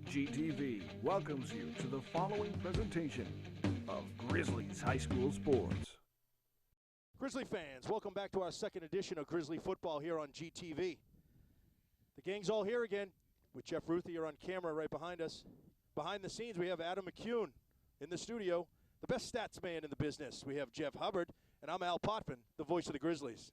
GTV welcomes you to the following presentation of Grizzlies High School Sports. Grizzly fans, welcome back to our second edition of Grizzly Football here on GTV. The gang's all here again with Jeff Ruthier on camera right behind us. Behind the scenes, we have Adam McCune in the studio, the best stats man in the business. We have Jeff Hubbard, and I'm Al Potvin, the voice of the Grizzlies.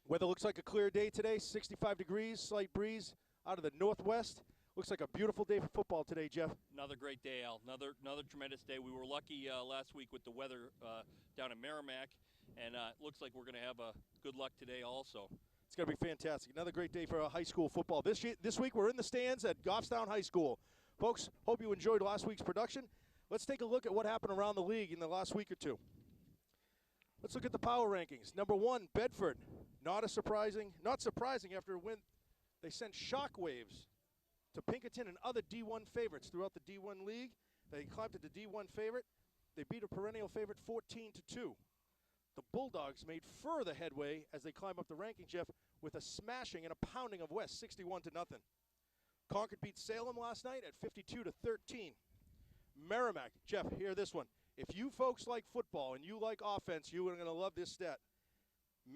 Weather looks like a clear day today, 65 degrees, slight breeze out of the northwest. Looks like a beautiful day for football today, Jeff. Another great day, Al. Another tremendous day. We were lucky last week with the weather down in Merrimack, and it looks like we're going to have a good luck today also. It's going to be fantastic. Another great day for high school football. This week we're in the stands at Goffstown High School. Folks, hope you enjoyed last week's production. Let's take a look at what happened around the league in the last week or two. Let's look at the power rankings. Number 1, Bedford. Not surprising after a win. They sent shockwaves to Pinkerton and other D1 favorites throughout the D1 league. They climbed to the D1 favorite. They beat a perennial favorite 14-2. The Bulldogs made further headway as they climb up the ranking, Jeff, with a smashing and a pounding of West, 61-0. Concord beat Salem last night at 52-13. Merrimack, Jeff, hear this one. If you folks like football and you like offense, you are going to love this stat.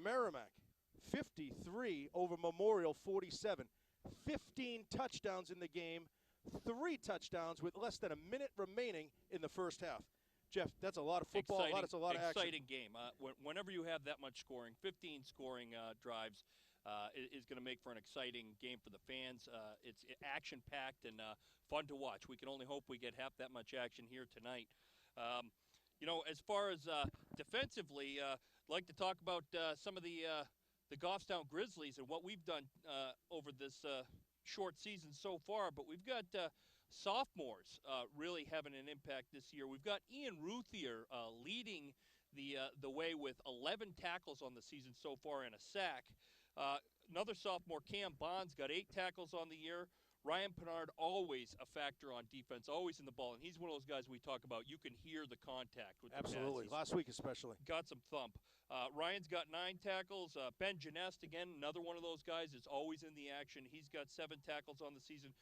Merrimack, 53 over Memorial, 47. 15 touchdowns in the game, 3 touchdowns with less than a minute remaining in the first half. Jeff, that's a lot of football. That's a lot of action. Exciting game. Whenever you have that much scoring, 15 scoring drives is going to make for an exciting game for the fans. It's action-packed and fun to watch. We can only hope we get half that much action here tonight. As far as defensively, I'd like to talk about some of the Goffstown Grizzlies and what we've done over this short season so far. But we've got sophomores really having an impact this year. We've got Ian Ruthier leading the way with 11 tackles on the season so far and a sack. Another sophomore, Cam Bonds, got 8 tackles on the year. Ryan Pennard, always a factor on defense, always in the ball. And he's one of those guys we talk about. You can hear the contact with Absolutely. the Last week especially. Got some thump. Ryan's got 9 tackles. Ben Janest, again, another one of those guys, is always in the action. He's got 7 tackles on the season,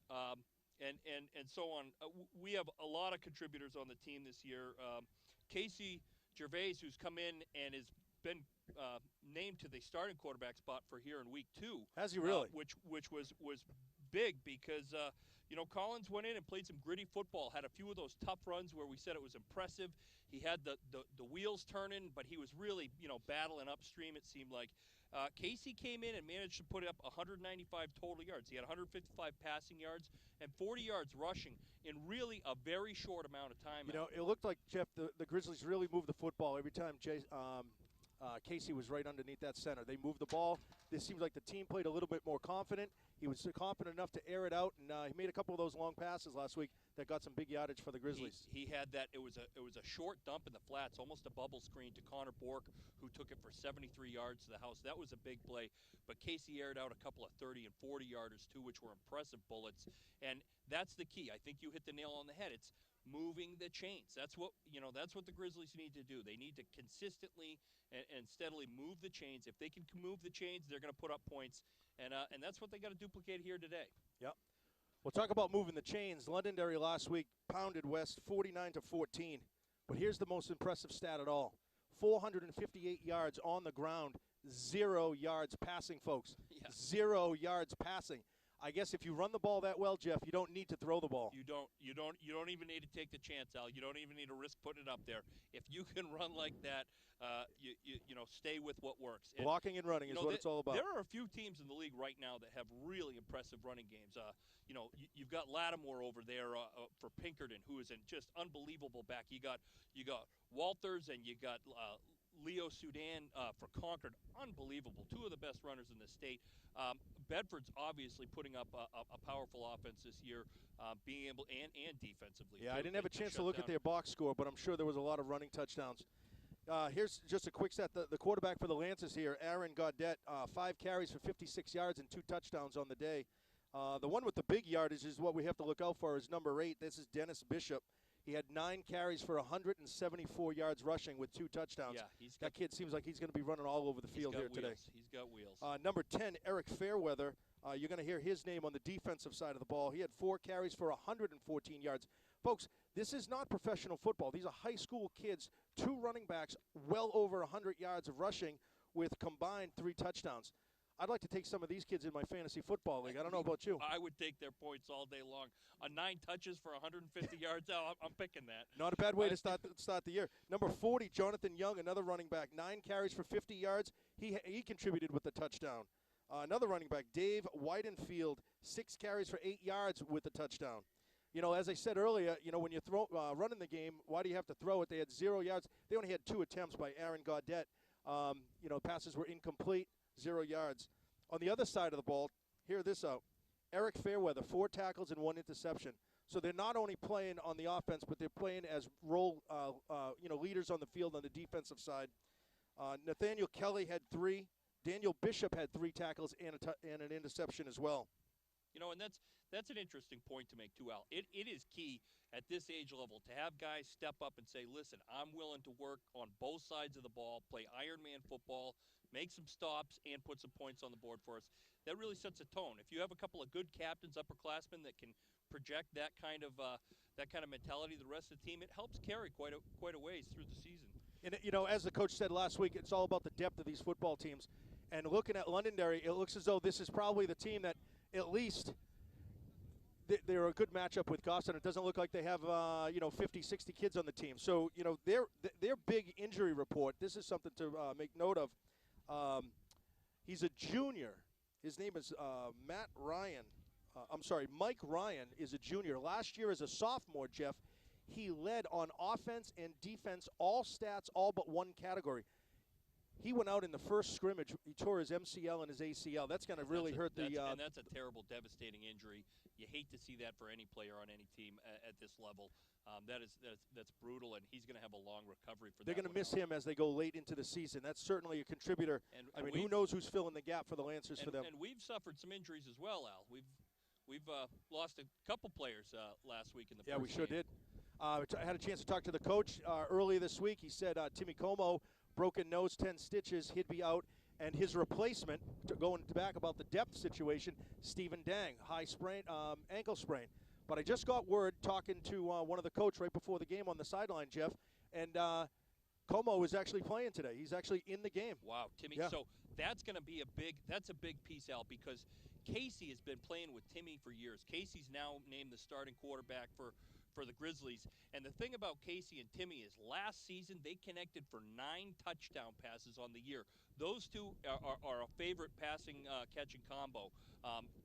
and so on. We have a lot of contributors on the team this year. Casey Gervais, who's come in and has been named to the starting quarterback spot for here in week 2. Has he really? Which was big because Collins went in and played some gritty football, had a few of those tough runs where we said it was impressive. He had the wheels turning, but he was really battling upstream, it seemed like. Casey came in and managed to put up 195 total yards. He had 155 passing yards and 40 yards rushing in really a very short amount of time. It looked like, Jeff, the Grizzlies really moved the football every time Casey was right underneath that center. They moved the ball. This seems like the team played a little bit more confident. He was confident enough to air it out, and he made a couple of those long passes last week that got some big yardage for the Grizzlies. He had that. It was a short dump in the flats, almost a bubble screen to Connor Bork, who took it for 73 yards to the house. That was a big play. But Casey aired out a couple of 30 and 40 yarders too, which were impressive bullets. And that's the key. I think you hit the nail on the head. It's moving the chains. That's what the Grizzlies need to do. They need to consistently and steadily move the chains. If they can move the chains, they're going to put up points, and that's what they got to duplicate here today. Yep. We'll talk about moving the chains. Londonderry last week pounded West 49-14. But here's the most impressive stat at all: 458 yards on the ground, 0 yards passing, folks. Yeah. 0 yards passing. I guess if you run the ball that well, Jeff, you don't need to throw the ball. You don't even need to take the chance, Al. You don't even need to risk putting it up there. If you can run like that, stay with what works. Blocking and running is what it's all about. There are a few teams in the league right now that have really impressive running games. You've got Lattimore over there for Pinkerton, who is in just unbelievable back. You got Walters and you got Leo Sudan for Concord. Unbelievable. 2 of the best runners in the state. Bedford's obviously putting up a powerful offense this year, being able and defensively. Yeah, I didn't have a chance to look at their box score, but I'm sure there was a lot of running touchdowns. Here's just a quick stat. The quarterback for the Lancers here, Aaron Gaudette, 5 carries for 56 yards and 2 touchdowns on the day. The one with the big yardage is what we have to look out for is number 8. This is Dennis Bishop. He had 9 carries for 174 yards rushing with 2 touchdowns. Yeah, that kid seems like he's going to be running all over the field here today. He's got wheels. Number 10, Eric Fairweather. You're going to hear his name on the defensive side of the ball. He had 4 carries for 114 yards. Folks, this is not professional football. These are high school kids, 2 running backs, well over 100 yards of rushing with combined 3 touchdowns. I'd like to take some of these kids in my fantasy football league. I don't know about you. I would take their points all day long. 9 touches for 150 yards. Oh, I'm picking that. Not a bad way to start the year. Number 40, Jonathan Young, another running back. 9 carries for 50 yards. He contributed with the touchdown. Another running back, Dave Weidenfield, 6 carries for 8 yards with the touchdown. You know, as I said earlier, you know, when you running the game, why do you have to throw it? They had 0 yards. They only had 2 attempts by Aaron Gaudette. You know, passes were incomplete, 0 yards. On the other side of the ball, hear this out. Eric Fairweather, 4 tackles and 1 interception. So they're not only playing on the offense, but they're playing as role, leaders on the field on the defensive side. Nathaniel Kelly had 3. Daniel Bishop had 3 tackles and an interception as well. You know, and that's an interesting point to make too, Al. It is key at this age level to have guys step up and say, listen, I'm willing to work on both sides of the ball, play Iron Man football, make some stops, and put some points on the board for us. That really sets a tone. If you have a couple of good captains, upperclassmen that can project that kind of mentality to the rest of the team, it helps carry quite a ways through the season. And, you know, as the coach said last week, it's all about the depth of these football teams. And looking at Londonderry, it looks as though this is probably the team that at least they're a good matchup with Goffstown. It doesn't look like they have, 50, 60 kids on the team. So, you know, their big injury report, this is something to make note of. He's a junior. His name is Mike Ryan is a junior. Last year as a sophomore, Jeff, he led on offense and defense, all stats, all but one category. He went out in the first scrimmage. He tore his MCL and his ACL. That's going to really hurt the. And that's a terrible, devastating injury. You hate to see that for any player on any team at this level. That's brutal, and he's going to have a long recovery for that. They're going to miss him as they go late into the season. That's certainly a contributor. And who knows who's filling the gap for the Lancers for them? And we've suffered some injuries as well, Al. We've lost a couple players last week in the first we sure game. did. I had a chance to talk to the coach earlier this week. He said Timmy Como, broken nose, 10 stitches, he'd be out. And his replacement, going back about the depth situation, Stephen Dang, high sprain, ankle sprain. But I just got word talking to one of the coach right before the game on the sideline, Jeff, and Como is actually playing today. He's actually in the game. Wow, Timmy. Yeah. So that's going to be a big piece, Al, because Casey has been playing with Timmy for years. Casey's now named the starting quarterback for the Grizzlies. And the thing about Casey and Timmy is last season they connected for 9 touchdown passes on the year. Those two are a favorite passing catching combo.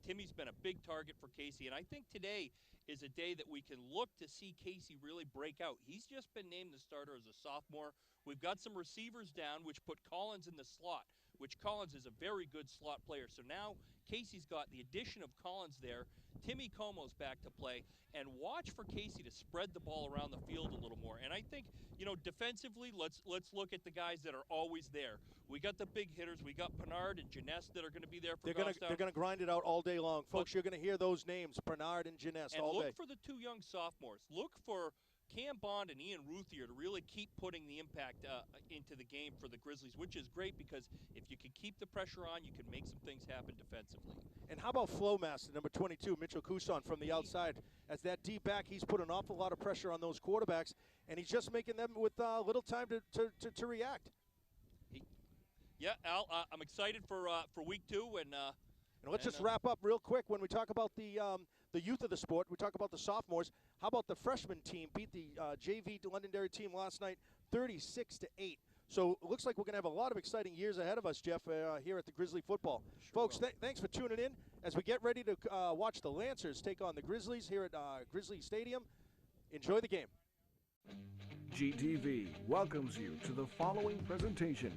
Timmy's been a big target for Casey, and I think today is a day that we can look to see Casey really break out. He's just been named the starter as a sophomore. We've got some receivers down, which put Collins in the slot, which Collins is a very good slot player. So now Casey's got the addition of Collins there. Timmy Como's back to play, and watch for Casey to spread the ball around the field a little more. And I think, you know, defensively, let's look at the guys that are always there. We got the big hitters. We got Pernard and Jeunesse that are going to be there for Goffstown. They're going to grind it out all day long. Folks, you're going to hear those names, Pernard and Jeunesse, all day. And look for the 2 young sophomores. Look for Cam Bond and Ian Ruthier to really keep putting the impact into the game for the Grizzlies, which is great because if you can keep the pressure on, you can make some things happen defensively. And how about Flowmaster, number 22, Mitchell Couson from the outside? As that deep back, he's put an awful lot of pressure on those quarterbacks, and he's just making them with little time to react. Al, I'm excited for week 2, and let's just wrap up real quick. When we talk about the youth of the sport, we talk about the sophomores. How about the freshman team beat the JV Londonderry team last night 36-8. So it looks like we're going to have a lot of exciting years ahead of us, Jeff, here at the Grizzly football. Sure. Folks, thanks for tuning in as we get ready to watch the Lancers take on the Grizzlies here at Grizzly Stadium. Enjoy the game. GTV welcomes you to the following presentation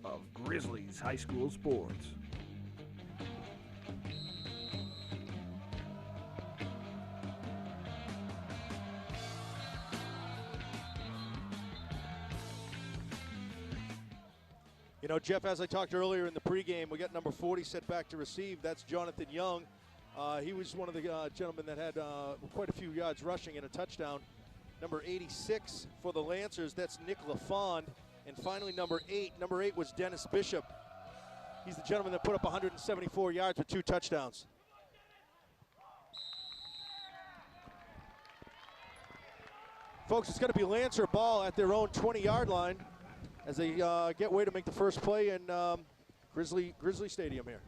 of Grizzlies High School Sports. You know, Jeff, as I talked earlier in the pregame, we got number 40 set back to receive. That's Jonathan Young. He was one of the gentlemen that had quite a few yards rushing and a touchdown. Number 86 for the Lancers, that's Nick LaFond. And finally, number 8. Number 8 was Dennis Bishop. He's the gentleman that put up 174 yards with 2 touchdowns. Folks, it's going to be Lancer ball at their own 20-yard line as they get way to make the first play in Grizzly Stadium here.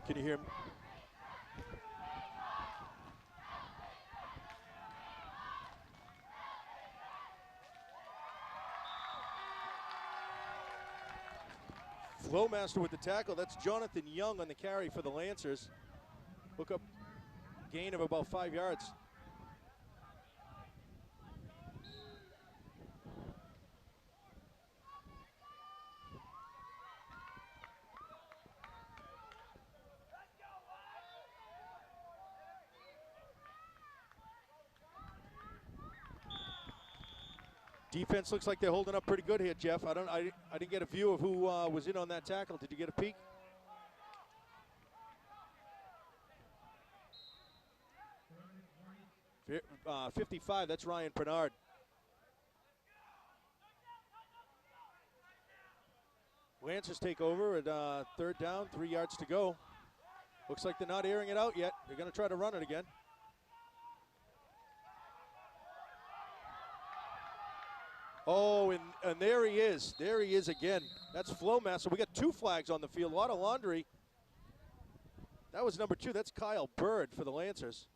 Can you hear me? Flowmaster with the tackle. That's Jonathan Young on the carry for the Lancers. Look up, gain of about 5 yards. Defense looks like they're holding up pretty good here, Jeff. I didn't get a view of who was in on that tackle. Did you get a peek? Uh, 55, that's Ryan Bernard. Lancers take over at 3rd down, 3 yards to go. Looks like they're not airing it out yet. They're going to try to run it again. Oh, and there he is. There he is again. That's Flowmaster. We got 2 flags on the field. A lot of laundry. That was number 2. That's Kyle Bird for the Lancers.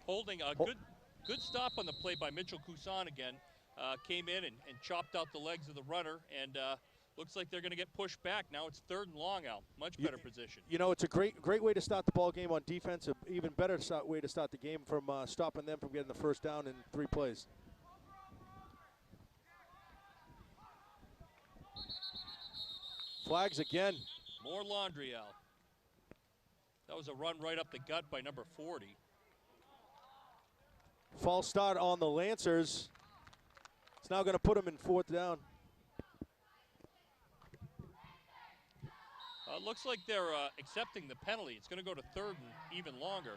Holding a good stop on the play by Mitchell Cousin again. Came in and chopped out the legs of the runner, and looks like they're going to get pushed back. Now it's 3rd and long, Al. Much better position. You know, it's a great way to start the ball game on defense. An even better way to start the game from stopping them from getting the 1st down in 3 plays. Flags again. More laundry, Al. That was a run right up the gut by number 40. False start on the Lancers. It's now going to put them in 4th down. Looks like they're accepting the penalty. It's going to go to 3rd and even longer.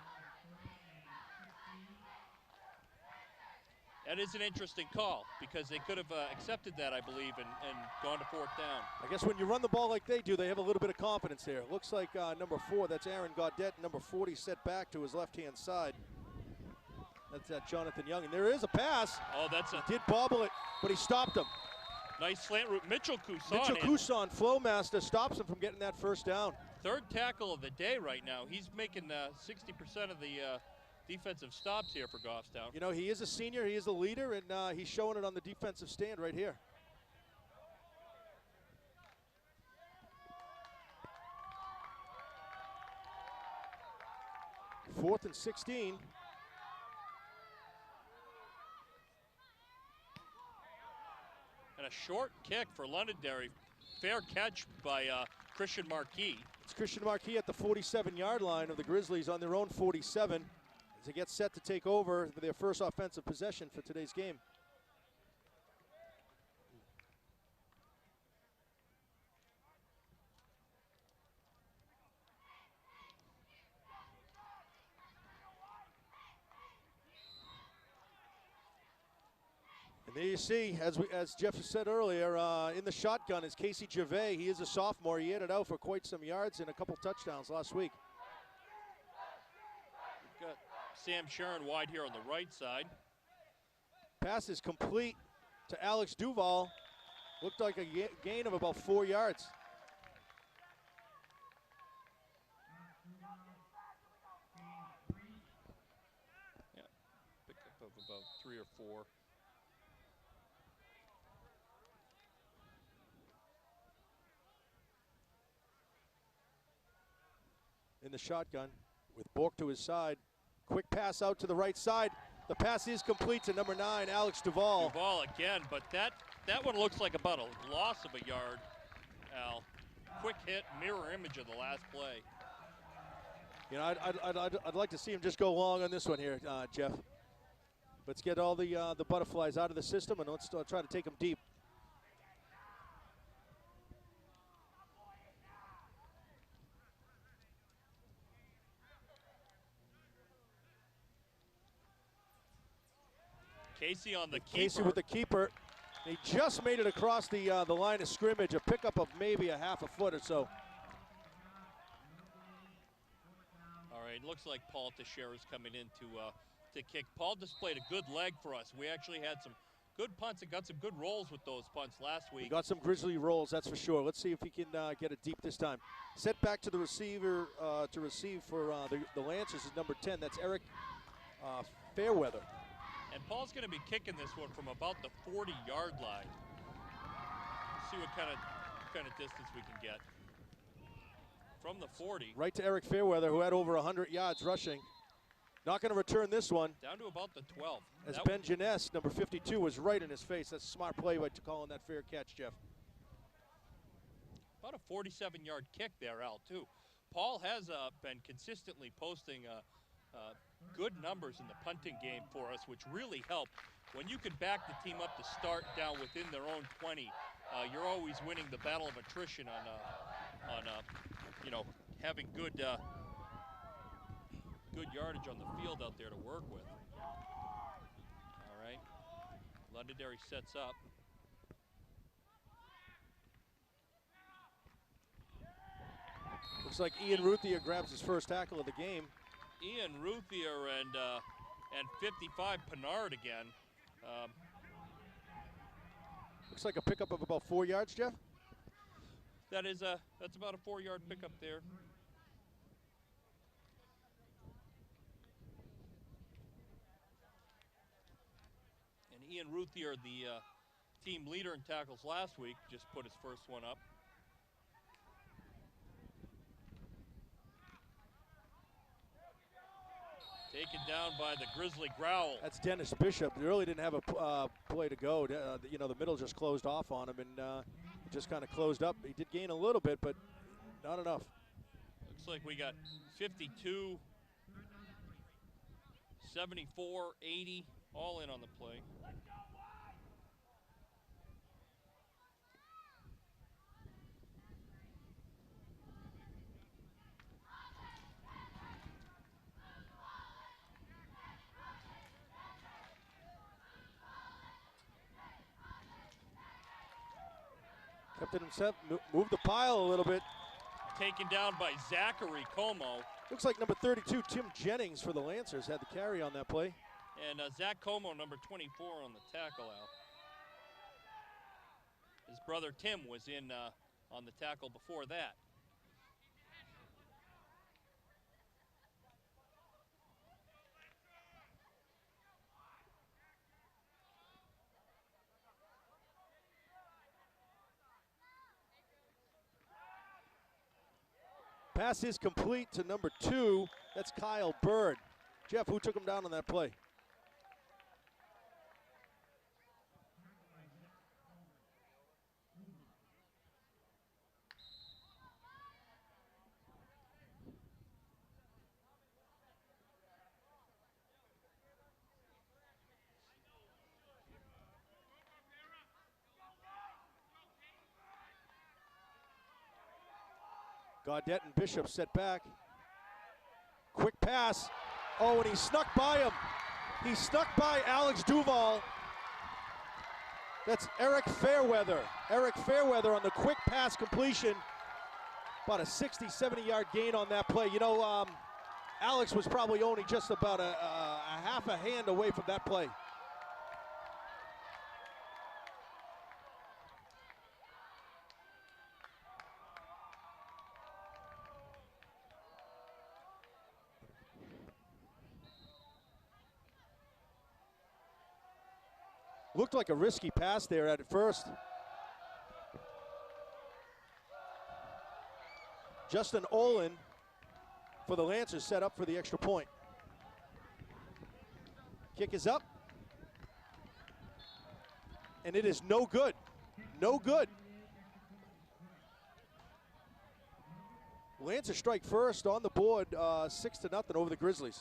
That is an interesting call because they could have accepted that, I believe, and gone to 4th down. I guess when you run the ball like they do, they have a little bit of confidence there. Looks like number 4, that's Aaron Gaudette. Number 40 set back to his left-hand side. That's Jonathan Young, and there is a pass. Oh, that's he did bobble it, but he stopped him. Nice slant route. Mitchell Cousin, Flowmaster, stops him from getting that 1st down. 3rd tackle of the day right now. He's making 60% of the defensive stops here for Goffstown. You know, he is a senior, he is a leader, and he's showing it on the defensive stand right here. Fourth and 16. And a short kick for Londonderry. Fair catch by Christian Marquis. It's Christian Marquis at the 47-yard line of the Grizzlies on their own 47 as they get set to take over their first offensive possession for today's game. And there you see, as Jeff said earlier, in the shotgun is Casey Gervais. He is a sophomore. He had it out for quite some yards and a couple touchdowns last week. Sam Sharon wide here on the right side. Pass is complete to Alex Duval. Looked like a gain of about 4 yards. Yeah, pick up of about 3 or 4. In the shotgun with Bork to his side. Quick pass out to the right side. The pass is complete to number 9, Alex Duval. Duval again, but that one looks like about a loss of a yard, Al. Quick hit, mirror image of the last play. You know, I'd like to see him just go long on this one here, Jeff. Let's get all the butterflies out of the system, and let's try to take them deep. Casey on the keeper. Casey with the keeper. He just made it across the line of scrimmage, a pickup of maybe a half a foot or so. All right, looks like Paul Teixeira's coming in to kick. Paul displayed a good leg for us. We actually had some good punts and got some good rolls with those punts last week. We got some Grizzly rolls, that's for sure. Let's see if he can get it deep this time. Set back to the receiver to receive for the Lancers is number 10. That's Eric Fairweather. And Paul's going to be kicking this one from about the 40-yard line. See what kind of distance we can get. From the 40. Right to Eric Fairweather, who had over 100 yards rushing. Not going to return this one. Down to about the 12. As Ben Jeunesse, number 52, was right in his face. That's a smart play by calling that fair catch, Jeff. About a 47-yard kick there, Al, too. Paul has been consistently posting good numbers in the punting game for us, which really help. When you can back the team up to start down within their own 20, you're always winning the battle of attrition on you know, having good yardage on the field out there to work with. All right, Londonderry sets up. Looks like Ian Ruthier grabs his first tackle of the game. Ian Ruthier and 55 Pinard again. Looks like a pickup of about 4 yards, Jeff. That's about a 4-yard pickup there. And Ian Ruthier, the team leader in tackles last week, just put his first one up. Taken down by the Grizzly Growl. That's Dennis Bishop. They really didn't have a play to go. You know, the middle just closed off on him and just kind of closed up. He did gain a little bit, but not enough. Looks like we got 52, 74, 80, all in on the play. Kept it himself, moved the pile a little bit. Taken down by Zachary Como. Looks like number 32, Tim Jennings for the Lancers, had the carry on that play. And Zach Como, number 24 on the tackle out. His brother Tim was in on the tackle before that. Pass is complete to number 2. That's Kyle Bird. Jeff, who took him down on that play? Gaudette and Bishop set back. Quick pass. Oh, and he snuck by him. He snuck by Alex Duval. That's Eric Fairweather. Eric Fairweather on the quick pass completion. About a 60, 70-yard gain on that play. You know, Alex was probably only just about a half a hand away from that play. Looked like a risky pass there at first. Justin Olin for the Lancers set up for the extra point. Kick is up. And it is no good. No good. Lancers strike first on the board, 6-0 over the Grizzlies.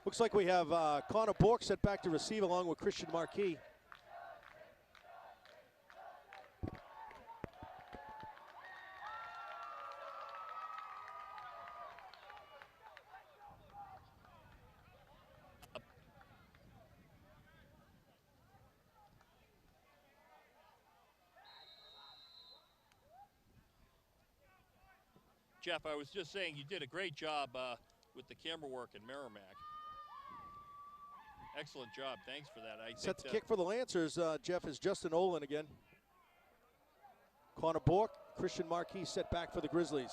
Looks like we have Connor Bork set back to receive along with Christian Marquis. Jeff, I was just saying you did a great job with the camera work in Merrimack. Excellent job. Thanks for that. Set the kick for the Lancers, Jeff, is Justin Olin again. Connor Bork, Christian Marquis set back for the Grizzlies.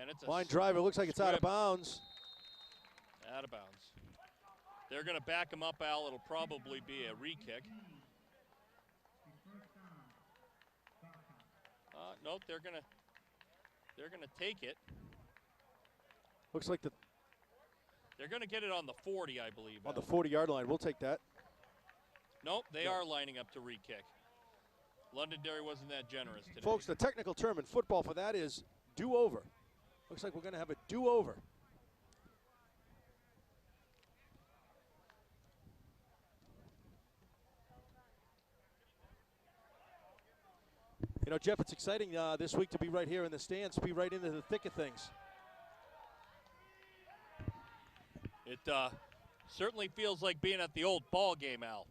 And it's Line drive, it looks like it's out of bounds. Out of bounds. They're going to back him up, Al. It'll probably be a re-kick. Nope, they're gonna take it. Looks like they're gonna get it on the 40, I believe. On the 40-yard line, we'll take that. Nope, they are lining up to re-kick. Londonderry wasn't that generous today. Folks, the technical term in football for that is do-over. Looks like we're gonna have a do-over. You know, Jeff, it's exciting this week to be right here in the stands, to be right into the thick of things. It certainly feels like being at the old ball game, Al.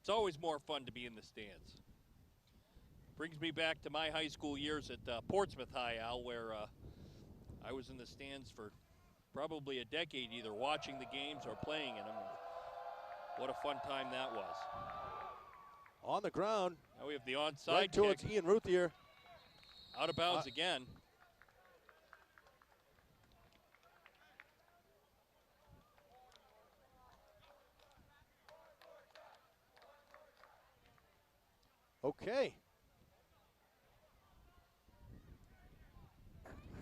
It's always more fun to be in the stands. Brings me back to my high school years at Portsmouth High, Al, where I was in the stands for probably a decade, either watching the games or playing in them. What a fun time that was. On the ground. Now we have the onside right towards kick. Ian Ruthier. Out of bounds again. Okay.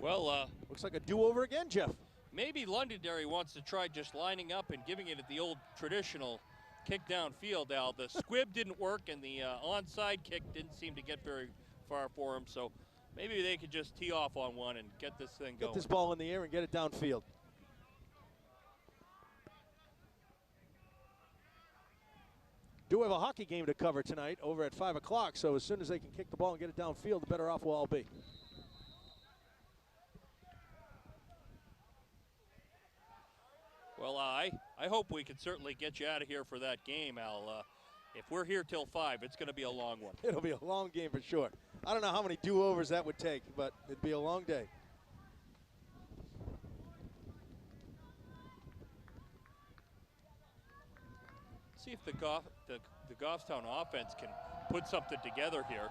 Well, looks like a do-over again, Jeff. Maybe Londonderry wants to try just lining up and giving it at the old traditional kick downfield, Al. The squib didn't work, and the onside kick didn't seem to get very far for him, so maybe they could just tee off on one and get this thing going. Get this ball in the air and get it downfield. Do have a hockey game to cover tonight over at 5 o'clock, so as soon as they can kick the ball and get it downfield, the better off we'll all be. Well, I hope we can certainly get you out of here for that game, Al. If we're here till 5, it's going to be a long one. It'll be a long game for sure. I don't know how many do-overs that would take, but it'd be a long day. See if the Goffstown offense can put something together here.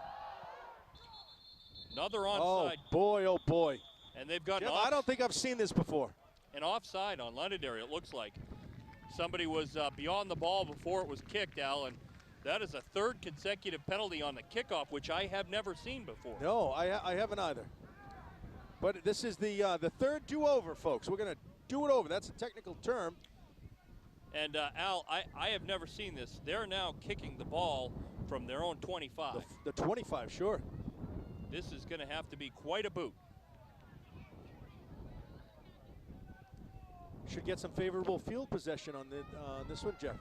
Another onside. Oh boy. And they've got Jeff, I don't think I've seen this before. An offside on Londonderry, it looks like. somebody was beyond the ball before it was kicked, Al, and that is a third consecutive penalty on the kickoff, which I have never seen before. No, I haven't either. But this is the third do-over, folks. We're going to do it over. That's a technical term. And, Al, I have never seen this. They're now kicking the ball from their own 25. The 25, sure. This is going to have to be quite a boot. Should get some favorable field possession on this one, Jeff.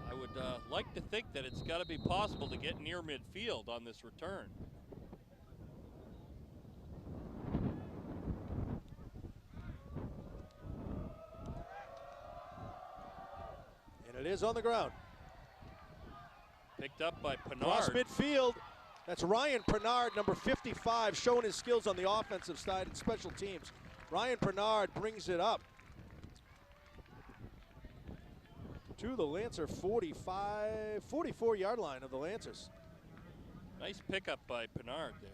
I would like to think that it's got to be possible to get near midfield on this return. And it is on the ground. Picked up by Pennard. Cross midfield. That's Ryan Pennard, number 55, showing his skills on the offensive side and special teams. Ryan Pennard brings it up to the Lancer 44-yard line of the Lancers. Nice pickup by Pennard there.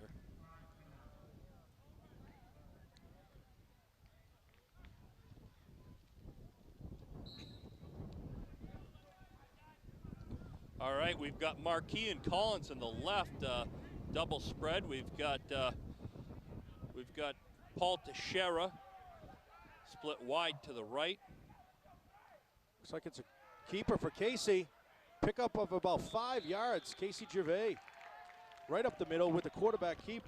All right, we've got Marquis and Collins in the left, double spread. We've got Paul Teixeira split wide to the right. Looks like it's a keeper for Casey. Pickup of about 5 yards. Casey Gervais right up the middle with the quarterback keep.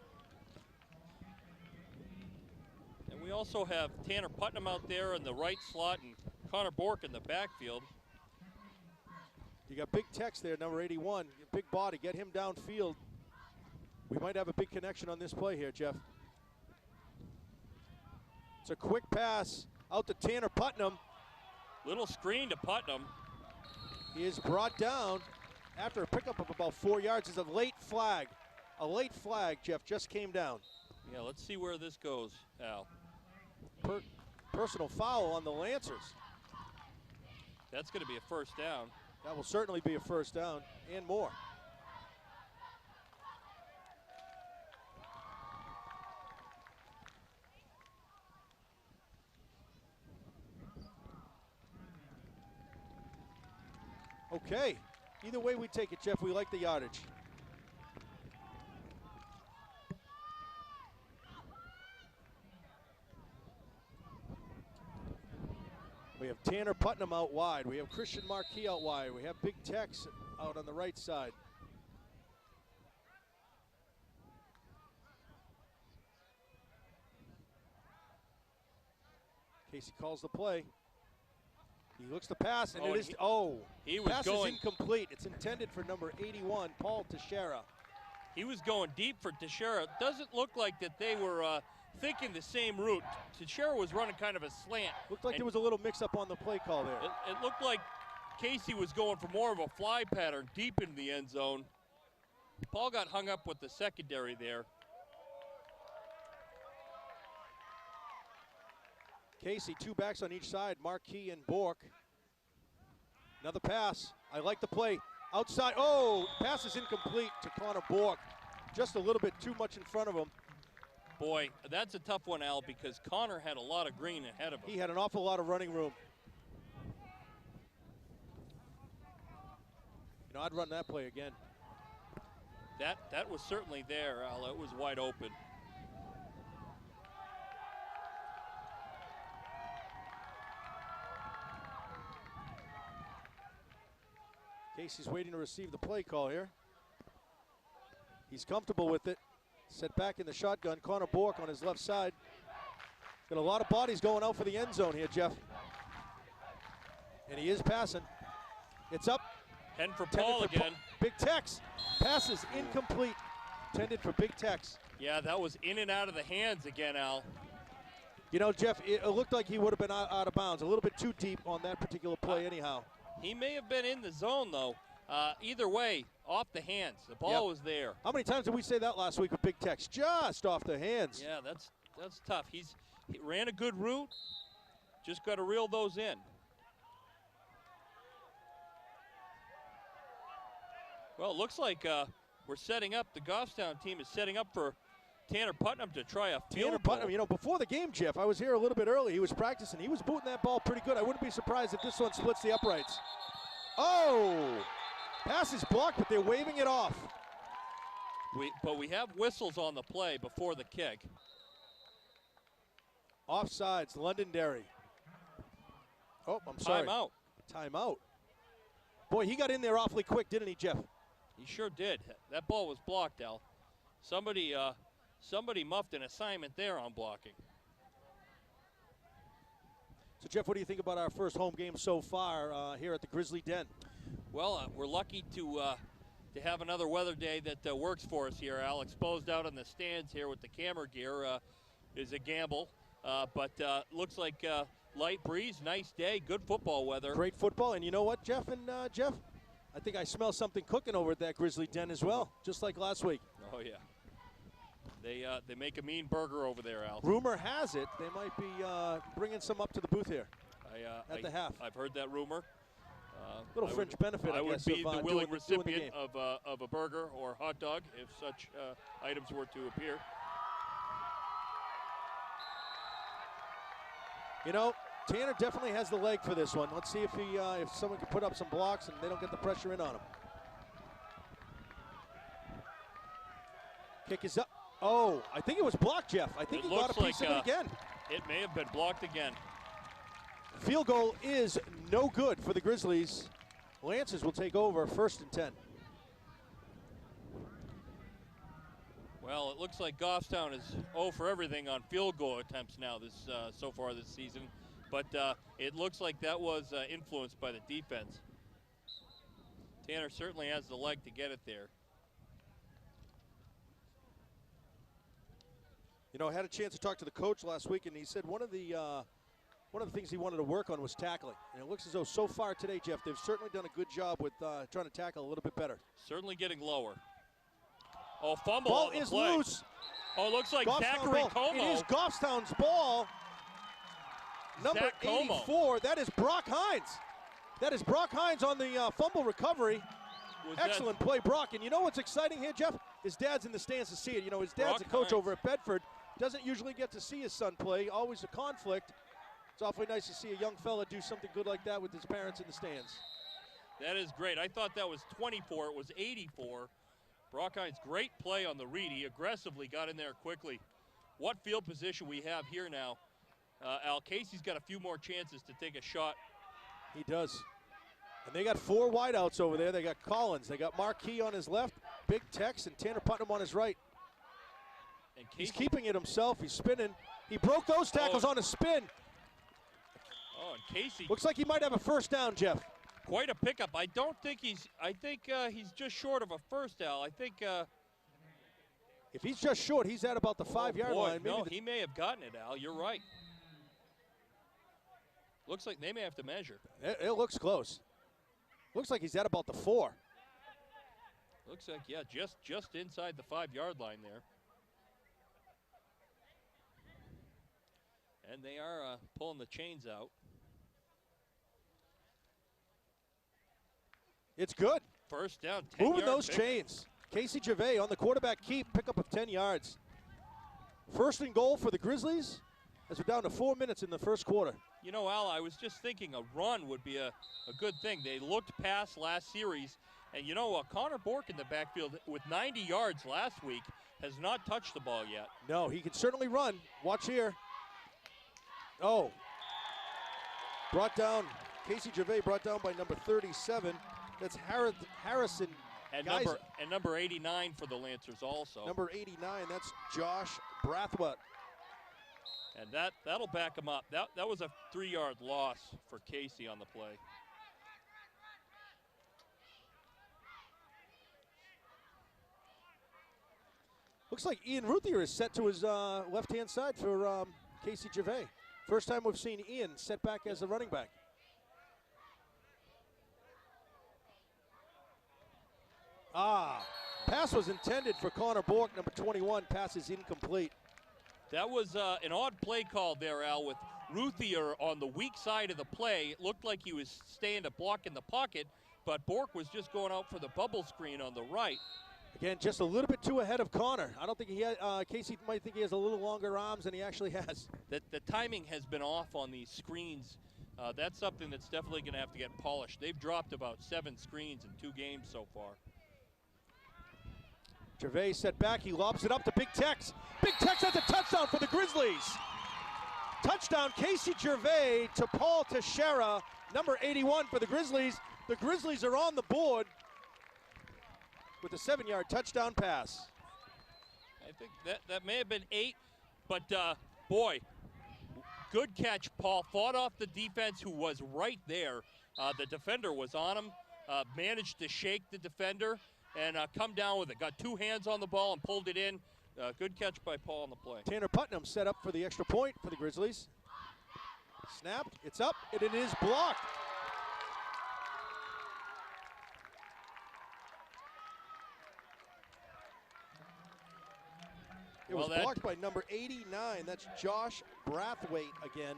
And we also have Tanner Putnam out there in the right slot and Connor Bork in the backfield. You got Big Tex there, number 81. Big body, get him downfield. We might have a big connection on this play here, Jeff. It's a quick pass out to Tanner Putnam. Little screen to Putnam. He is brought down after a pickup of about 4 yards. It's a late flag. A late flag, Jeff, just came down. Yeah, let's see where this goes, Al. Personal foul on the Lancers. That's going to be a first down. That will certainly be a first down and more. Okay. Either way we take it, Jeff, we like the yardage. We have Tanner Putnam out wide. We have Christian Marquis out wide. We have Big Tex out on the right side. Casey calls the play. He looks the pass, and it is, he was pass going, is incomplete. It's intended for number 81, Paul Teixeira. He was going deep for Teixeira. Doesn't look like that they were thinking the same route. Teixeira was running kind of a slant. Looked like there was a little mix-up on the play call there. It looked like Casey was going for more of a fly pattern deep into the end zone. Paul got hung up with the secondary there. Casey, two backs on each side, Marquis and Bork. Another pass. I like the play. Outside, pass is incomplete to Connor Bork. Just a little bit too much in front of him. Boy, that's a tough one, Al, because Connor had a lot of green ahead of him. He had an awful lot of running room. You know, I'd run that play again. That was certainly there, Al. It was wide open. Casey's waiting to receive the play call here. He's comfortable with it. Set back in the shotgun. Connor Bork on his left side. Got a lot of bodies going out for the end zone here, Jeff. And he is passing. It's up. Heading for Paul again. Big Tex. Pass is incomplete. Intended for Big Tex. Yeah, that was in and out of the hands again, Al. You know, Jeff, it looked like he would have been out of bounds. A little bit too deep on that particular play anyhow. He may have been in the zone, though. Either way, off the hands. The ball was there. How many times did we say that last week with Big Tex? Just off the hands. Yeah, that's tough. He ran a good route. Just got to reel those in. Well, it looks like we're setting up. The Goffstown team is setting up for Tanner Putnam to try a field Tanner goal. Putnam, you know, before the game, Jeff, I was here a little bit early. He was practicing. He was booting that ball pretty good. I wouldn't be surprised if this one splits the uprights. Oh! Pass is blocked, but they're waving it off. But we have whistles on the play before the kick. Offsides, Londonderry. Oh, I'm sorry. Timeout. Timeout. Boy, he got in there awfully quick, didn't he, Jeff? He sure did. That ball was blocked, Al. Somebody muffed an assignment there on blocking. So, Jeff, what do you think about our first home game so far here at the Grizzly Den? Well, we're lucky to have another weather day that works for us here. Al, exposed out on the stands here with the camera gear is a gamble, but looks like light breeze, nice day, good football weather. Great football, and you know what, Jeff? Jeff, I think I smell something cooking over at that Grizzly Den as well, just like last week. Oh yeah, they make a mean burger over there, Al. Rumor has it they might be bringing some up to the booth here at the half. I've heard that rumor. Little fringe benefit, I would guess, be of the willing doing the recipient game. of a burger or hot dog if such items were to appear. You know, Tanner definitely has the leg for this one. Let's see if someone can put up some blocks and they don't get the pressure in on him. Kick is up. Oh, I think it was blocked, Jeff. I think he got a piece of it again. It may have been blocked again. Field goal is no good for the Grizzlies. Lancers will take over 1st and 10. Well, it looks like Goffstown is 0 for everything on field goal attempts now so far this season, but it looks like that was influenced by the defense. Tanner certainly has the leg to get it there. You know, I had a chance to talk to the coach last week, and he said one of the things he wanted to work on was tackling. And it looks as though so far today, Jeff, they've certainly done a good job with trying to tackle a little bit better. Certainly getting lower. Oh, fumble Ball on the is play. loose. Oh, looks like Goffstown Zachary ball. Como. It is Goffstown's ball. Number Zach Como. 84. That is Brock Hines. That is Brock Hines on the fumble recovery. Excellent play, Brock. And you know what's exciting here, Jeff? His dad's in the stands to see it. You know, his dad's a coach over at Bedford. Doesn't usually get to see his son play. Always a conflict. It's awfully nice to see a young fella do something good like that with his parents in the stands. That is great. I thought that was 24. It was 84. Brock Hines, great play on the read. He aggressively got in there quickly. What field position we have here now. Al, Casey's got a few more chances to take a shot. He does. And they got 4 wideouts over there. They got Collins. They got Marquis on his left, Big Tex, and Tanner Putnam on his right. And He's keeping it himself. He's spinning. He broke those tackles on a spin. Oh, and Casey. Looks like he might have a first down, Jeff. Quite a pickup. I think he's just short of a first, Al. I think if he's just short, he's at about the 5-yard line. Maybe no, he may have gotten it, Al. You're right. Looks like they may have to measure. It looks close. Looks like he's at about the 4. Looks like, yeah, just inside the 5-yard line there. And they are pulling the chains out. It's good. First down, 10-yard Moving those pickup. chains. Casey Gervais on the quarterback keep, pickup of 10 yards. First and goal for the Grizzlies as we're down to 4 minutes in the first quarter. You know, Al, I was just thinking a run would be a good thing. They looked past last series, and you know, Connor Bork in the backfield with 90 yards last week has not touched the ball yet. No, he can certainly run. Watch here. Oh. Brought down, Casey Gervais brought down by number 37. That's Harrison And Geiser. number 89 for the Lancers also. Number 89, that's Josh Brathwaite. And that'll back him up. That was a 3-yard loss for Casey on the play. Looks like Ian Ruthier is set to his left-hand side for Casey Gervais. First time we've seen Ian set back as a running back. Pass was intended for Connor Bork, number 21. Pass is incomplete. That was an odd play call there, Al, with Ruthier on the weak side of the play. It looked like he was staying to block in the pocket, but Bork was just going out for the bubble screen on the right. Again, just a little bit too ahead of Connor. I don't think he had, Casey might think he has a little longer arms than he actually has. The timing has been off on these screens. That's something that's definitely going to have to get polished. They've dropped about 7 screens in 2 games so far. Gervais set back. He lobs it up to Big Tex. Big Tex has a touchdown for the Grizzlies. Touchdown, Casey Gervais to Paul Teixeira, number 81 for the Grizzlies. The Grizzlies are on the board with a 7-yard touchdown pass. I think that may have been 8, but boy, good catch, Paul. Fought off the defense who was right there. The defender was on him, managed to shake the defender and come down with it. Got 2 hands on the ball and pulled it in. Good catch by Paul on the play. Tanner Putnam set up for the extra point for the Grizzlies. Snapped, it's up, and it is blocked. It was blocked by number 89. That's Josh Brathwaite again.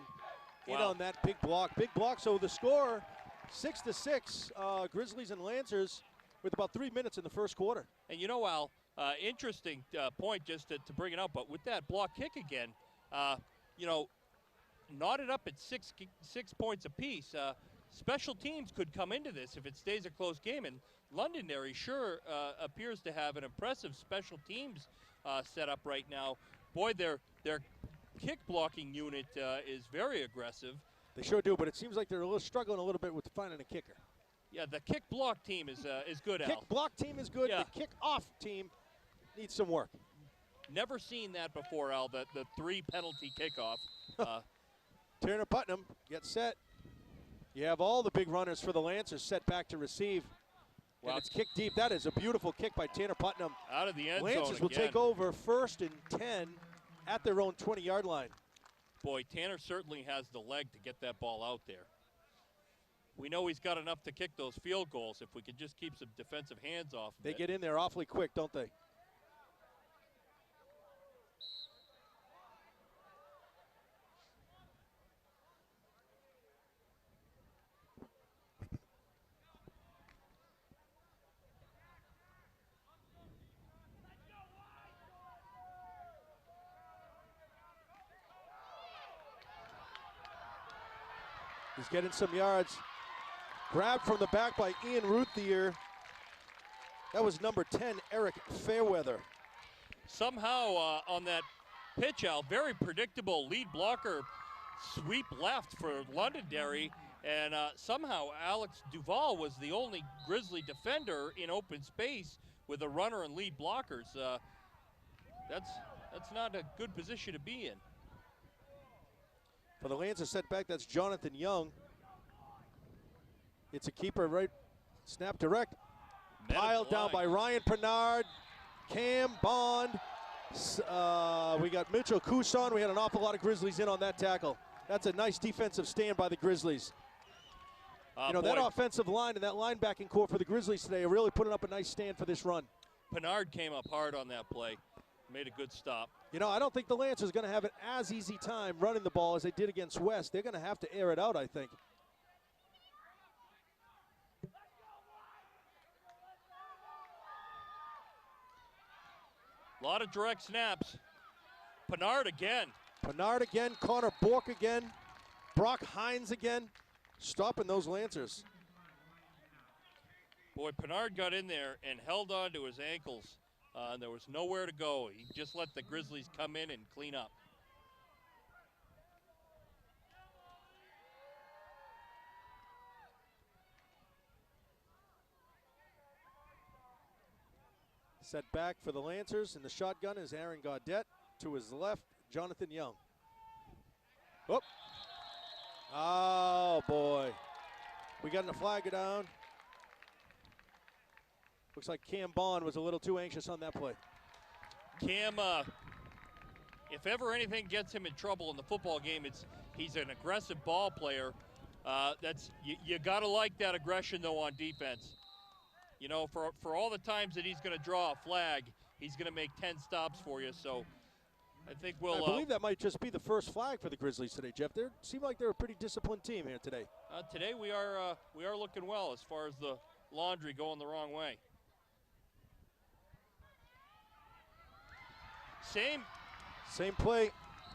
In on that big block. Big block, so the score 6-6, Grizzlies and Lancers with about 3 minutes in the first quarter. And you know, Al, interesting point just to bring it up, but with that block kick again, you know, knotted up at 6 points apiece. Special teams could come into this if it stays a close game, and Londonderry sure appears to have an impressive special teams set up right now. Boy, their kick blocking unit is very aggressive. They sure do, but it seems like they're struggling a little bit with finding a kicker. Yeah, the kick block team is good, Al. Kick block team is good. Yeah. The kick off team needs some work. Never seen that before, Al, the 3 penalty kickoff. Tanner Putnam gets set. You have all the big runners for the Lancers set back to receive. Well, and it's kicked deep. That is a beautiful kick by Tanner Putnam. Out of the end zone Lancers will again. take over 1st and 10 at their own 20-yard line. Boy, Tanner certainly has the leg to get that ball out there. We know he's got enough to kick those field goals if we could just keep some defensive hands off of They it. get in there awfully quick, don't they? He's getting some yards. Grabbed from the back by Ian Ruthier. That was number 10, Eric Fairweather. Somehow on that pitch out, very predictable lead blocker sweep left for Londonderry, and somehow Alex Duvall was the only Grizzly defender in open space with a runner and lead blockers. That's not a good position to be in. For the Lancers setback, that's Jonathan Young. It's a keeper right, snap direct. Piled down by Ryan Pernard, Cam Bond. We got Mitchell Couson. We had an awful lot of Grizzlies in on that tackle. That's a nice defensive stand by the Grizzlies. You know, that offensive line and that linebacking core for the Grizzlies today are really putting up a nice stand for this run. Pernard came up hard on that play. Made a good stop. You know, I don't think the Lancers are going to have an as easy time running the ball as they did against West. They're going to have to air it out, I think. A lot of direct snaps. Pernard again. Pernard again, Connor Bork again, Brock Hines again, stopping those Lancers. Boy, Pernard got in there and held on to his ankles. There was nowhere to go. He just let the Grizzlies come in and clean up. Set back for the Lancers, and the shotgun is Aaron Gaudette. To his left, Jonathan Young. Whoop. Oh, boy. We got a flag down. Looks like Cam Bond was a little too anxious on that play. Cam, if ever anything gets him in trouble in the football game, he's an aggressive ball player. You got to like that aggression, though, on defense. You know, for all the times that he's going to draw a flag, he's going to make 10 stops for you. So I think we'll. I believe that might just be the first flag for the Grizzlies today, Jeff. They seem like they're a pretty disciplined team here today. Today we are looking well as far as the laundry going the wrong way. Same play,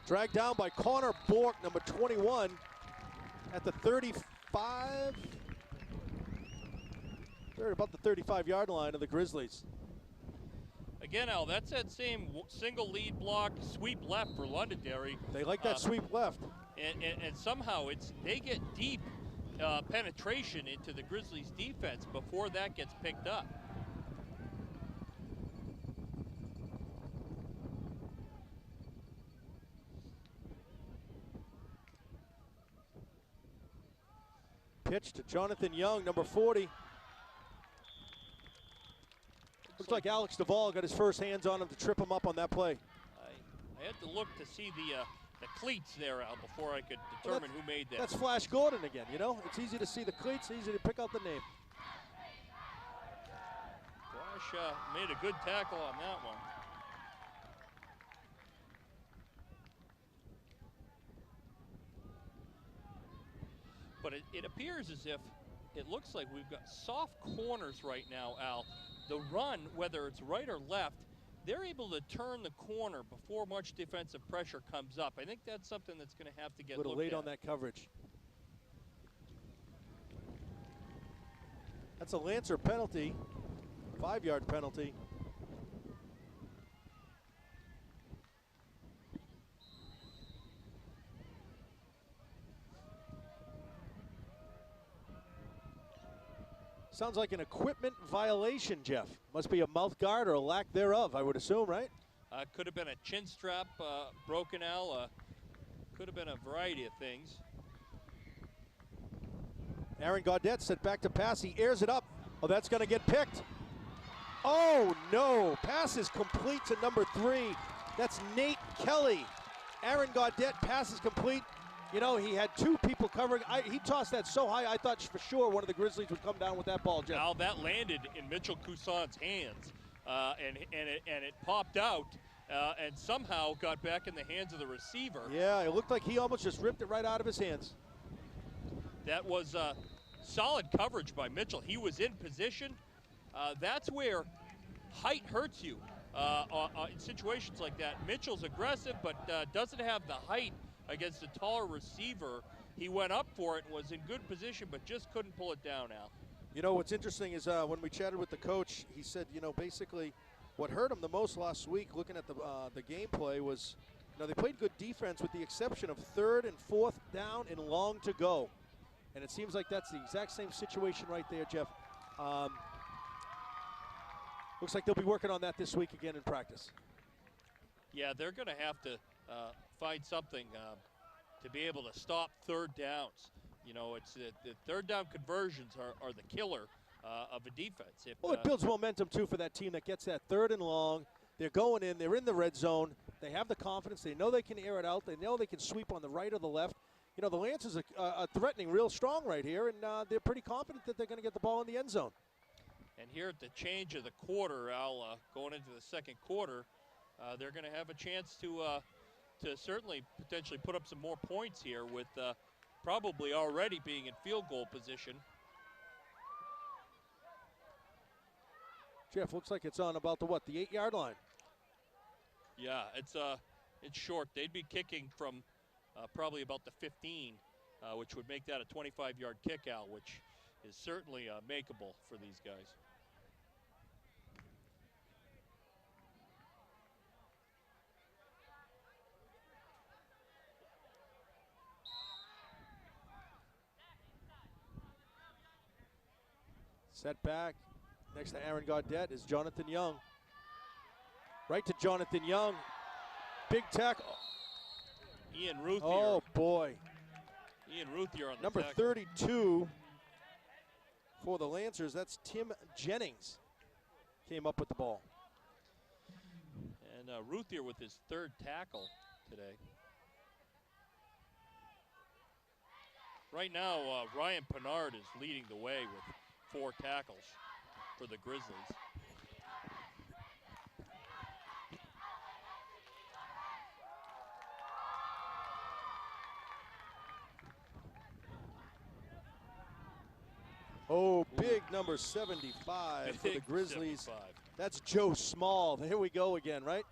dragged down by Connor Bork, number 21, at the 35. They're about the 35-yard line of the Grizzlies. Again, Al, that's that same single lead block sweep left for Londonderry. They like that sweep left. And somehow they get deep penetration into the Grizzlies' defense before that gets picked up. Pitch to Jonathan Young, number 40. Looks like Alex Duvall got his first hands on him to trip him up on that play. I had to look to see the cleats there, Al, before I could determine who made that. That's Flash Gordon again, you know? It's easy to see the cleats, easy to pick out the name. Flash made a good tackle on that one. But it appears as if it looks like we've got soft corners right now, Al. The run, whether it's right or left, they're able to turn the corner before much defensive pressure comes up. I think that's something that's going to have to get looked at. A little late on that coverage. That's a Lancer penalty, 5-yard penalty. Sounds like an equipment violation, Jeff. Must be a mouth guard or a lack thereof, I would assume, right? Could have been a chin strap broken, Al. Could have been a variety of things. Aaron Gaudette set back to pass. He airs it up. Oh, that's going to get picked. Oh, no. Pass is complete to number 3. That's Nate Kelly. Aaron Gaudette pass is complete. You know, he had 2 people covering. He tossed that so high, I thought for sure one of the Grizzlies would come down with that ball, Jeff. Now that landed in Mitchell Coussant's hands, and it popped out, and somehow got back in the hands of the receiver. Yeah, it looked like he almost just ripped it right out of his hands. That was solid coverage by Mitchell. He was in position. That's where height hurts you in situations like that. Mitchell's aggressive, but doesn't have the height against a taller receiver. He went up for it and was in good position, but just couldn't pull it down, Al. You know, what's interesting is when we chatted with the coach, he said, you know, basically what hurt him the most last week, looking at the gameplay, was, you know, they played good defense with the exception of 3rd and 4th down and long to go. And it seems like that's the exact same situation right there, Jeff. Looks like they'll be working on that this week again in practice. Yeah, they're going to have to find something to be able to stop 3rd downs. You know, it's the 3rd down conversions are the killer of a defense. Well, it builds momentum, too, for that team that gets that 3rd and long. They're going in. They're in the red zone. They have the confidence. They know they can air it out. They know they can sweep on the right or the left. You know, the Lancers are threatening real strong right here, and they're pretty confident that they're going to get the ball in the end zone. And here at the change of the quarter, Al, going into the 2nd quarter, they're going to have a chance to certainly potentially put up some more points here with probably already being in field goal position. Jeff, looks like it's on about the 8-yard line. Yeah, it's short. They'd be kicking from probably about the 15, which would make that a 25-yard kick, Al, which is certainly makeable for these guys. Set back. Next to Aaron Gaudette is Jonathan Young. Right to Jonathan Young. Big tackle. Ian Ruthier. Oh, boy. Ian Ruthier on the number tackle. 32 for the Lancers. That's Tim Jennings. Came up with the ball. And Ruthier with his 3rd tackle today. Right now, Ryan Pennard is leading the way with 4 tackles for the Grizzlies. Oh, big number 75 for the Grizzlies. 75. That's Joe Small. There we go again, right?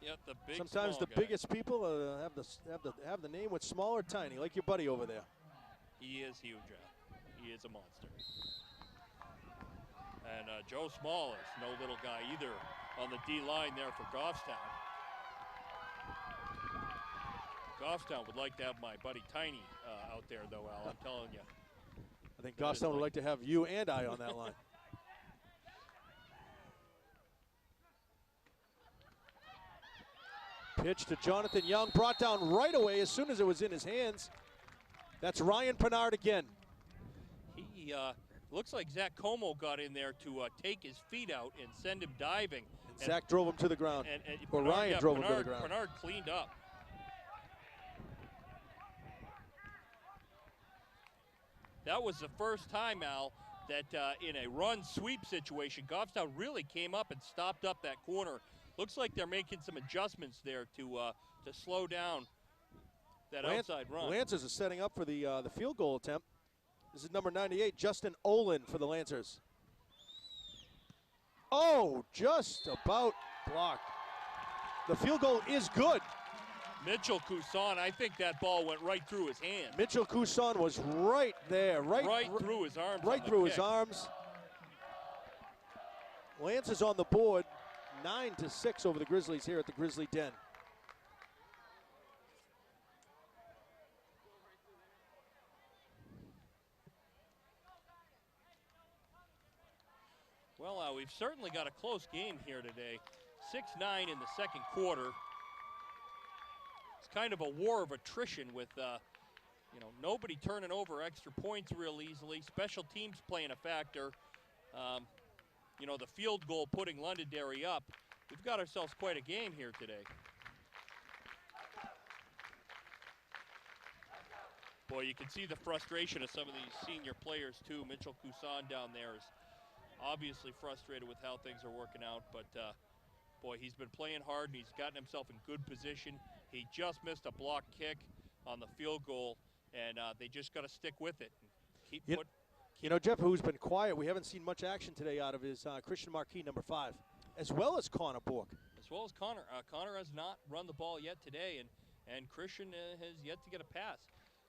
Yep, the big. Sometimes the guy. biggest people have the name with small or tiny, like your buddy over there. He is huge, Al. He is a monster. And Joe Small is no little guy either on the D line there for Goffstown. Goffstown would like to have my buddy Tiny out there, though, Al. I'm telling you. I think Goffstown would like to have you and I on that line. Pitch to Jonathan Young, brought down right away as soon as it was in his hands. That's Ryan Pennard again. He looks like Zach Como got in there to take his feet out and send him diving. And Zach drove him to the ground. Or Pennard, Ryan drove him to the ground. Pennard cleaned up. That was the first time, Al, that in a run sweep situation, Goffstown really came up and stopped up that corner. Looks like they're making some adjustments there to slow down that outside run. Lancers are setting up for the field goal attempt. This is number 98, Justin Olin for the Lancers. Oh, just about blocked. The field goal is good. Mitchell Couson, I think that ball went right through his hand. Mitchell Couson was right there. Right through his arms. Right through his arms. Lancers on the board, 9-6 over the Grizzlies here at the Grizzly Den. Well, we've certainly got a close game here today. 6-9 in the second quarter. It's kind of a war of attrition with, nobody turning over extra points real easily. Special teams playing a factor. The field goal putting Londonderry up. We've got ourselves quite a game here today. Boy, you can see the frustration of some of these senior players too. Mitchell Couson down there is obviously frustrated with how things are working out, but boy, he's been playing hard and he's gotten himself in good position. He just missed a block kick on the field goal, and they just got to stick with it. And Jeff, who's been quiet, we haven't seen much action today out of his Christian Marquis, number 5, as well as Connor Bork. As well as Connor. Connor has not run the ball yet today, and Christian has yet to get a pass.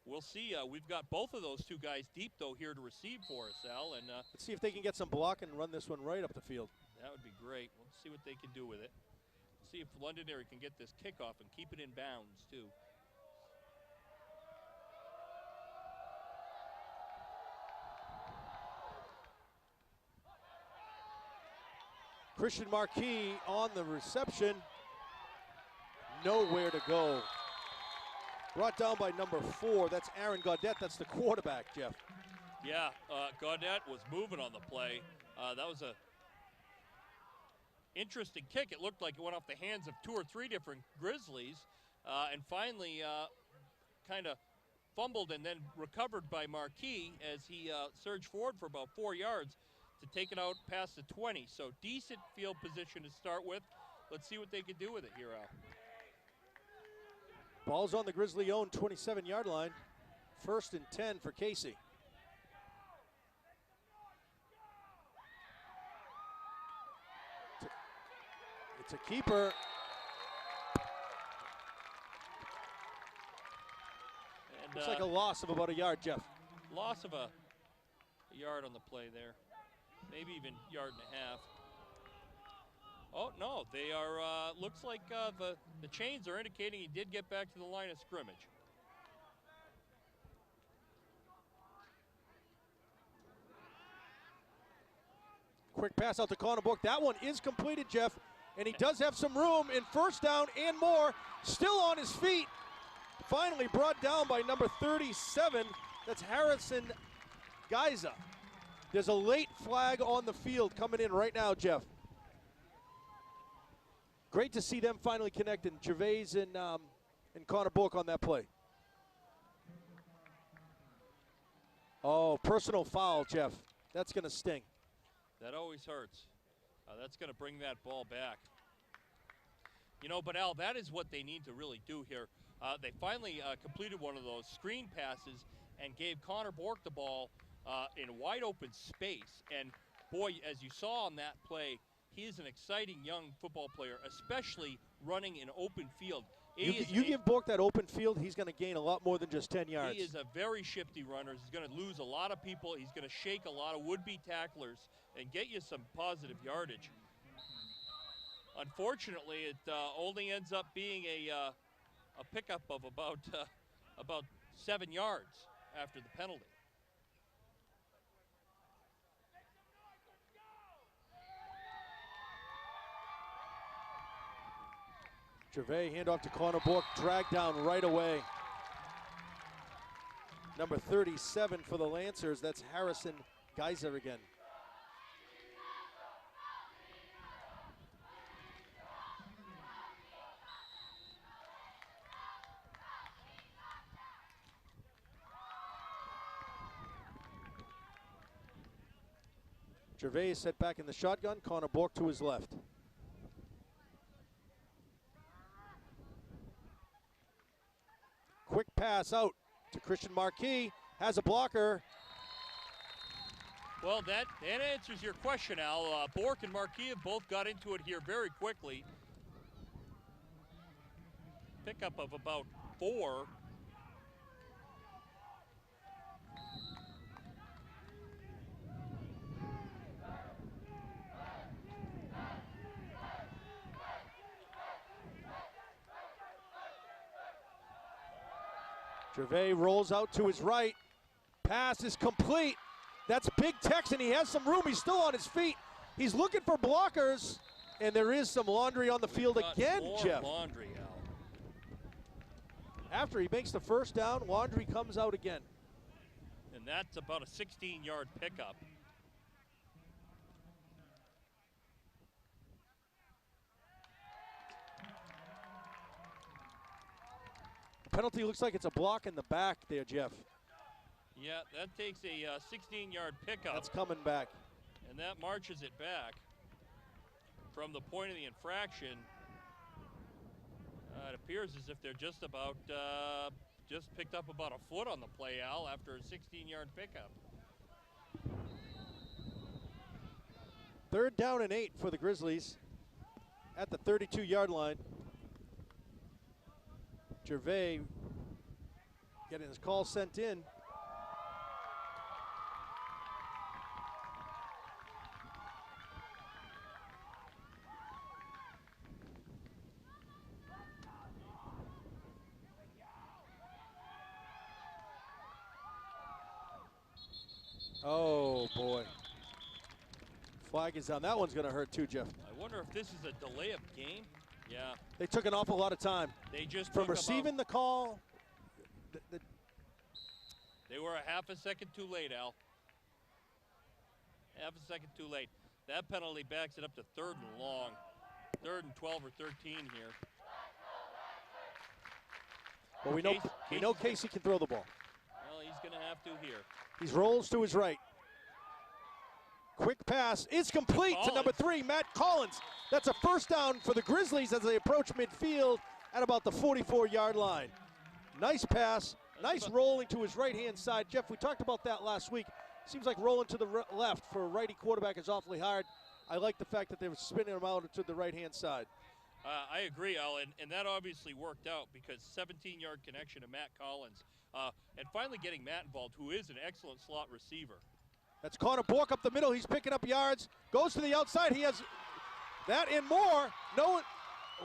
We'll see. We've got both of those two guys deep, though, here to receive for us, Al. And let's see if they can get some block and run this one right up the field. That would be great. We'll see what they can do with it. See if Londonderry can get this kickoff and keep it in bounds, too. Christian Marquis on the reception. Nowhere to go. Brought down by number 4. That's Aaron Gaudette. That's the quarterback, Jeff. Yeah, Gaudette was moving on the play. That was a interesting kick. It looked like it went off the hands of 2 or 3 different Grizzlies, and finally kind of fumbled and then recovered by Marquis as he surged forward for about 4 yards to take it out past the 20. So decent field position to start with. Let's see what they can do with it here, Al. Ball's on the Grizzly-owned 27-yard line. 1st and 10 for Casey. It's a keeper. And, looks like a loss of about a yard, Jeff. Loss of a yard on the play there. Maybe even yard and a half. Oh, no, they are, looks like the chains are indicating he did get back to the line of scrimmage. Quick pass out to Connor Book. That one is completed, Jeff, and he does have some room in 1st down and more. Still on his feet. Finally brought down by number 37. That's Harrison Geiza. There's a late flag on the field coming in right now, Jeff. Great to see them finally connecting, Gervais and Connor Book on that play. Oh, personal foul, Jeff. That's going to sting. That always hurts. That's going to bring that ball back. But Al, that is what they need to really do here. They finally completed one of those screen passes and gave Connor Bork the ball in wide open space. And boy, as you saw on that play, he is an exciting young football player, especially running in open field. You give Bork that open field, he's going to gain a lot more than just 10 yards. He is a very shifty runner. He's going to lose a lot of people. He's going to shake a lot of would-be tacklers and get you some positive yardage. Unfortunately, it only ends up being a pickup of about 7 yards after the penalty. Gervais, handoff to Connor Bork, dragged down right away. Number 37 for the Lancers, that's Harrison Geiser again. Gervais set back in the shotgun, Connor Bork to his left. Quick pass out to Christian Marquis, has a blocker. Well, that answers your question, Al. Bork and Marquis have both got into it here very quickly. Pickup of about 4. Gervais rolls out to his right. Pass is complete. That's Big Tex, and he has some room. He's still on his feet. He's looking for blockers, and there is some laundry on the field again, Jeff. Laundry, Al. After he makes the first down, Laundry comes out again. And that's about a 16-yard pickup. Penalty looks like it's a block in the back there, Jeff. Yeah, that takes a 16-yard pickup. That's coming back. And that marches it back from the point of the infraction. It appears as if they're just about, just picked up about a foot on the play, Al, after a 16-yard pickup. 3rd down and 8 for the Grizzlies at the 32-yard line. Gervais getting his call sent in. Oh boy. Flag is down. That one's going to hurt too, Jeff. I wonder if this is a delay of game. Yeah. They took an awful lot of time. They just from receiving the call. They were a half a second too late, Al. Half a second too late. That penalty backs it up to 3rd and long. 3rd and 12 or 13 here. Well, we know Casey can throw the ball. Well, he's going to have to here. He rolls to his right. Quick pass is complete to number 3, Matt Collins. That's a first down for the Grizzlies as they approach midfield at about the 44-yard line. Nice pass, nice rolling to his right-hand side. Jeff, we talked about that last week. Seems like rolling to the left for a righty quarterback is awfully hard. I like the fact that they were spinning him out to the right-hand side. I agree, Al, and that obviously worked out because 17-yard connection to Matt Collins. And finally getting Matt involved, who is an excellent slot receiver. That's Connor Bork up the middle. He's picking up yards. Goes to the outside. He has that and more. No, it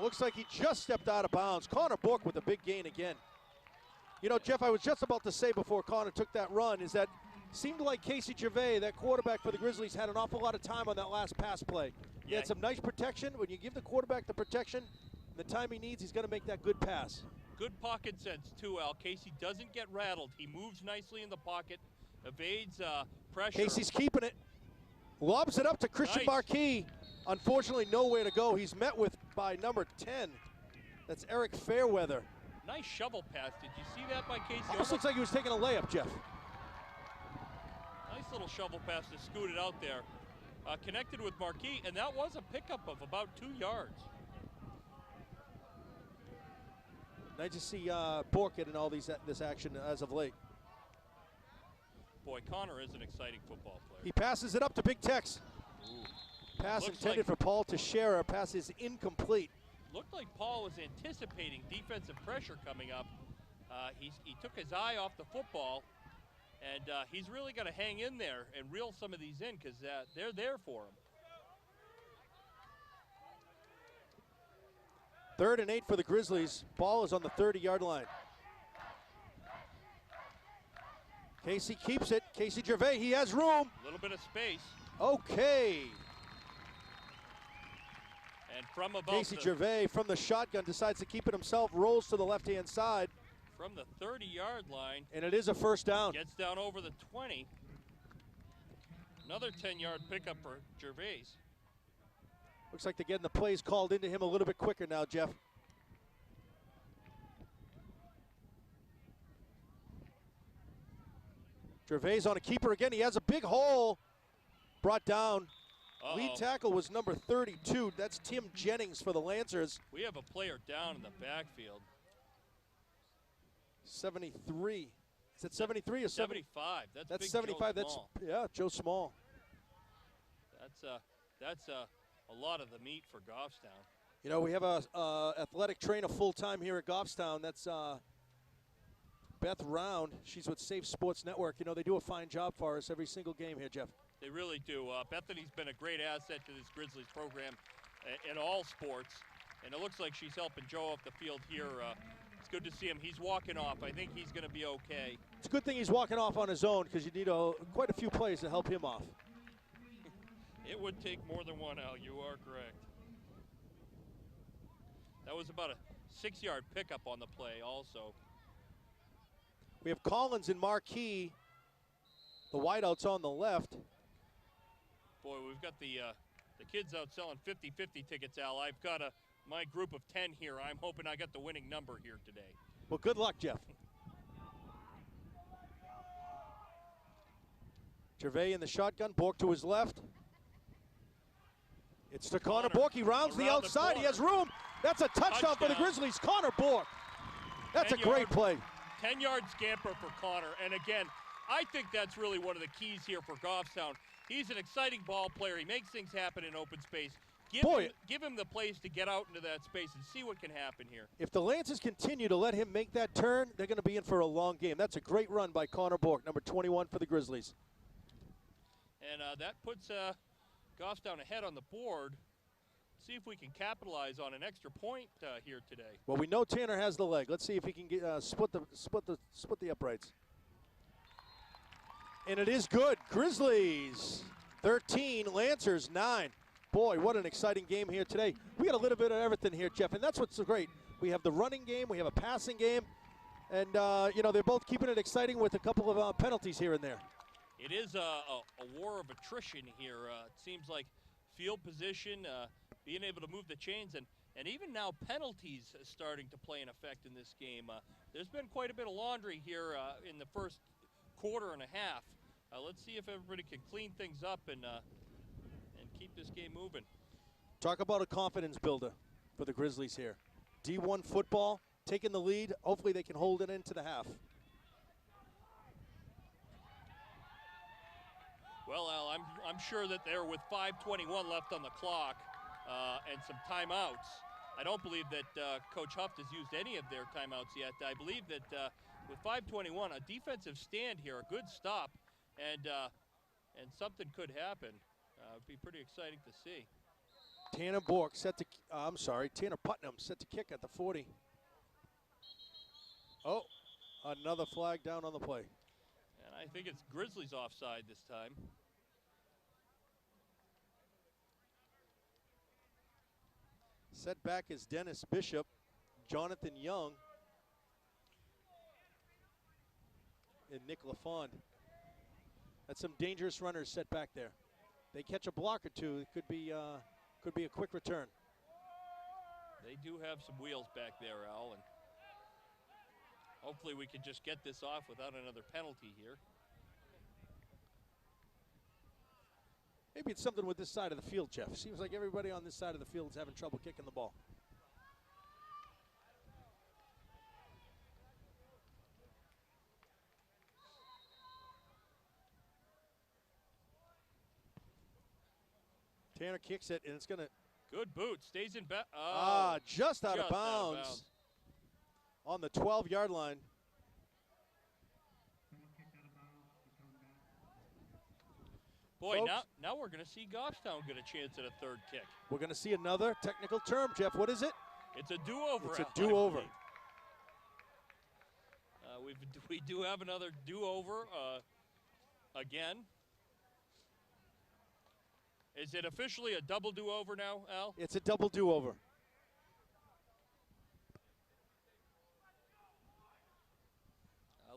looks like he just stepped out of bounds. Connor Bork with a big gain again. You know, Jeff, I was just about to say before Connor took that run is that seemed like Casey Gervais, that quarterback for the Grizzlies, had an awful lot of time on that last pass play. He had some nice protection. When you give the quarterback the protection, the time he needs, he's going to make that good pass. Good pocket sense, too, Al. Casey doesn't get rattled. He moves nicely in the pocket, evades pressure. Casey's keeping it. Lobs it up to Christian Marquis. Unfortunately, nowhere to go. He's met with by number 10. That's Eric Fairweather. Nice shovel pass. Did you see that by Casey? Almost looks like he was taking a layup, Jeff. Nice little shovel pass to scoot it out there. Connected with Marquis, and that was a pickup of about 2 yards. Nice to see Bork getting all this action as of late. Boy, Connor is an exciting football player. He passes it up to Big Tex. Ooh. Pass intended for Paul Teixeira. Pass is incomplete. looked like Paul was anticipating defensive pressure coming up. He took his eye off the football, and he's really got to hang in there and reel some of these in because they're there for him. 3rd and 8 for the Grizzlies. Ball is on the 30-yard line. Casey keeps it. Casey Gervais, he has room. A little bit of space. Okay. And from about Casey Gervais from the shotgun decides to keep it himself, rolls to the left-hand side. From the 30-yard line. And it is a first down. Gets down over the 20. Another 10-yard pickup for Gervais. Looks like they're getting the plays called into him a little bit quicker now, Jeff. Gervais on a keeper again. He has a big hole. Brought down. Lead tackle was number 32. That's Tim Jennings for the Lancers. We have a player down in the backfield. 73. Is it 73 or 75? That's Big 75. Joe That's Small. yeah, Joe Small. That's a lot of the meat for Goffstown. You know, we have a athletic trainer full-time here at Goffstown. That's Beth Round. She's with Safe Sports Network. You know, they do a fine job for us every single game here, Jeff. They really do. Bethany's been a great asset to this Grizzlies program in all sports, and it looks like she's helping Joe off the field here. It's good to see him. He's walking off. I think he's going to be okay. It's a good thing he's walking off on his own because you need quite a few plays to help him off. It would take more than one, Al. You are correct. That was about a 6-yard pickup on the play also. We have Collins and Marquis, the wideouts on the left. Boy, we've got the kids out selling 50-50 tickets, Al. I've got my group of 10 here. I'm hoping I got the winning number here today. Well, good luck, Jeff. Gervais in the shotgun, Bork to his left. It's to Connor Bork. He rounds the outside. He has room. That's a touchdown for the Grizzlies. Connor Bork. That's a great play. 10-yard scamper for Connor. And again, I think that's really one of the keys here for Goffstown. He's an exciting ball player. He makes things happen in open space. Give him the place to get out into that space and see what can happen here. If the Lancers continue to let him make that turn, they're going to be in for a long game. That's a great run by Connor Bork, number 21 for the Grizzlies. And that puts Goffstown ahead on the board. See if we can capitalize on an extra point here today. Well, we know Tanner has the leg. Let's see if he can get, split the uprights. And it is good. Grizzlies 13, Lancers 9. Boy, what an exciting game here today. We got a little bit of everything here, Jeff, and that's what's so great. We have the running game, we have a passing game, and you know, they're both keeping it exciting with a couple of penalties here and there. It is a war of attrition here. It seems like field position, being able to move the chains, and even now penalties starting to play an effect in this game. There's been quite a bit of laundry here in the first quarter and a half. Let's see if everybody can clean things up and keep this game moving. Talk about a confidence builder for the Grizzlies here. D1 football, taking the lead. Hopefully they can hold it into the half. Well, Al, I'm sure that they're with 5:21 left on the clock and some timeouts. I don't believe that Coach Huft has used any of their timeouts yet. I believe that with 5:21, a defensive stand here, a good stop, and something could happen. It'd be pretty exciting to see. Tanner Bork set to, Tanner Putnam set to kick at the 40. Oh, another flag down on the play. And I think it's Grizzlies offside this time. Set back is Dennis Bishop, Jonathan Young, and Nick LaFond. That's some dangerous runners set back there. They catch a block or two, it could be a quick return. They do have some wheels back there, Al, and hopefully we can just get this off without another penalty here. Maybe it's something with this side of the field, Jeff. Seems like everybody on this side of the field is having trouble kicking the ball. Tanner kicks it, and it's going to Good boot. Stays in back. Oh, just out of bounds on the 12-yard line. Boy, Folks, now we're going to see Goffstown get a chance at a third kick. we're going to see another technical term, Jeff. What is it? It's a do-over. It's a do-over. We do have another do-over again. Is it officially a double do-over now, Al? It's a double do-over.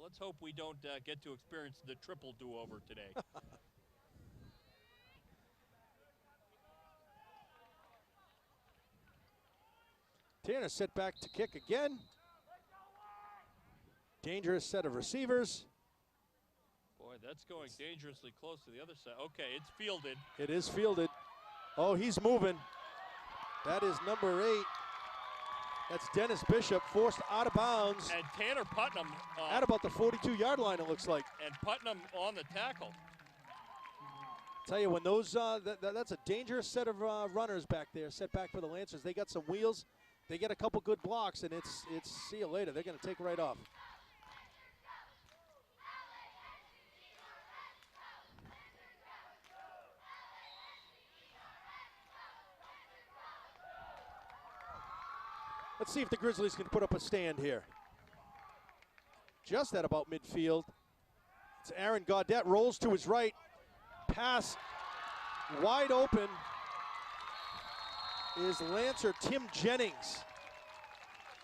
Let's hope we don't get to experience the triple do-over today. Tanner set back to kick again. Dangerous set of receivers. Boy, that's going dangerously close to the other side. Okay, it's fielded. It is fielded. Oh, he's moving. That is number 8. That's Dennis Bishop, forced out of bounds. And Tanner Putnam. At about the 42-yard line, it looks like. And Putnam on the tackle. Tell you, when those, that's a dangerous set of runners back there, set back for the Lancers. They got some wheels. They get a couple good blocks, and it's see you later. They're going to take right off. Let's see if the Grizzlies can put up a stand here. Just at about midfield. It's Aaron Gaudette, rolls to his right. Pass wide open is Lancer Tim Jennings.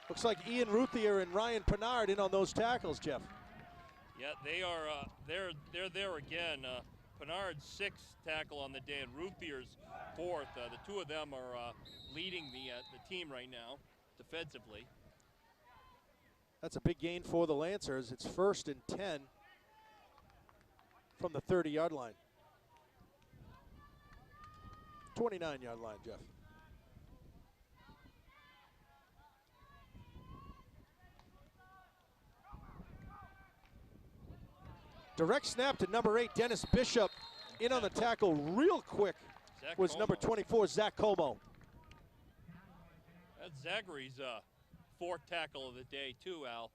Looks like Ian Ruthier and Ryan Pennard in on those tackles, Jeff. Yeah, they are. They're there again. Pennard's 6th tackle on the day, and Ruthier's 4th. The two of them are leading the team right now defensively. That's a big gain for the Lancers. It's 1st and 10 from the 30-yard line. 29-yard line, Jeff. Direct snap to number 8, Dennis Bishop. In on the tackle real quick was number 24, Zach Como. That's Zachary's 4th tackle of the day too, Al.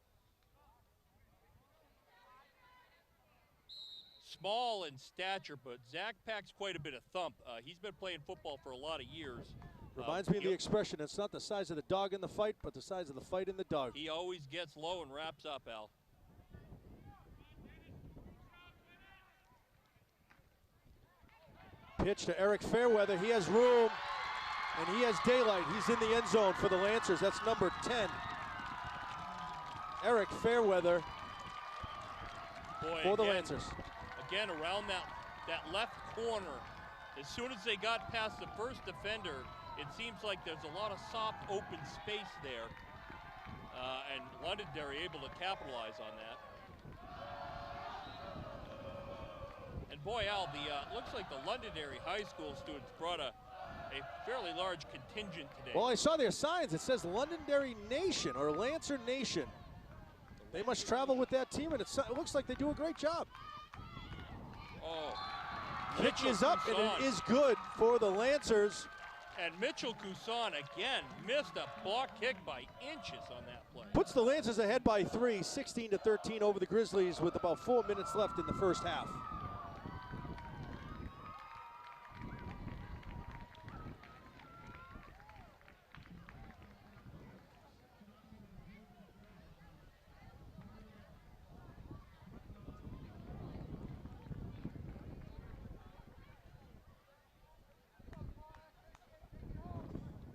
Small in stature, but Zach packs quite a bit of thump. He's been playing football for a lot of years. Reminds me of the expression, it's not the size of the dog in the fight, but the size of the fight in the dog. He always gets low and wraps up, Al. Pitch to Eric Fairweather. He has room, and he has daylight. He's in the end zone for the Lancers. That's number 10. Eric Fairweather for the Lancers. Again, around that left corner, as soon as they got past the first defender, it seems like there's a lot of soft open space there, and Londonderry able to capitalize on that. And boy, Al, looks like the Londonderry High School students brought a fairly large contingent today. Well, I saw their signs. It says Londonderry Nation or Lancer Nation. They must travel with that team, and it looks like they do a great job. Oh, Kick is up, and it is good for the Lancers. And Mitchell Couson again missed a block kick by inches on that play. Puts the Lancers ahead by 3, 16-13 over the Grizzlies with about 4 minutes left in the first half.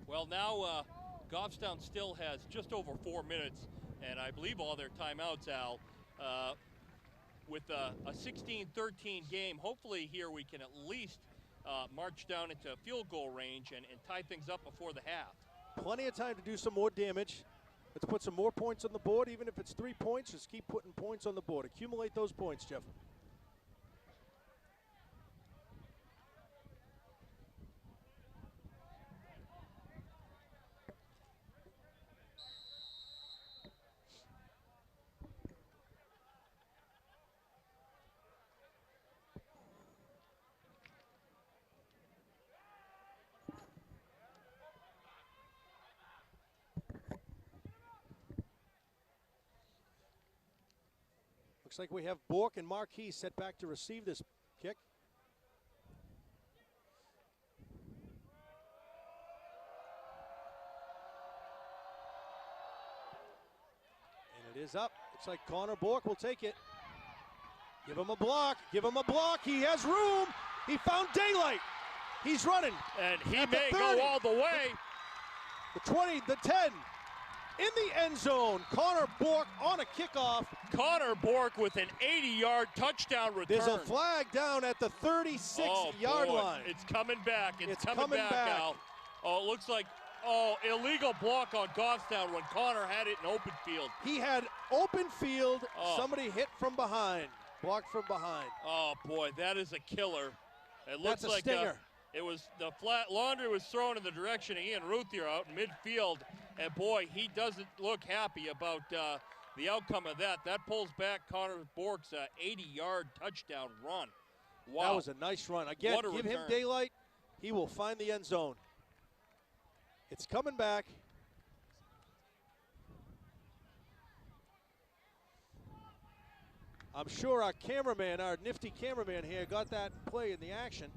Well, now Goffstown still has just over 4 minutes, and I believe all their timeouts, Al. With a 16-13 game, hopefully here we can at least march down into field goal range and tie things up before the half. Plenty of time to do some more damage. Let's put some more points on the board. Even if it's 3 points, just keep putting points on the board. Accumulate those points, Jeff. Looks like we have Bork and Marquis set back to receive this kick. And it is up. Looks like Connor Bork will take it. Give him a block. Give him a block. He has room. He found daylight. He's running. And he At may the go 30. all the way. The 20, the 10. In the end zone. Connor Bork on a kickoff. Connor Bork with an 80-yard touchdown return. There's a flag down at the 36-yard line. It's coming back. It's coming back, back. Al. Oh, it looks like, illegal block on Goffstown when Connor had it in open field. He had open field. Oh. Somebody hit from behind. Blocked from behind. Oh, boy, that is a killer. It looks That's a like stinger. It was the flat laundry was thrown in the direction of Ian Ruthier out in midfield, and boy, he doesn't look happy about the outcome of that. That pulls back Connor Bork's 80-yard touchdown run. Wow. That was a nice run. Again, give him daylight, he will find the end zone. It's coming back. I'm sure our cameraman, our nifty cameraman here, got that play in the action.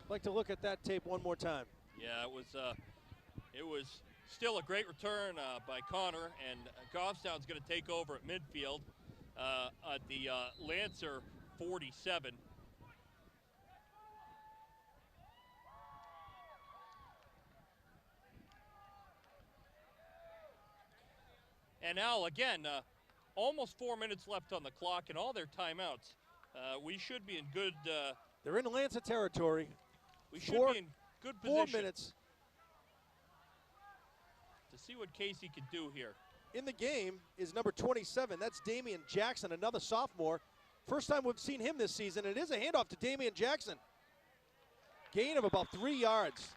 I'd like to look at that tape one more time. Yeah, it was still a great return by Connor, and Goffstown's going to take over at midfield at the Lancer 47. And Al, again, almost 4 minutes left on the clock and all their timeouts. We should be in good. They're in Lancer territory. We should be in good position. 4 minutes. To see what Casey can do here. In the game is number 27. That's Damian Jackson, another sophomore. First time we've seen him this season. It is a handoff to Damian Jackson. Gain of about 3 yards.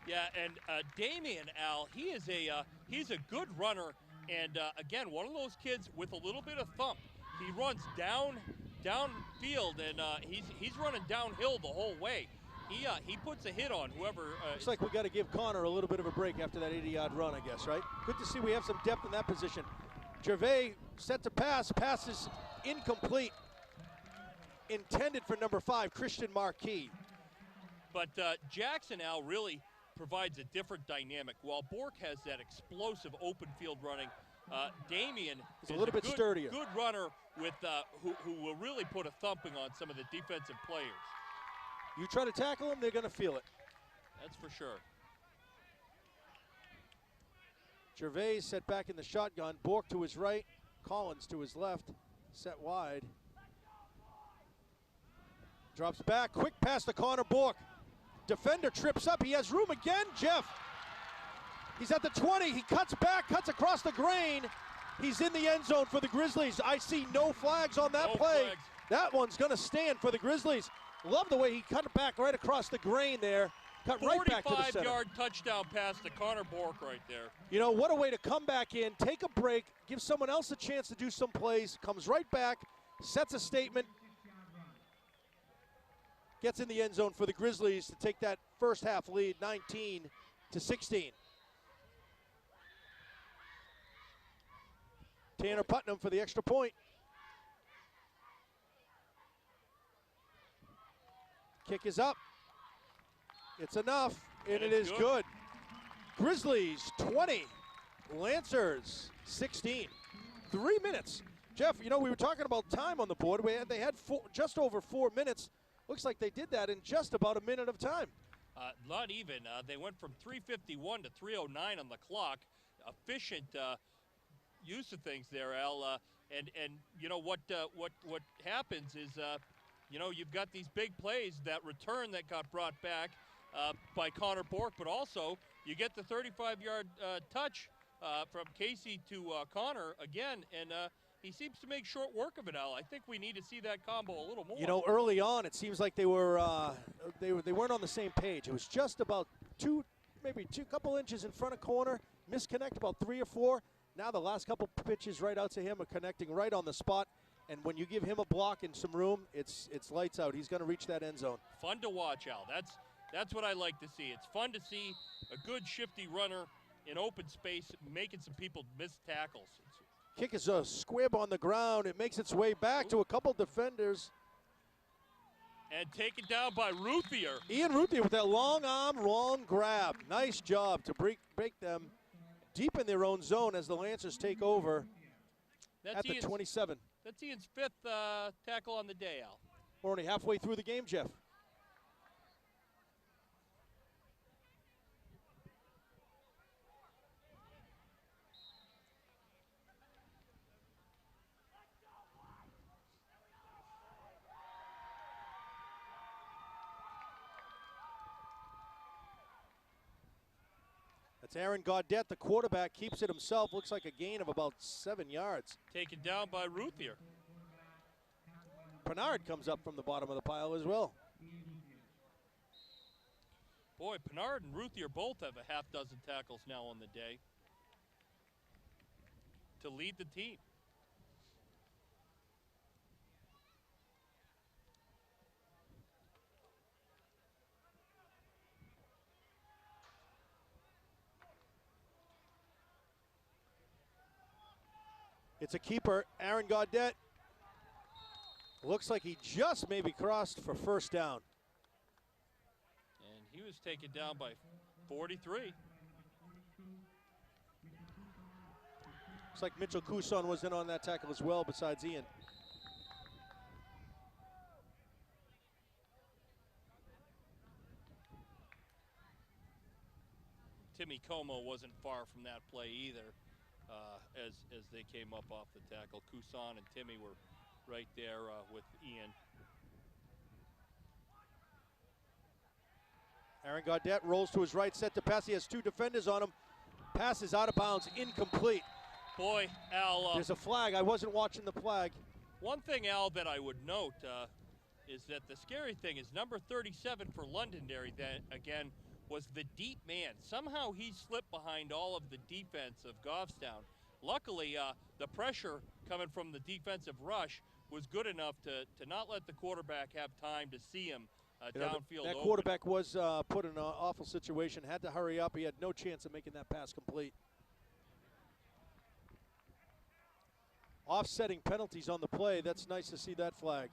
Yeah, and Damian, Al, he's a good runner, and again, one of those kids with a little bit of thump. He runs downfield, and he's running downhill the whole way. He puts a hit on whoever. Looks like we got to give Connor a little bit of a break after that 80-yard run, I guess, right? Good to see we have some depth in that position. Gervais set to pass. Pass is incomplete. Intended for number 5, Christian Marquis. But Jackson, Al, really provides a different dynamic. While Bork has that explosive open field running, Damian is a little bit sturdier. Good runner with who will really put a thumping on some of the defensive players. You try to tackle them, they're going to feel it. That's for sure. Gervais set back in the shotgun. Bork to his right. Collins to his left. Set wide. Drops back. Quick pass to Connor Bork. Defender trips up. He has room again. Jeff. He's at the 20. He cuts back, cuts across the grain. He's in the end zone for the Grizzlies. I see no flags on that play. Flags. That one's going to stand for the Grizzlies. Love the way he cut it back right across the grain there. Cut right back to the center. 45-yard touchdown pass to Connor Bork right there. You know, what a way to come back in, take a break, give someone else a chance to do some plays, comes right back, sets a statement, gets in the end zone for the Grizzlies to take that first half lead, 19-16. Tanner Putnam for the extra point. Kick is up. It's enough, and it is good. Grizzlies 20, Lancers 16. 3 minutes. Jeff, you know, we were talking about time on the board. They had just over 4 minutes. Looks like they did that in just about a minute of time. Not even. They went from 3:51 to 3:09 on the clock. Efficient use of things there, Al. And you know what happens is, you know, you've got these big plays, that return that got brought back by Connor Bork, but also you get the 35-yard touch from Casey to Connor again, and he seems to make short work of it, Al. I think we need to see that combo a little more. You know, early on, it seems like they weren't on the same page. It was just about maybe two couple inches in front of corner, misconnect about 3 or 4. Now the last couple pitches right out to him are connecting right on the spot. And when you give him a block and some room, it's lights out. He's going to reach that end zone. Fun to watch, Al. That's what I like to see. It's fun to see a good shifty runner in open space making some people miss tackles. It's Kick is a squib on the ground. It makes its way back to a couple defenders. And taken down by Ruthier. Ian Ruthier with that long arm, long grab. Nice job to break them deep in their own zone as the Lancers take over at the 27. That's Ian's 5th tackle on the day, Al. We're only halfway through the game, Jeff. That's Aaron Gaudette, the quarterback, keeps it himself. Looks like a gain of about 7 yards. Taken down by Ruthier. Bernard comes up from the bottom of the pile as well. Boy, Bernard and Ruthier both have a half dozen tackles now on the day to lead the team. It's a keeper, Aaron Gaudette. Looks like he just maybe crossed for first down. And he was taken down by 43. Looks like Mitchell Couson was in on that tackle as well, besides Ian. Timmy Como wasn't far from that play either. As they came up off the tackle. Couson and Timmy were right there with Ian. Aaron Gaudette rolls to his right, set to pass. He has 2 defenders on him. Pass is out of bounds, incomplete. Boy, Al. There's a flag. I wasn't watching the flag. One thing, Al, that I would note is that the scary thing is number 37 for Londonderry, that again, was the deep man. Somehow he slipped behind all of the defense of Goffstown. Luckily, the pressure coming from the defensive rush was good enough to not let the quarterback have time to see him downfield. That quarterback was put in an awful situation, had to hurry up. He had no chance of making that pass complete. Offsetting penalties on the play. That's nice to see that flag.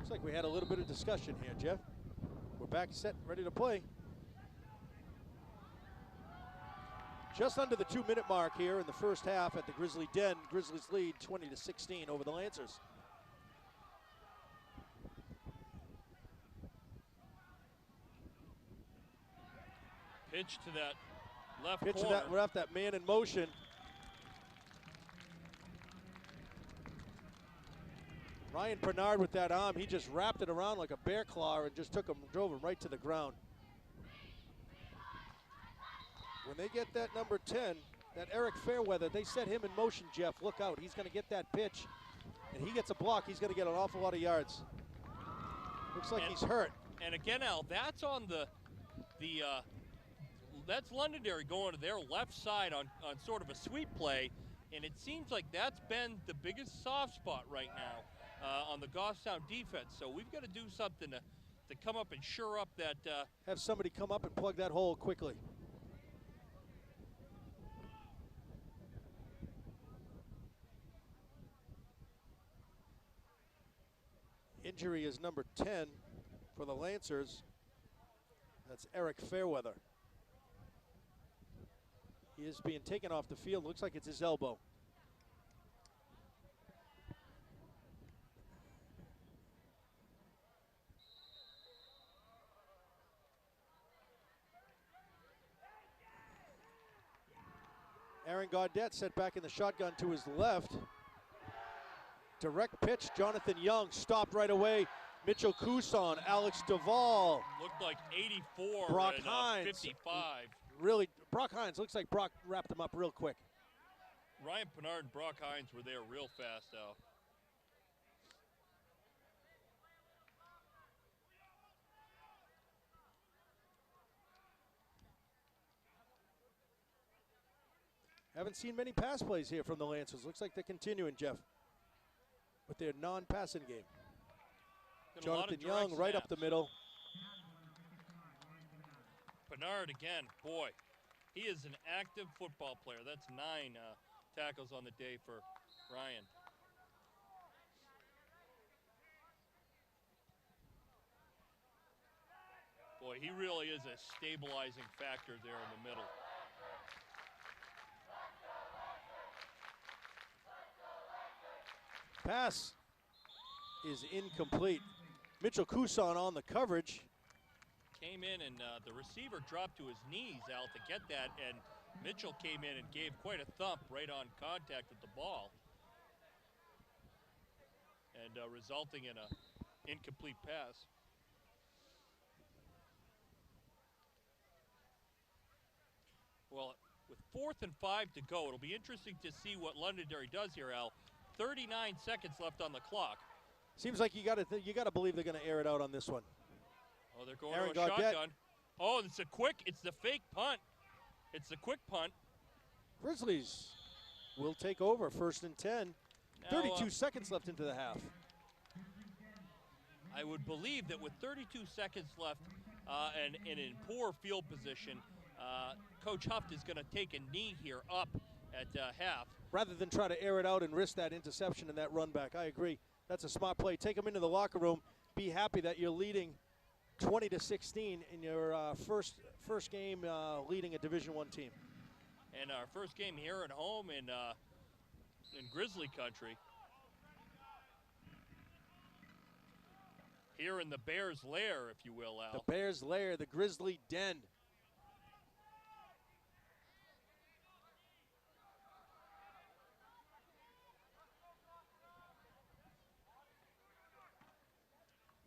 Looks like we had a little bit of discussion here, Jeff. We're back set, ready to play. Just under the 2-minute mark here in the first half at the Grizzly Den. Grizzlies lead 20-16 over the Lancers. Pitch to that left Pitch corner. to that left, that man in motion. Ryan Bernard with that arm, he just wrapped it around like a bear claw and just drove him right to the ground. When they get that number 10, that Eric Fairweather, they set him in motion, Jeff. Look out, he's gonna get that pitch. And he gets a block, he's gonna get an awful lot of yards. Looks like he's hurt. And again, Al, that's on that's Londonderry going to their left side on sort of a sweep play. And it seems like that's been the biggest soft spot right now on the Goffstown defense. So we've got to do something to come up and shore up that. Have somebody come up and plug that hole quickly. Injury is number 10 for the Lancers. That's Eric Fairweather. He is being taken off the field. Looks like it's his elbow. Aaron Gaudette set back in the shotgun to his left. Direct pitch, Jonathan Young stopped right away. Mitchell Couson, Alex Duvall. Looked like 84 Brock and Hines. 55. Really, Brock Hines, looks like Brock wrapped him up real quick. Ryan Pennard and Brock Hines were there real fast, Al. Haven't seen many pass plays here from the Lancers. Looks like they're continuing, Jeff, with their non-passing game. Jonathan Young right up the middle. Pennard again, boy, he is an active football player. That's 9 tackles on the day for Ryan. Boy, he really is a stabilizing factor there in the middle. Pass is incomplete. Mitchell Couson on the coverage. Came in and the receiver dropped to his knees, Al, to get that, and Mitchell came in and gave quite a thump right on contact with the ball, and resulting in an incomplete pass. Well, with 4th and 5 to go, it'll be interesting to see what Londonderry does here, Al. 39 seconds left on the clock. Seems like you got to believe they're going to air it out on this one. Oh, they're going Aaron to a Gaudette. shotgun. Oh, it's the fake punt. It's the quick punt. Grizzlies will take over 1st and 10. Now, 32 seconds left into the half. I would believe that with 32 seconds left and in poor field position, Coach Huft is going to take a knee here up at half. Rather than try to air it out and risk that interception and that run back. I agree. That's a smart play. Take them into the locker room. Be happy that you're leading 20-16 in your first game leading a Division I team. And our first game here at home in Grizzly country. Here in the Bears' lair, if you will, Al. The Bears' lair, the Grizzly den.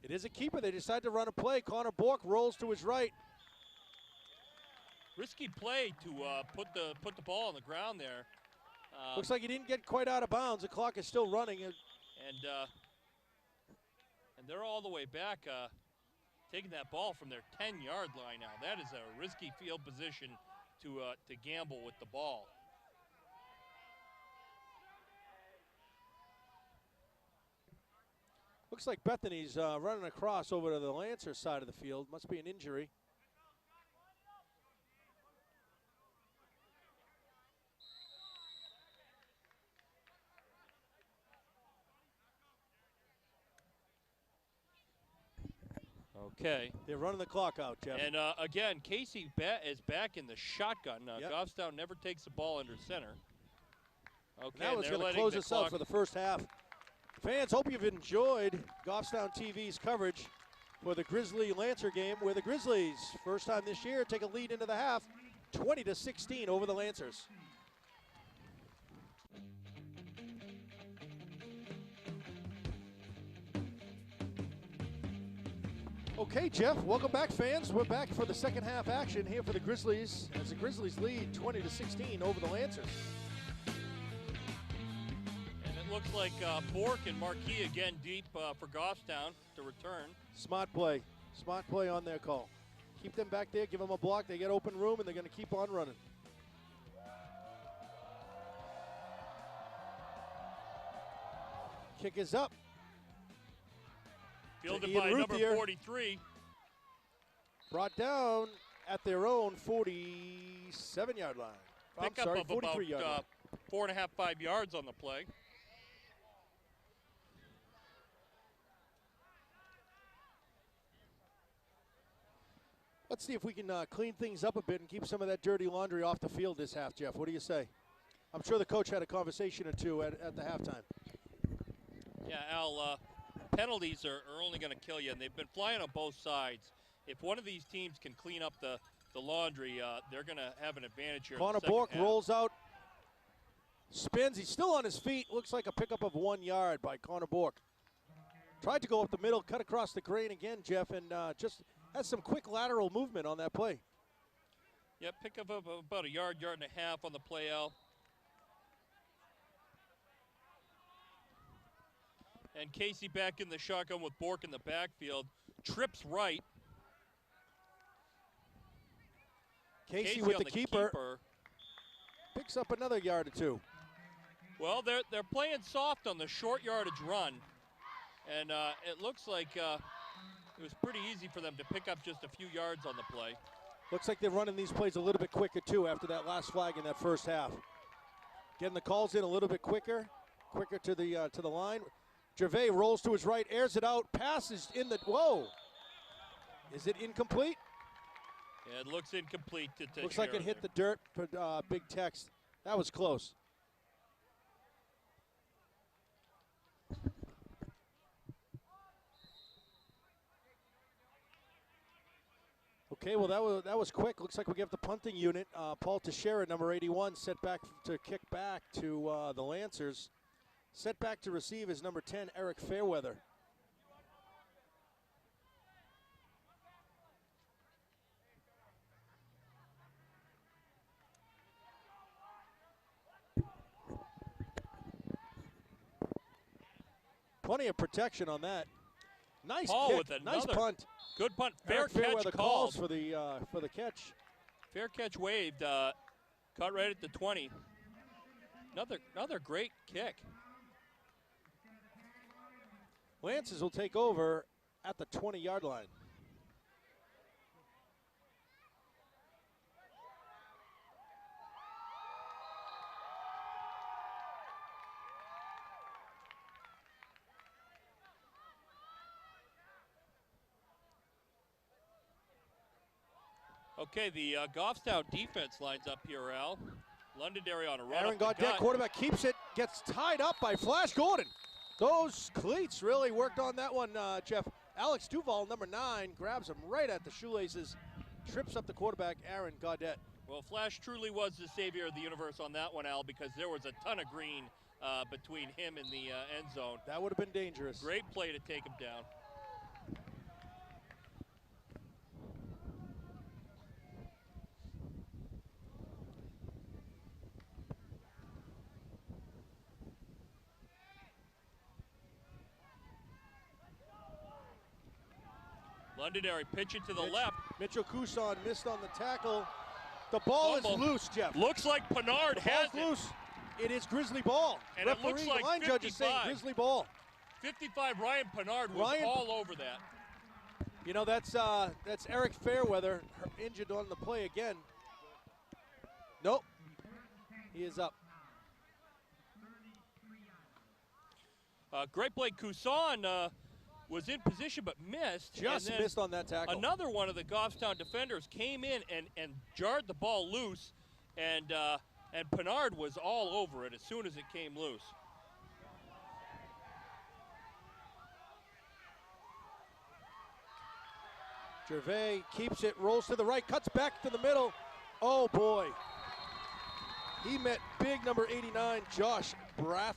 It is a keeper. They decide to run a play. Connor Bork rolls to his right. Risky play to put the ball on the ground there. Looks like he didn't get quite out of bounds. The clock is still running. And they're all the way back, taking that ball from their 10-yard line now. That is a risky field position to gamble with the ball. Looks like Bethany's running across over to the Lancer side of the field. Must be an injury. Okay. They're running the clock out, Jeff. And again, Casey is back in the shotgun. Yep. Goffstown never takes the ball under center. Okay, and that was going to close us clock out for the first half. Fans, hope you've enjoyed Goffstown TV's coverage for the Grizzly-Lancer game, where the Grizzlies, first time this year, take a lead into the half, 20-16 over the Lancers. Okay, Jeff, welcome back, fans. We're back for the second half action here for the Grizzlies, as the Grizzlies lead 20-16 over the Lancers. And it looks like Bork and Marquis again deep for Goffstown to return. Smart play on their call. Keep them back there, give them a block, they get open room, and they're going to keep on running. Kick is up. Fielded by number 43. Brought down at their own 47-yard line. Pick up of about 4.5, 5 yards on the play. Let's see if we can clean things up a bit and keep some of that dirty laundry off the field this half, Jeff. What do you say? I'm sure the coach had a conversation or two at the halftime. Yeah, Al, penalties are only going to kill you, and they've been flying on both sides. If one of these teams can clean up the laundry, they're going to have an advantage here. Connor Bork rolls out, Spins. He's still on his feet. Looks like a pickup of 1 yard by Connor Bork. Tried to go up the middle, cut across the grain again, Jeff, and just has some quick lateral movement on that play. Yep, pick up about a yard, yard and a half on the play out. And Casey back in the shotgun with Bork in the backfield. Trips right. Casey with the keeper. Picks up another yard or 2. Well, they're playing soft on the short yardage run. And it looks like it was pretty easy for them to pick up just a few yards on the play. Looks like they're running these plays a little bit quicker, too, after that last flag in that first half. Getting the calls in a little bit quicker to the line. Gervais rolls to his right, airs it out, passes in the, whoa. Is it incomplete? Yeah, it looks incomplete to Looks like it hit the dirt for Big Tex. That was close. Okay, well, that was quick. Looks like we get the punting unit. Paul Teixeira, number 81, set back to kick back to the Lancers. Set back to receive is number 10, Eric Fairweather. Plenty of protection on that. Nice kick, with nice punt. Good punt. Fair catch calls for the catch. Fair catch waved. Caught right at the 20. Another great kick. Lancers will take over at the 20-yard line. Okay, the Goffstown defense lines up here, Al. Londonderry on a run. Aaron Gaudette, quarterback, keeps it, gets tied up by Flash Gordon. Those cleats really worked on that one, Jeff. Alex Duval, number 9, grabs him right at the shoelaces, trips up the quarterback, Aaron Gaudette. Well, Flash truly was the savior of the universe on that one, Al, because there was a ton of green between him and the end zone. That would have been dangerous. Great play to take him down. Londonderry pitching to the left. Mitchell Couson missed on the tackle. The ball is loose, Jeff. Looks like Pinard has it. Loose. It is Grizzly ball. And Referee, it looks like the line 55. judge is saying Grizzly ball. 55, Ryan Pinard was all over that. You know, that's Eric Fairweather injured on the play again. Nope. He is up. Great play. Couson was in position but missed. Just missed on that tackle. Another one of the Goffstown defenders came in and jarred the ball loose, and Pinard was all over it as soon as it came loose. Gervais keeps it, rolls to the right, cuts back to the middle. Oh boy. He met big number 89, Josh Brathwaite.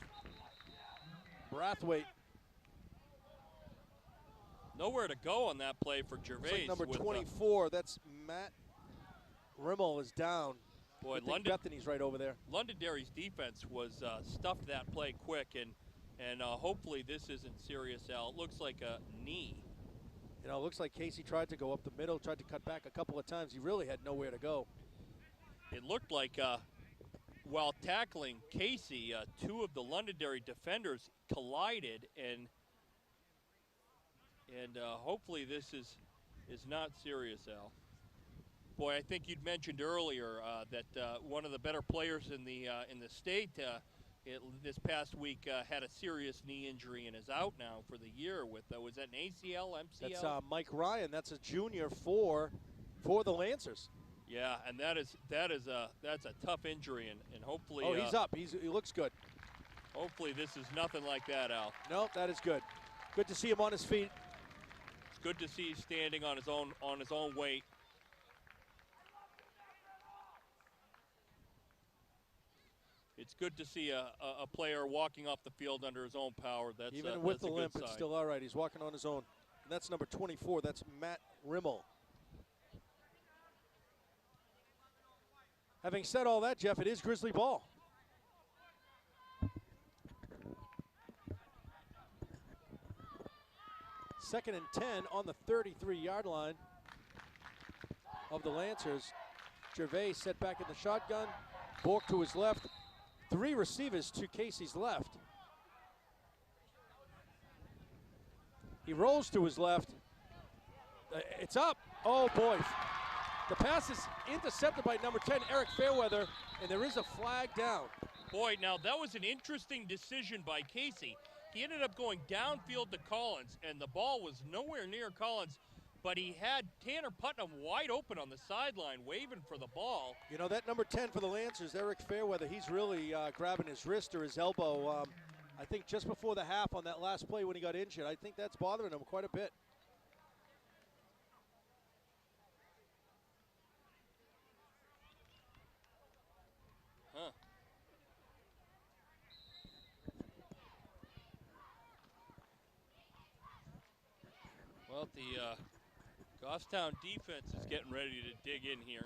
Nowhere to go on that play for Gervais. Like number 24, that's Matt Rimmel is down. Boy, Bethany's right over there. Londonderry's defense was stuffed that play quick, and hopefully this isn't serious, Al. It looks like a knee. You know, it looks like Casey tried to go up the middle, tried to cut back a couple of times. He really had nowhere to go. It looked like while tackling Casey, 2 of the Londonderry defenders collided, and hopefully this is not serious, Al. Boy, I think you'd mentioned earlier that one of the better players in the state this past week had a serious knee injury and is out now for the year with was that an ACL, MCL? That's Mike Ryan. That's a junior for the Lancers. Yeah, and that's a tough injury, and hopefully. Oh, he's up. He looks good. Hopefully this is nothing like that, Al. No, that is good. Good to see him on his feet. It's good to see he's standing on his own weight. it's good to see a player walking off the field under his own power. That's Even with that's the a limp, good it's sign. still all right. He's walking on his own. And that's number 24. That's Matt Rimmel. Having said all that, Jeff, it is Grizzly ball. Second and 10 on the 33-yard line of the Lancers. Gervais set back in the shotgun. Bork to his left. 3 receivers to Casey's left. He rolls to his left. It's up. Oh, boy. The pass is intercepted by number 10, Eric Fairweather, and there is a flag down. Boy, now that was an interesting decision by Casey. He ended up going downfield to Collins, and the ball was nowhere near Collins, but he had Tanner Putnam wide open on the sideline, waving for the ball. You know, that number 10 for the Lancers, Eric Fairweather, he's really grabbing his wrist or his elbow. I think just before the half on that last play when he got injured, I think that's bothering him quite a bit. Huh. Well, the Goffstown defense is getting ready to dig in here.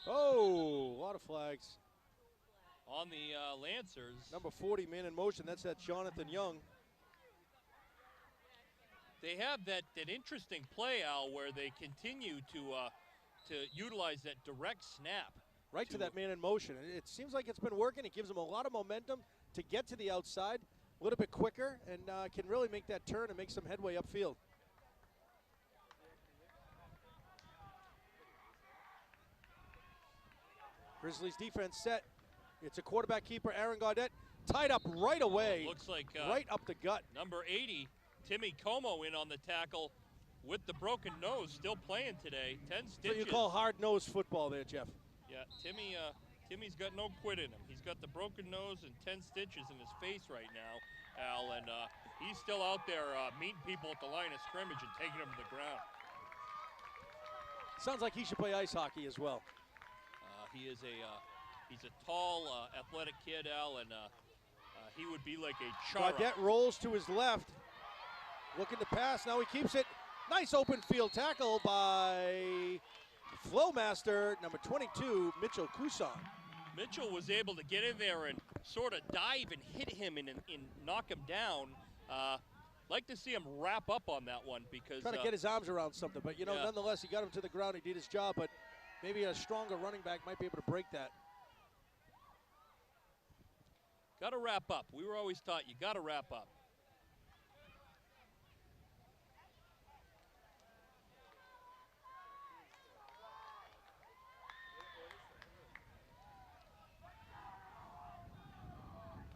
Oh, a lot of flags. On the Lancers. Number 40, man in motion, that's that Jonathan Young. They have that interesting play, Al, where they continue to utilize that direct snap. Right to that man in motion. It seems like it's been working. It gives him a lot of momentum to get to the outside a little bit quicker and can really make that turn and make some headway upfield. Grizzlies defense set. It's a quarterback keeper, Aaron Gaudette, tied up right away. Looks like right up the gut. Number 80, Timmy Como, in on the tackle with the broken nose, still playing today. 10 stitches. So you call hard-nosed football there, Jeff. Yeah, Timmy's got no quit in him. He's got the broken nose and 10 stitches in his face right now, Al, and he's still out there meeting people at the line of scrimmage and taking them to the ground. Sounds like he should play ice hockey as well. He's a tall, athletic kid, Al, and he would be like a Chara. Gaudette rolls to his left, looking to pass. Now he keeps it. Nice open field tackle by Flowmaster, number 22, Mitchell Couson. Mitchell was able to get in there and sort of dive and hit him and knock him down. Like to see him wrap up on that one because trying to get his arms around something, but you know, yeah. Nonetheless, he got him to the ground. He did his job, but maybe a stronger running back might be able to break that. Got to wrap up. We were always taught you got to wrap up.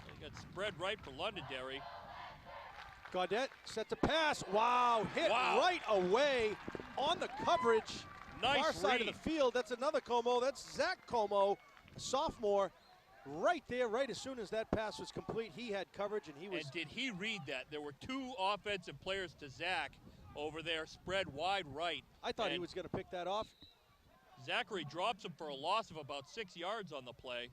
They got spread right for Londonderry. Gaudette set to pass. Wow, hit right away on the coverage. Nice far side read. of the field. That's another Como. That's Zach Como, a sophomore. Right there, right as soon as that pass was complete, he had coverage and he was. And did he read that? There were 2 offensive players to Zach over there, spread wide right. I thought he was going to pick that off. Zachary drops him for a loss of about 6 yards on the play.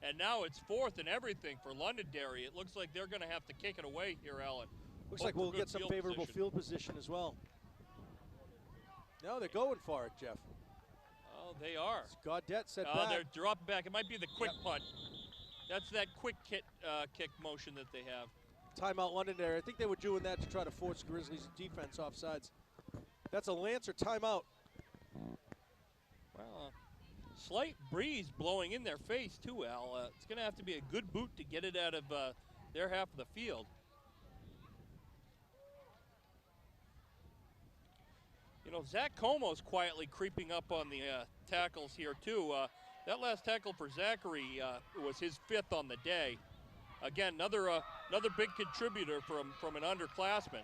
And now it's 4th and everything for Londonderry. It looks like they're going to have to kick it away here, Alan. Looks like we'll get some favorable field position as well. No, they're going for it, Jeff. Oh, they are. Gaudette set Oh, back. they're dropping back. It might be the quick punt. That's that quick kick motion that they have. Timeout Londonderry. I think they were doing that to try to force Grizzlies defense off sides. That's a Lancer timeout. Well, slight breeze blowing in their face too, Al. It's going to have to be a good boot to get it out of their half of the field. You know, Zach Como's quietly creeping up on the tackles here too. That last tackle for Zachary was his 5th on the day. Again, another big contributor from an underclassman.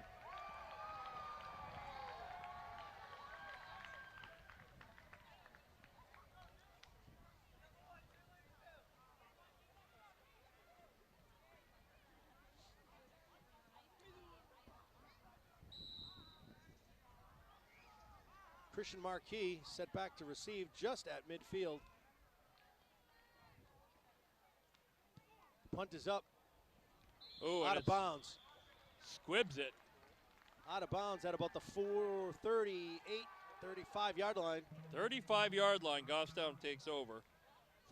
Christian Marquis set back to receive just at midfield. Punt is up. Oh, Out of bounds. Squibs it. Out of bounds at about the 35-yard line. 35-yard line. Goffstown takes over.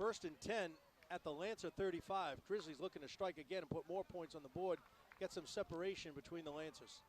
1st and 10 at the Lancer 35. Grizzlies looking to strike again and put more points on the board. Get some separation between the Lancers.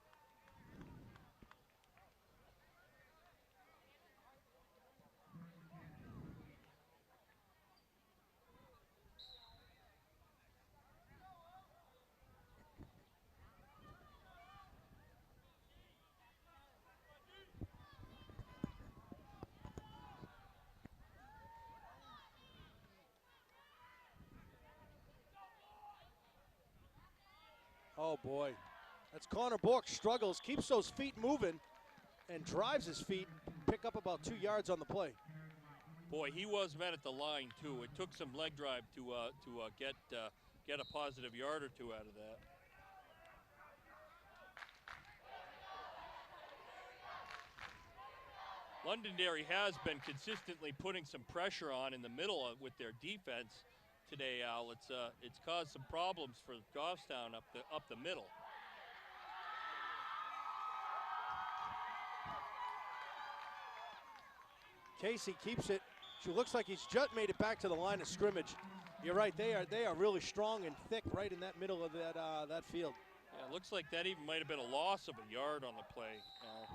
Oh boy, that's Connor Bork. Struggles, keeps those feet moving, and drives his feet. Pick up about 2 yards on the play. Boy, he was met at the line too. It took some leg drive to get a positive yard or two out of that. Londonderry has been consistently putting some pressure on in the middle with their defense today, Al. It's caused some problems for Goffstown up the middle. Casey keeps it. She looks like he's just made it back to the line of scrimmage. You're right. They are really strong and thick right in that middle of that field. Yeah, it looks like that even might have been a loss of a yard on the play, Al.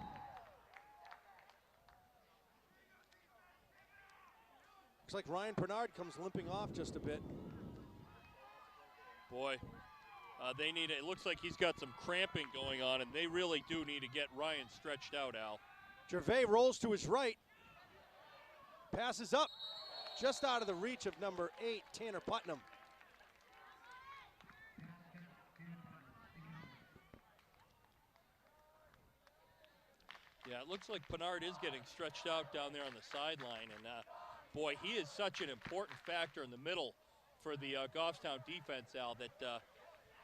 Looks like Ryan Bernard comes limping off just a bit. Boy, they need it. It looks like he's got some cramping going on, and they really do need to get Ryan stretched out, Al. Gervais rolls to his right. Passes up, just out of the reach of number 8, Tanner Putnam. Yeah, it looks like Pennard is getting stretched out down there on the sideline, and boy, he is such an important factor in the middle for the Goffstown defense, Al, that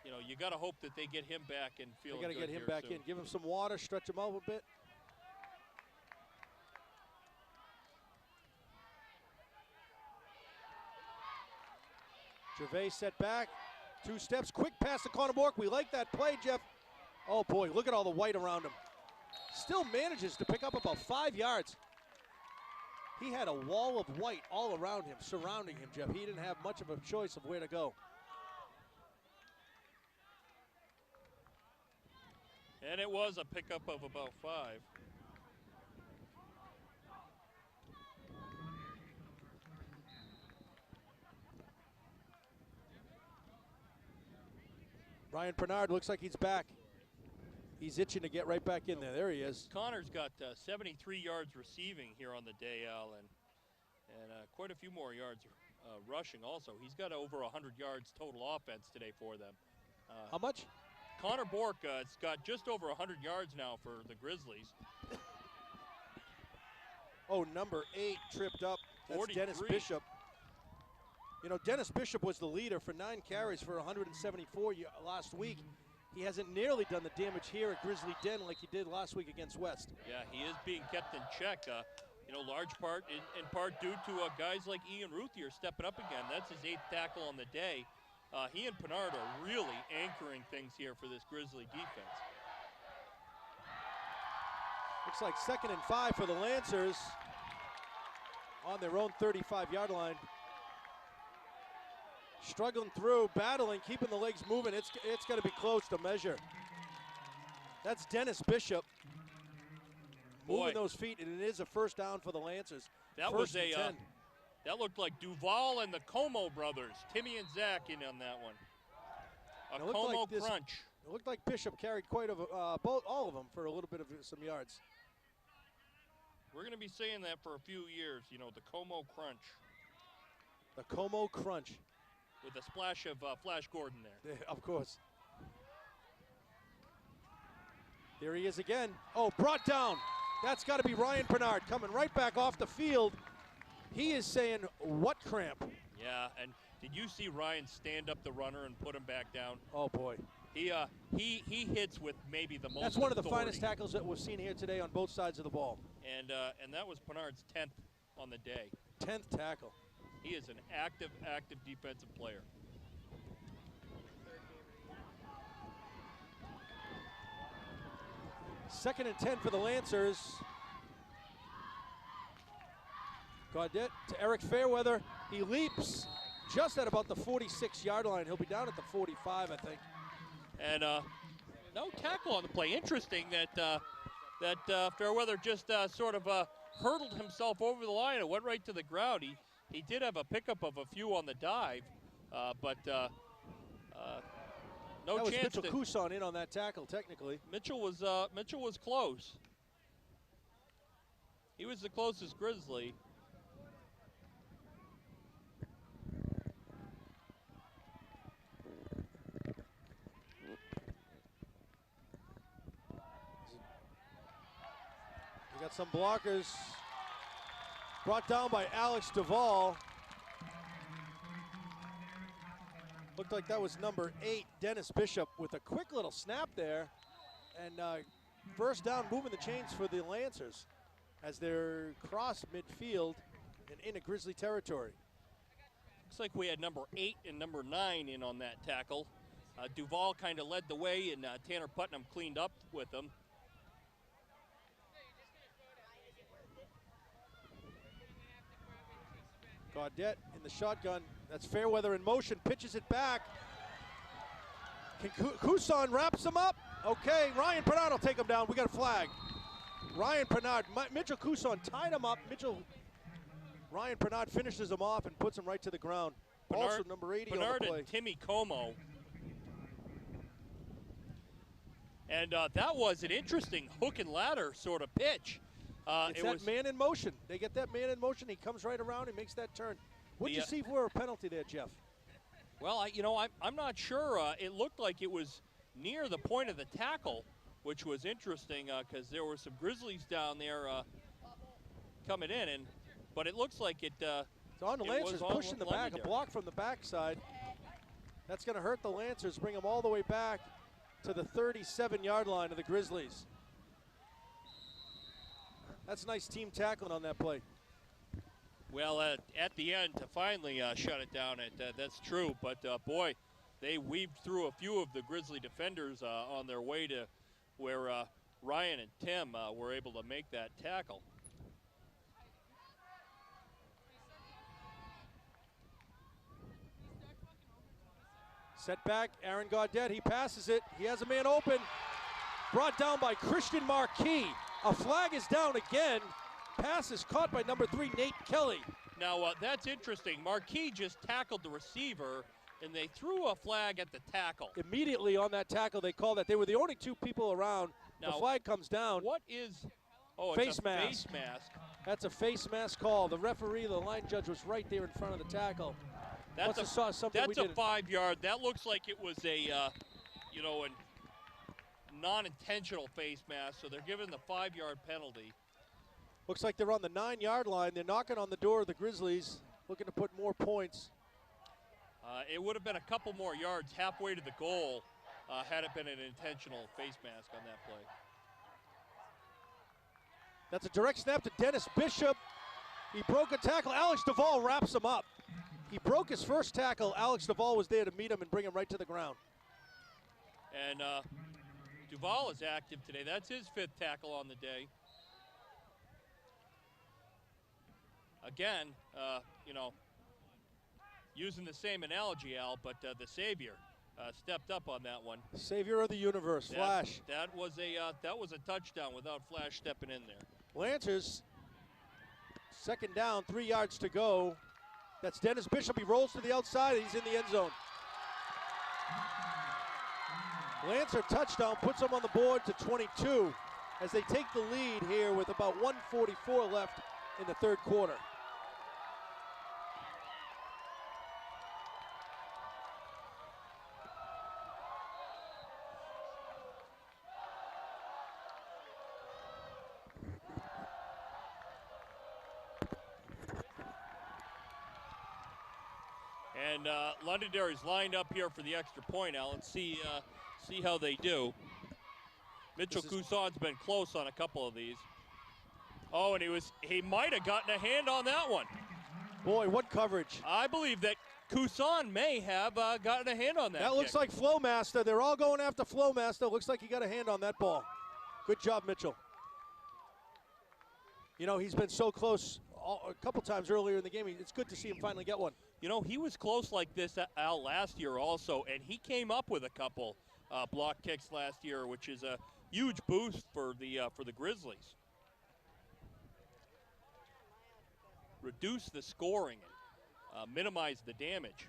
you got to hope that they get him back and feel good. They got to get him back in. Give him some water, stretch him out a bit. Gervais set back, 2 steps, quick pass to Connor Bork. We like that play, Jeff. Oh boy, look at all the white around him. Still manages to pick up about 5 yards. He had a wall of white all around him, surrounding him, Jeff. He didn't have much of a choice of where to go. And it was a pickup of about 5. Ryan Bernard looks like he's back. He's itching to get right back in there. There he is. Connor's got 73 yards receiving here on the day, Al, and quite a few more yards rushing also. He's got over 100 yards total offense today for them. How much? Connor Bork has got just over 100 yards now for the Grizzlies. Oh, number 8 tripped up. That's 43. Dennis Bishop. You know, Dennis Bishop was the leader for 9 carries for 174 last week. He hasn't nearly done the damage here at Grizzly Den like he did last week against West. Yeah, he is being kept in check. Large part in part due to guys like Ian Ruthier stepping up again. That's his 8th tackle on the day. He and Pennard are really anchoring things here for this Grizzly defense. Looks like 2nd and 5 for the Lancers on their own 35-yard line. Struggling through, battling, keeping the legs moving. It's going to be close to measure. That's Dennis Bishop moving those feet, and it is a first down for the Lancers. That was that looked like Duval and the Como brothers, Timmy and Zach, in on that one. A Como crunch. It looked like Bishop carried quite all of them for a little bit of some yards. We're going to be saying that for a few years, the Como crunch. The Como crunch. With a splash of Flash Gordon there. Of course. There he is again. Oh, brought down. That's got to be Ryan Bernard coming right back off the field. He is saying, what cramp? Yeah, and did you see Ryan stand up the runner and put him back down? Oh, boy. He hits with maybe the most That's one of the authority. finest tackles that we've seen here today on both sides of the ball. and that was Pennard's 10th on the day. 10th tackle. He is an active defensive player. Second and 10 for the Lancers. Gaudette to Eric Fairweather. He leaps just at about the 46-yard line. He'll be down at the 45, I think. And no tackle on the play. Interesting that Fairweather just sort of hurdled himself over the line and went right to the ground. He did have a pickup of a few on the dive, but no that was chance. Mitchell Couson in on that tackle, technically. Mitchell was close. He was the closest Grizzly. We got some blockers brought down by Alex Duvall. Looked like that was number 8, Dennis Bishop, with a quick little snap there. And first down, moving the chains for the Lancers as they're cross midfield and into Grizzly territory. Looks like we had number 8 and number 9 in on that tackle. Duvall kind of led the way, and Tanner Putnam cleaned up with him. Gaudette in the shotgun. That's Fairweather in motion, pitches it back. Couson wraps him up. Okay, Ryan Pennard will take him down. We got a flag. Ryan Pennard, Mitchell Couson tied him up. Ryan Pennard finishes him off and puts him right to the ground. Pennard, also number 80 Pennard on the play. And Timmy Como. And that was an interesting hook and ladder sort of pitch. It's that man in motion. They get that man in motion. He comes right around and makes that turn. What did you see for a penalty there, Jeff? Well, I'm not sure. It looked like it was near the point of the tackle, which was interesting because there were some Grizzlies down there coming in, but it looks like it. It's on the Lancers, pushing the back, a block from the backside. That's going to hurt the Lancers, bring them all the way back to the 37-yard line of the Grizzlies. That's nice team tackling on that play. Well, at the end to finally shut it down, that's true. But, boy, they weaved through a few of the Grizzly defenders on their way to where Ryan and Tim were able to make that tackle. Set back, Aaron Gaudette, he passes it. He has a man open. Brought down by Christian Marquis. A flag is down again. Pass is caught by number 3, Nate Kelly. Now, that's interesting. Marquis just tackled the receiver, and they threw a flag at the tackle. Immediately on that tackle, they called that. They were the only 2 people around. Now, the flag comes down. What is face mask? Face mask. That's a face mask call. The referee, the line judge, was right there in front of the tackle. That's a 5-yard. That looks like it was a, a non-intentional face mask, so they're giving the 5-yard penalty. Looks like they're on the 9-yard line. They're knocking on the door of the Grizzlies, looking to put more points. It would have been a couple more yards halfway to the goal had it been an intentional face mask on that play. That's a direct snap to Dennis Bishop. He broke a tackle. Alex Duvall wraps him up. He broke his first tackle. Alex Duvall was there to meet him and bring him right to the ground. And Duvall is active today. That's his 5th tackle on the day. Again, using the same analogy, Al, but the Savior stepped up on that one. Savior of the universe, Flash. That was a touchdown without Flash stepping in there. Lancers, 2nd down, 3 yards to go. That's Dennis Bishop. He rolls to the outside. He's in the end zone. Lancer touchdown puts them on the board to 22 as they take the lead here with about 1:44 left in the 3rd quarter. And Londonderry's lined up here for the extra point, Alan. See how they do. Mitchell Couson's been close on a couple of these. Oh, and he might have gotten a hand on that one. Boy, what coverage. I believe that Kusan may have gotten a hand on that. That looks like Flowmaster. They're all going after Flowmaster. Looks like he got a hand on that ball. Good job, Mitchell. You know, he's been so close a couple times earlier in the game. It's good to see him finally get one. You know, he was close like this, Al, last year also, and he came up with a couple block kicks last year, which is a huge boost for the Grizzlies. Reduce the scoring and minimize the damage.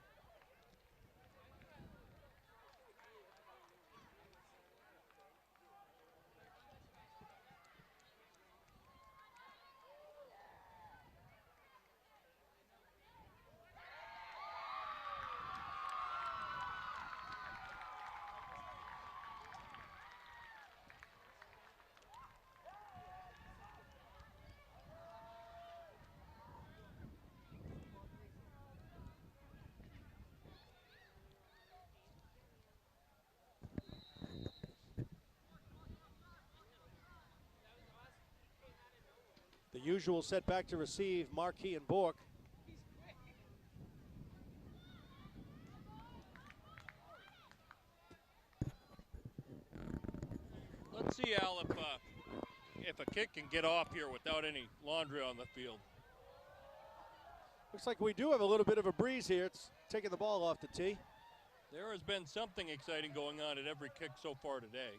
The usual set back to receive, Marquis and Bork. Let's see, Al, if a kick can get off here without any laundry on the field. Looks like we do have a little bit of a breeze here. It's taking the ball off the tee. There has been something exciting going on at every kick so far today.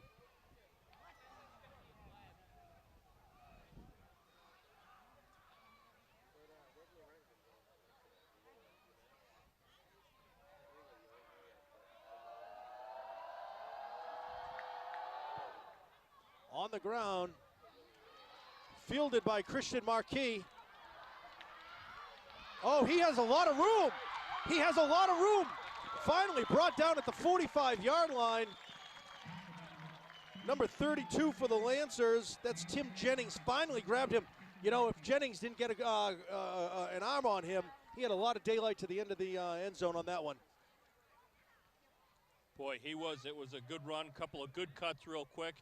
On the ground, fielded by Christian Marquis. Oh, he has a lot of room. He has a lot of room. Finally brought down at the 45-yard line. Number 32 for the Lancers, that's Tim Jennings, finally grabbed him. You know, if Jennings didn't get an arm on him, he had a lot of daylight to the end of the end zone on that one. Boy, it was a good run, couple of good cuts real quick.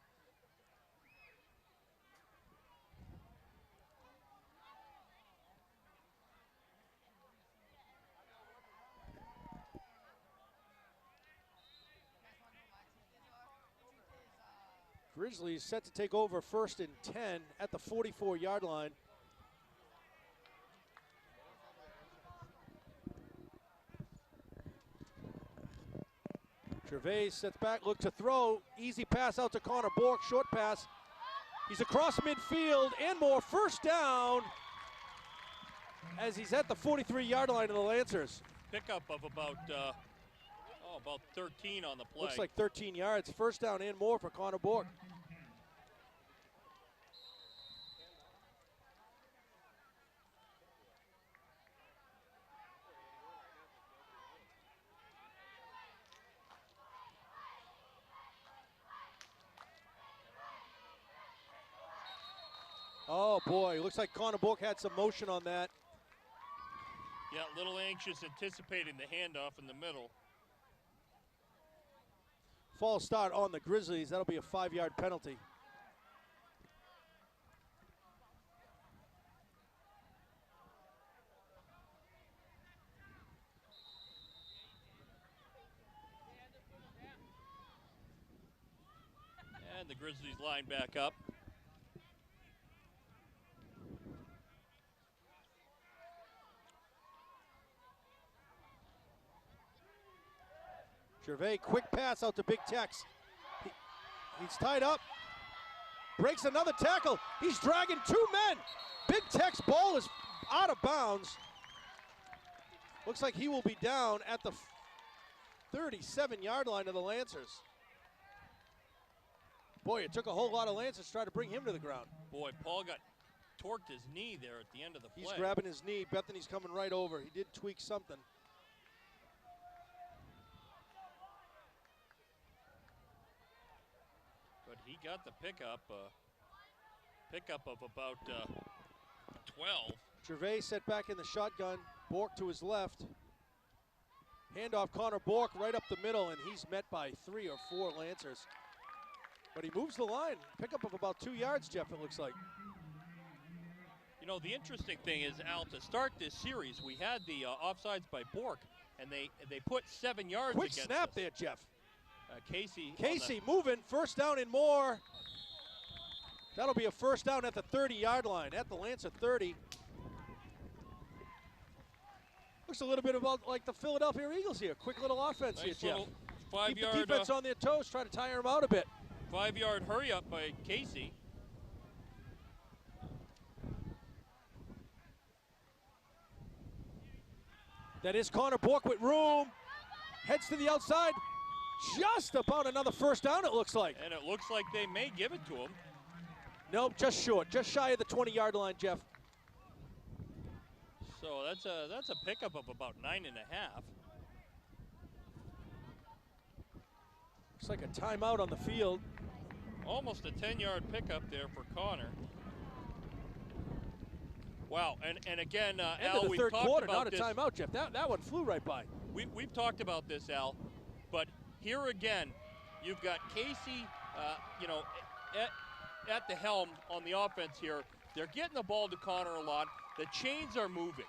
Grizzlies set to take over 1st and 10 at the 44-yard line. Gervais sets back, look to throw. Easy pass out to Connor Bork, short pass. He's across midfield and more. First down as he's at the 43-yard line of the Lancers. Pickup of about 13 on the play. Looks like 13 yards. First down and more for Connor Bork. Oh boy, looks like Connor Bork had some motion on that. Yeah, a little anxious, anticipating the handoff in the middle. False start on the Grizzlies. That'll be a 5-yard penalty. And the Grizzlies line back up. Gervais, quick pass out to Big Tex. He's tied up. Breaks another tackle. He's dragging 2 men. Big Tex ball is out of bounds. Looks like he will be down at the 37-yard line of the Lancers. Boy, it took a whole lot of Lancers to try to bring him to the ground. Boy, Paul got torqued his knee there at the end of the play. He's grabbing his knee. Bethany's coming right over. He did tweak something. But he got the pickup of about 12. Gervais set back in the shotgun. Bork to his left. Handoff Connor Bork right up the middle, and he's met by 3 or 4 Lancers. But he moves the line. Pickup of about 2 yards, Jeff, it looks like. You know, the interesting thing is, Al, to start this series, we had the offsides by Bork, and they put 7 yards Quick against snap us. there, Jeff. Casey moving, first down and more. That'll be a first down at the 30-yard line, at the Lancer 30. Looks a little bit about like the Philadelphia Eagles here. Quick little offense nice here, Jeff. little Keep the 5-yard defense on their toes, try to tire them out a bit. 5-yard hurry up by Casey. That is Connor Bork with room. Heads to the outside. Just about another first down, it looks like. And it looks like they may give it to him. Nope, just short. Just shy of the 20-yard line, Jeff. So that's a pickup of about 9.5. Looks like a timeout on the field. Almost a 10-yard pickup there for Connor. Wow, and again, End Al, of the we've third talked quarter, about not a this. timeout, Jeff. That one flew right by. We've talked about this, Al, but here again, you've got Casey, at the helm on the offense here. They're getting the ball to Connor a lot. The chains are moving.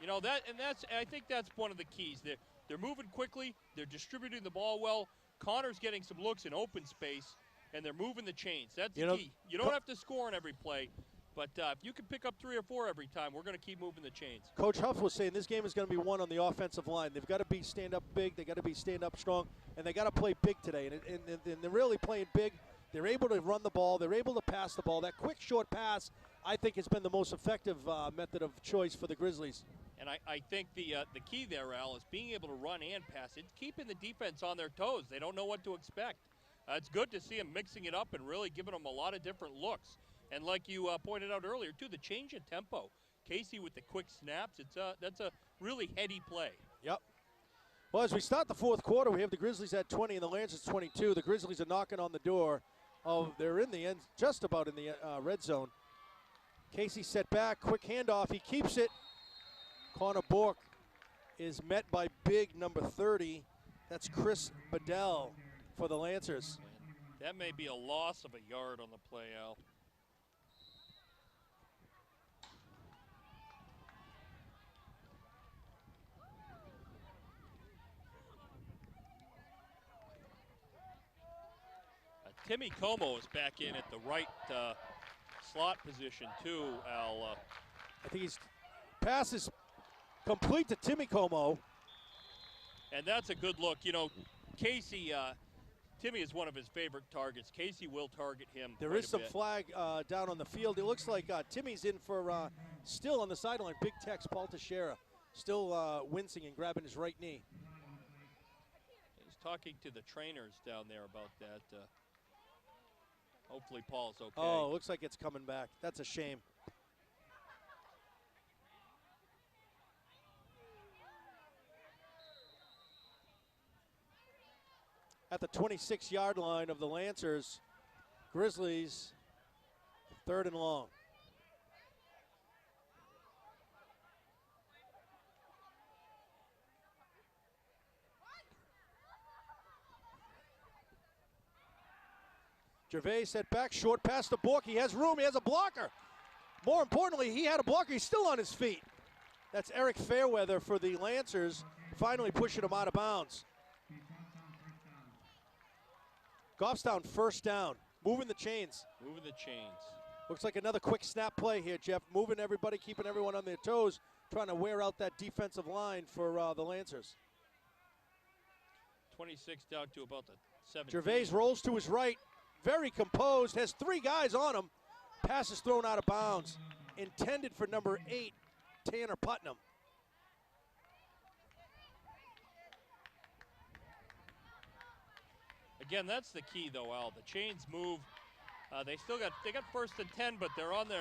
You know I think that's one of the keys. They're moving quickly. They're distributing the ball well. Connor's getting some looks in open space, and they're moving the chains. That's the key. You don't have to score on every play, but if you can pick up 3 or 4 every time, we're going to keep moving the chains. Coach Huff was saying this game is going to be won on the offensive line. They've got to be stand up big. They got to be stand up strong, and they got to play big today. And they're really playing big. They're able to run the ball. They're able to pass the ball. That quick short pass, I think, has been the most effective method of choice for the Grizzlies. And I think the key there, Al, is being able to run and pass. It's keeping the defense on their toes. They don't know what to expect. It's good to see them mixing it up and really giving them a lot of different looks. And like you pointed out earlier, too, the change in tempo. Casey with the quick snaps, that's a really heady play. Yep. Well, as we start the fourth quarter, we have the Grizzlies at 20 and the Lancers 22. The Grizzlies are knocking on the door. They're in the end, just about in the red zone. Casey set back, quick handoff. He keeps it. Connor Bork is met by big number 30. That's Chris Bedell for the Lancers. That may be a loss of a yard on the play, Al. Timmy Como is back in at the right slot position too, Al. I think his pass is complete to Timmy Como. And that's a good look. You know, Casey, Timmy is one of his favorite targets. Casey will target him. There is some flag down on the field. It looks like Timmy's in for still on the sideline. Big Tex, Paul Teixeira, still wincing and grabbing his right knee. He's talking to the trainers down there about that. Hopefully Paul's okay. Oh, looks like it's coming back. That's a shame. At the 26-yard line of the Lancers, Grizzlies, 3rd and long. Gervais set back, short pass to Bork. He has room, he has a blocker. More importantly, he had a blocker. He's still on his feet. That's Eric Fairweather for the Lancers, finally pushing him out of bounds. Goffstown first down, moving the chains. Moving the chains. Looks like another quick snap play here, Jeff. Moving everybody, keeping everyone on their toes, trying to wear out that defensive line for the Lancers. 26 down to about the 17. Gervais rolls to his right, very composed, has 3 guys on him. Pass is thrown out of bounds. Intended for number 8, Tanner Putnam. Again, that's the key, though, Al. The chains move. They got 1st and 10, but they're on the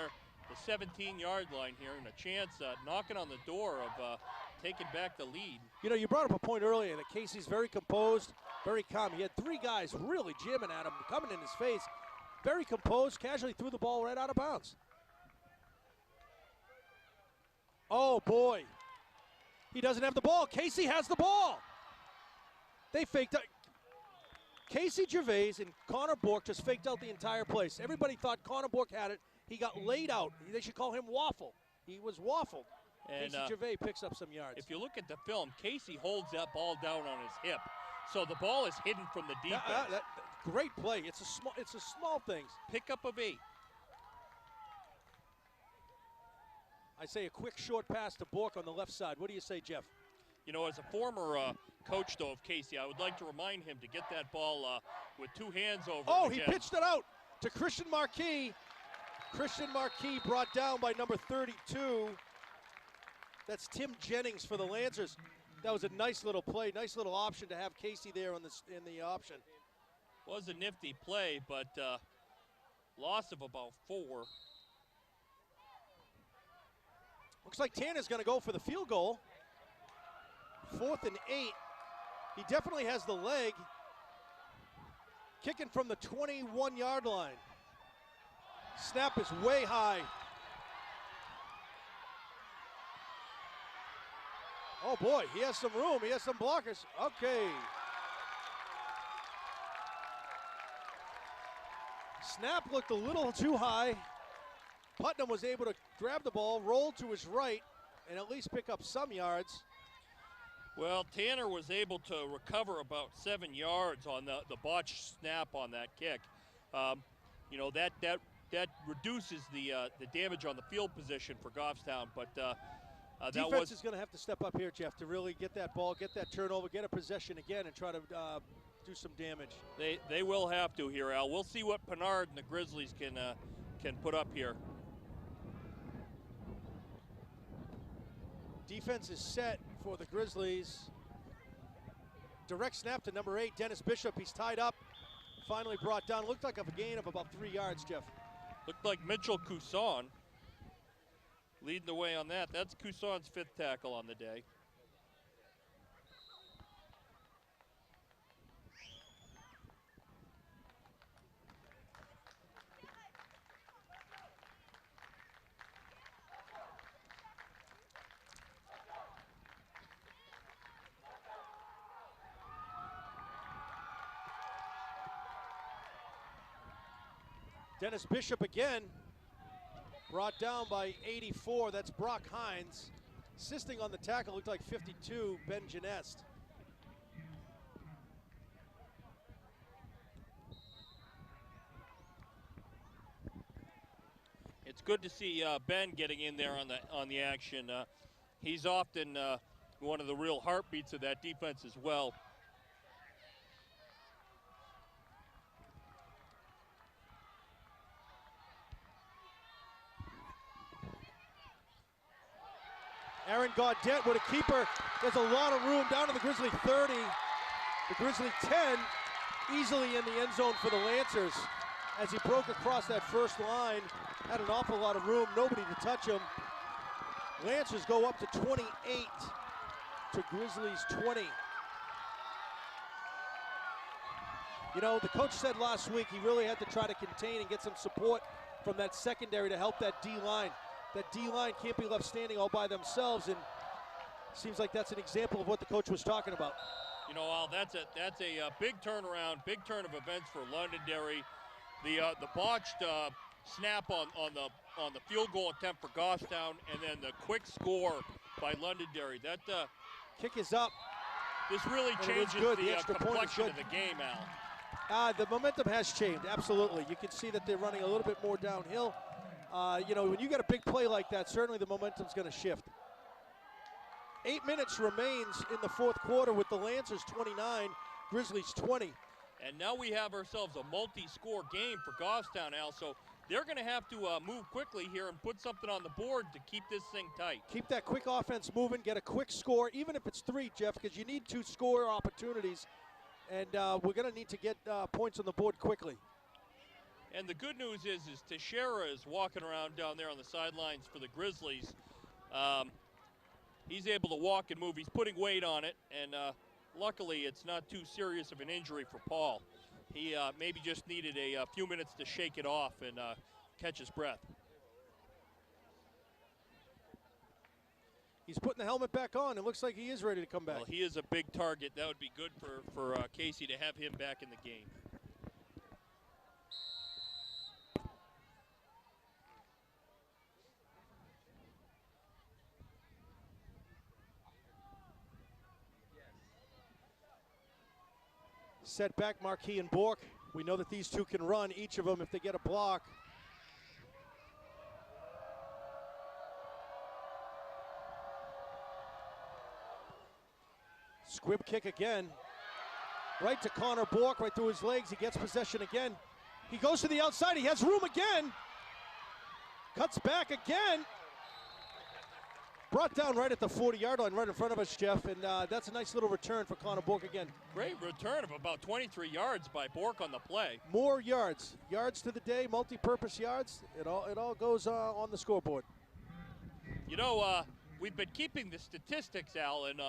17-yard line here, and a chance knocking on the door of taking back the lead. You know, you brought up a point earlier that Casey's very composed, very calm. He had 3 guys really jamming at him, coming in his face. Very composed, casually threw the ball right out of bounds. Oh, boy. He doesn't have the ball. Casey has the ball. They faked out. Casey Gervais and Connor Bork just faked out the entire place. Everybody thought Connor Bork had it. He got laid out. They should call him Waffle. He was waffled. And Casey Gervais picks up some yards. if you look at the film, Casey holds that ball down on his hip, so the ball is hidden from the defense. Great play. It's a small things. Pickup of 8. I say a quick short pass to Bork on the left side. What do you say, Jeff? You know, as a former coach, though, of Casey, I would like to remind him to get that ball with 2 hands over it. Oh, he pitched it out to Christian Marquis. Christian Marquis brought down by number 32. That's Tim Jennings for the Lancers. That was a nice little play, nice little option to have Casey there in the option. Was a nifty play, but loss of about 4. Looks like Tanner's going to go for the field goal. 4th and 8. He definitely has the leg. Kicking from the 21-yard line. Snap is way high. Oh boy, he has some room. He has some blockers. Okay. Snap looked a little too high. Putnam was able to grab the ball, roll to his right, and at least pick up some yards. Well, Tanner was able to recover about 7 yards on the botched snap on that kick. You know, that reduces the damage on the field position for Goffstown, but defense is going to have to step up here, Jeff, to really get that ball, get that turnover, get a possession again, and try to do some damage. They will have to here, Al. We'll see what Pinard and the Grizzlies can put up here. Defense is set for the Grizzlies. Direct snap to number 8, Dennis Bishop. He's tied up. Finally brought down. Looked like a gain of about 3 yards, Jeff. Looked like Mitchell Cousson leading the way on that. That's Cousson's 5th tackle on the day. Dennis Bishop again, brought down by 84. That's Brock Hines. Assisting on the tackle looked like 52, Ben Genest. It's good to see Ben getting in there on the action. He's often one of the real heartbeats of that defense as well. Aaron Gaudette with a keeper. There's a lot of room down to the Grizzly 30. The Grizzly 10 easily in the end zone for the Lancers. As he broke across that first line, had an awful lot of room, nobody to touch him. Lancers go up to 28 to Grizzlies 20. You know, the coach said last week he really had to try to contain and get some support from that secondary to help that D-line. That D-line can't be left standing all by themselves, and seems like that's an example of what the coach was talking about. You know, Al, that's a big turnaround, big turn of events for Londonderry. The botched snap on the field goal attempt for Goffstown, and then the quick score by Londonderry. That kick is up. This really changes the complexion of the game, Al. The momentum has changed, absolutely. You can see that they're running a little bit more downhill. You know, when you get a big play like that, certainly the momentum's going to shift. 8 minutes remains in the fourth quarter with the Lancers 29, Grizzlies 20. And now we have ourselves a multi-score game for Goffstown, Al, so they're going to have to move quickly here and put something on the board to keep this thing tight. Keep that quick offense moving, get a quick score, even if it's 3, Jeff, because you need 2 score opportunities, and we're going to need to get points on the board quickly. And the good news is Teixeira is walking around down there on the sidelines for the Grizzlies. He's able to walk and move. He's putting weight on it, and luckily it's not too serious of an injury for Paul. He maybe just needed a few minutes to shake it off and catch his breath. He's putting the helmet back on. It looks like he is ready to come back. Well, he is a big target. That would be good for Casey to have him back in the game. set back, Marquis and Bork. We know that these two can run, each of them, if they get a block. Squib kick again. Right to Connor Bork, right through his legs. He gets possession again. He goes to the outside. He has room again. Cuts back again. Brought down right at the 40-yard line, right in front of us, Jeff. And that's a nice little return for Connor Bork again. Great return of about 23 yards by Bork on the play. More yards. Yards to the day, multi-purpose yards. It all goes on the scoreboard. You know, we've been keeping the statistics, Al, and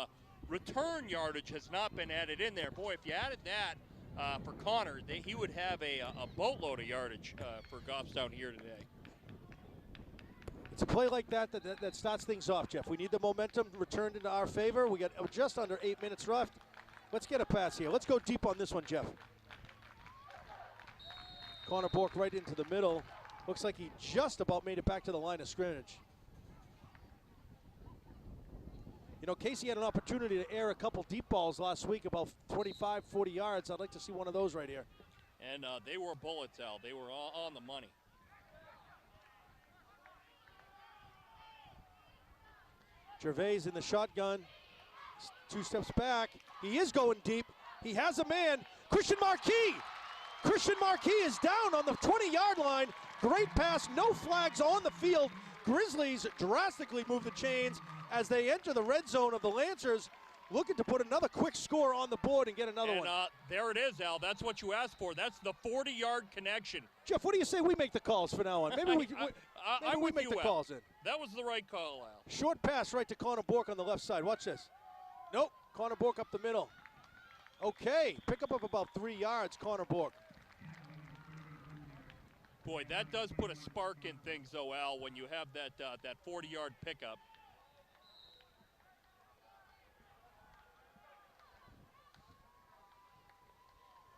return yardage has not been added in there. Boy, if you added that for Connor, he would have a boatload of yardage for Goffstown here today. It's a play like that starts things off, Jeff. We need the momentum returned into our favor. We got just under 8 minutes left. Let's get a pass here. Let's go deep on this one, Jeff. Connor Bork right into the middle. Looks like he just about made it back to the line of scrimmage. You know, Casey had an opportunity to air a couple deep balls last week, about 25, 40 yards. I'd like to see one of those right here. And they were bullets, Al. They were all on the money. Gervais in the shotgun. 2 steps back. He is going deep. He has a man. Christian Marquis. Christian Marquis is down on the 20-yard line. Great pass. No flags on the field. Grizzlies drastically move the chains as they enter the red zone of the Lancers, looking to put another quick score on the board and get another one. There it is, Al. That's what you asked for. That's the 40-yard connection. Jeff, what do you say we make the calls for now on? Maybe we make the calls in. That was the right call, Al. Short pass right to Connor Bork on the left side. Watch this. Nope. Connor Bork up the middle. Okay. Pickup of about 3 yards, Connor Bork. Boy, that does put a spark in things, though, Al, when you have that 40-yard pickup.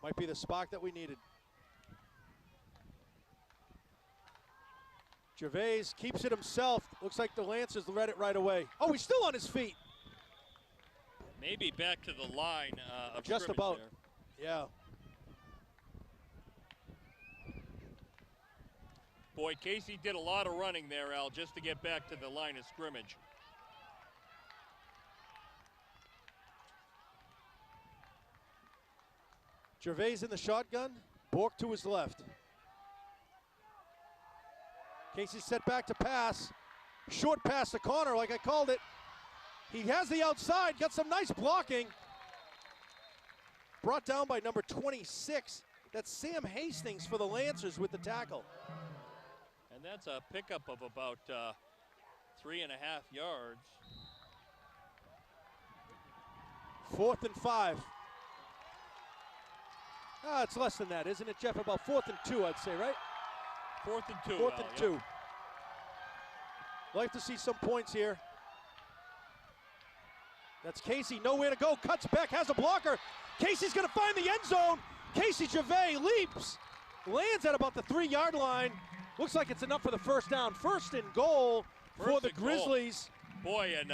Might be the spark that we needed. Gervais keeps it himself. Looks like the Lancers read it right away. Oh, he's still on his feet. Maybe back to the line of just about. There. Yeah. Boy, Casey did a lot of running there, Al, just to get back to the line of scrimmage. Gervais in the shotgun. Bork to his left. Casey set back to pass. Short pass to Connor, like I called it. He has the outside, got some nice blocking. Brought down by number 26. That's Sam Hastings for the Lancers with the tackle. And that's a pickup of about 3.5 yards. 4th and 5. It's less than that, isn't it, Jeff? About 4th and 2, I'd say, right? 4th and 2. 4th and 2. Like to see some points here. That's Casey, nowhere to go. Cuts back, has a blocker. Casey's going to find the end zone. Casey Gervais leaps, lands at about the 3-yard line. Looks like it's enough for the first down. First and goal for the Grizzlies. Boy, and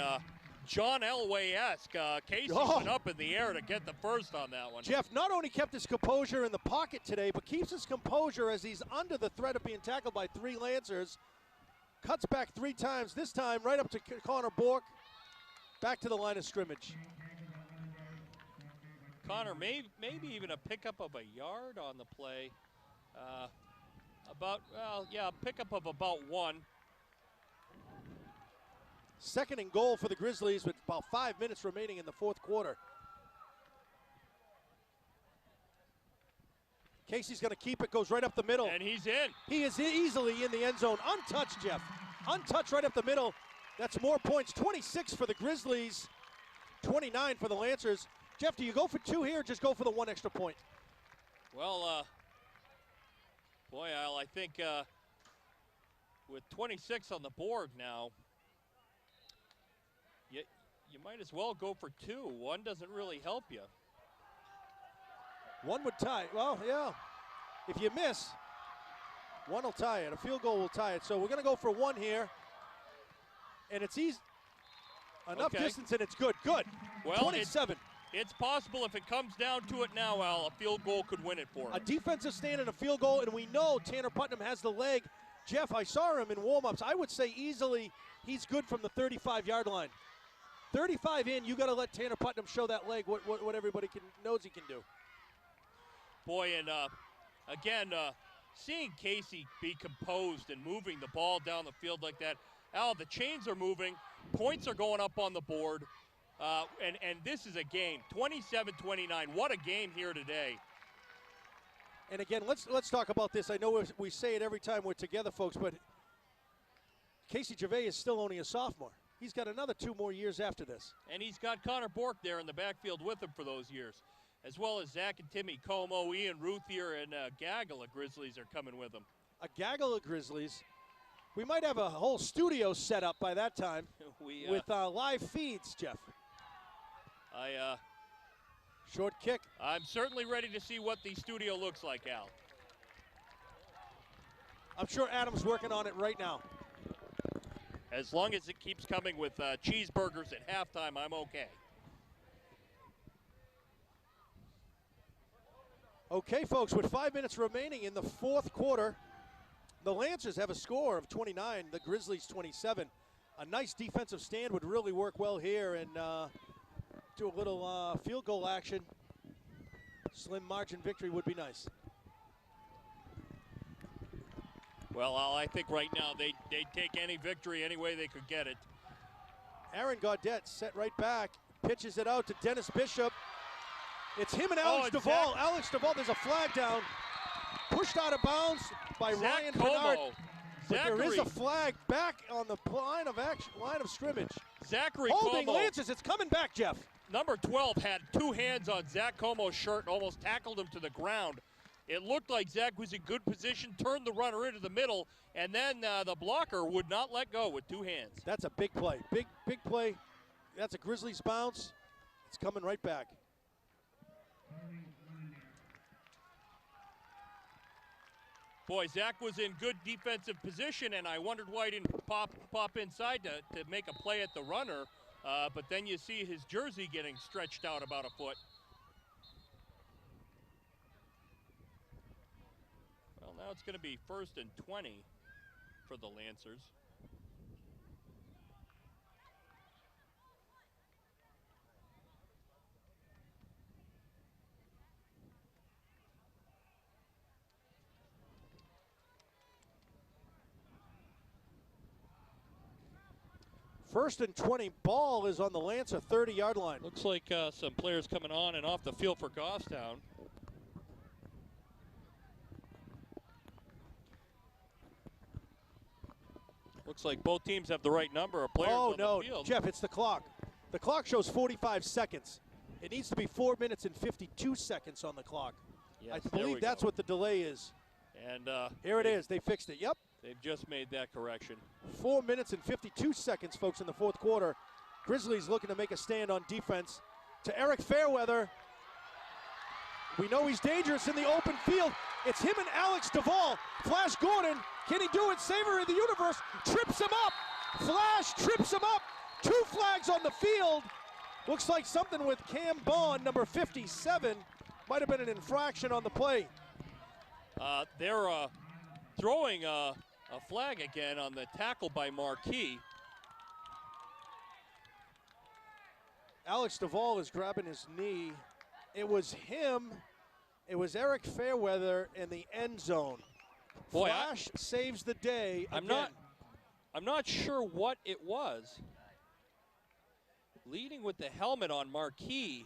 John Elway-esque. Casey went up in the air to get the first on that one. Jeff not only kept his composure in the pocket today, but keeps his composure as he's under the threat of being tackled by 3 Lancers. Cuts back 3 times, this time right up to Connor Bork. Back to the line of scrimmage. Connor, maybe even a pickup of a yard on the play. Pickup of about 1. Second and goal for the Grizzlies with about 5 minutes remaining in the 4th quarter. Casey's going to keep it, goes right up the middle. And he's in. He is easily in the end zone. Untouched, Jeff. Untouched right up the middle. That's more points. 26 for the Grizzlies, 29 for the Lancers. Jeff, do you go for 2 here or just go for the 1 extra point? Well, boy, Al, I think with 26 on the board now, you might as well go for 2. 1 doesn't really help you. 1 would tie. Well, yeah. If you miss, 1 will tie it. A field goal will tie it. So we're going to go for 1 here. And it's easy. Enough distance and it's good. Good. Well, 27. It's possible if it comes down to it now, Al, a field goal could win it for A him. defensive stand and a field goal, and we know Tanner Putnam has the leg. Jeff, I saw him in warm-ups. I would say easily he's good from the 35-yard line. 35 in, you got to let Tanner Putnam show that leg, what everybody knows he can do. Boy, and again, seeing Casey be composed and moving the ball down the field like that. Al, the chains are moving. Points are going up on the board. And this is a game, 27-29. What a game here today. And again, let's talk about this. I know we say it every time we're together, folks, but Casey Gervais is still only a sophomore. He's got another 2 more years after this. And he's got Connor Bork there in the backfield with him for those years, as well as Zach and Timmy Como, Ian Ruthier, and Gaggle of Grizzlies are coming with him. A gaggle of Grizzlies. We might have a whole studio set up by that time with live feeds, Jeff. Short kick. I'm certainly ready to see what the studio looks like, Al. I'm sure Adam's working on it right now. As long as it keeps coming with cheeseburgers at halftime, I'm okay. Okay, folks, with 5 minutes remaining in the fourth quarter, the Lancers have a score of 29, the Grizzlies 27. A nice defensive stand would really work well here, and do a little field goal action. Slim margin victory would be nice. Well, Al, I think right now they'd take any victory any way they could get it. Aaron Gaudette set right back, pitches it out to Dennis Bishop. It's him and Alex Duvall. Alex Duvall, there's a flag down. Pushed out of bounds by Ryan Bernard. But there is a flag back on the line of scrimmage. Zachary Holding Como. Lancers, it's coming back, Jeff. Number 12 had 2 hands on Zach Como's shirt and almost tackled him to the ground. It looked like Zach was in good position, turned the runner into the middle, and then the blocker would not let go with 2 hands. That's a big play. Big play. That's a Grizzlies bounce. It's coming right back. Boy, Zach was in good defensive position, and I wondered why he didn't pop inside to make a play at the runner. But then you see his jersey getting stretched out about a foot. Well, now it's going to be 1st and 20 for the Lancers. First and 20, ball is on the Lancer 30-yard line. Looks like some players coming on and off the field for Goffstown. Looks like both teams have the right number of players on the field. Oh, no, Jeff, it's the clock. The clock shows 45 seconds. It needs to be 4 minutes and 52 seconds on the clock. Yes, I believe that's what the delay is. And here it is. They fixed it. Yep. They've just made that correction. 4 minutes and 52 seconds, folks, in the fourth quarter. Grizzlies looking to make a stand on defense. To Eric Fairweather. We know he's dangerous in the open field. It's him and Alex Duvall. Flash Gordon, can he do it? Saver of the universe, trips him up. Flash trips him up. 2 flags on the field. Looks like something with Cam Bond, number 57. Might have been an infraction on the play. They're throwing a flag again on the tackle by Marquis. Alex Duvall is grabbing his knee. It was him. It was Eric Fairweather in the end zone. Boy, Flash saves the day. I'm not sure what it was. Leading with the helmet on Marquis.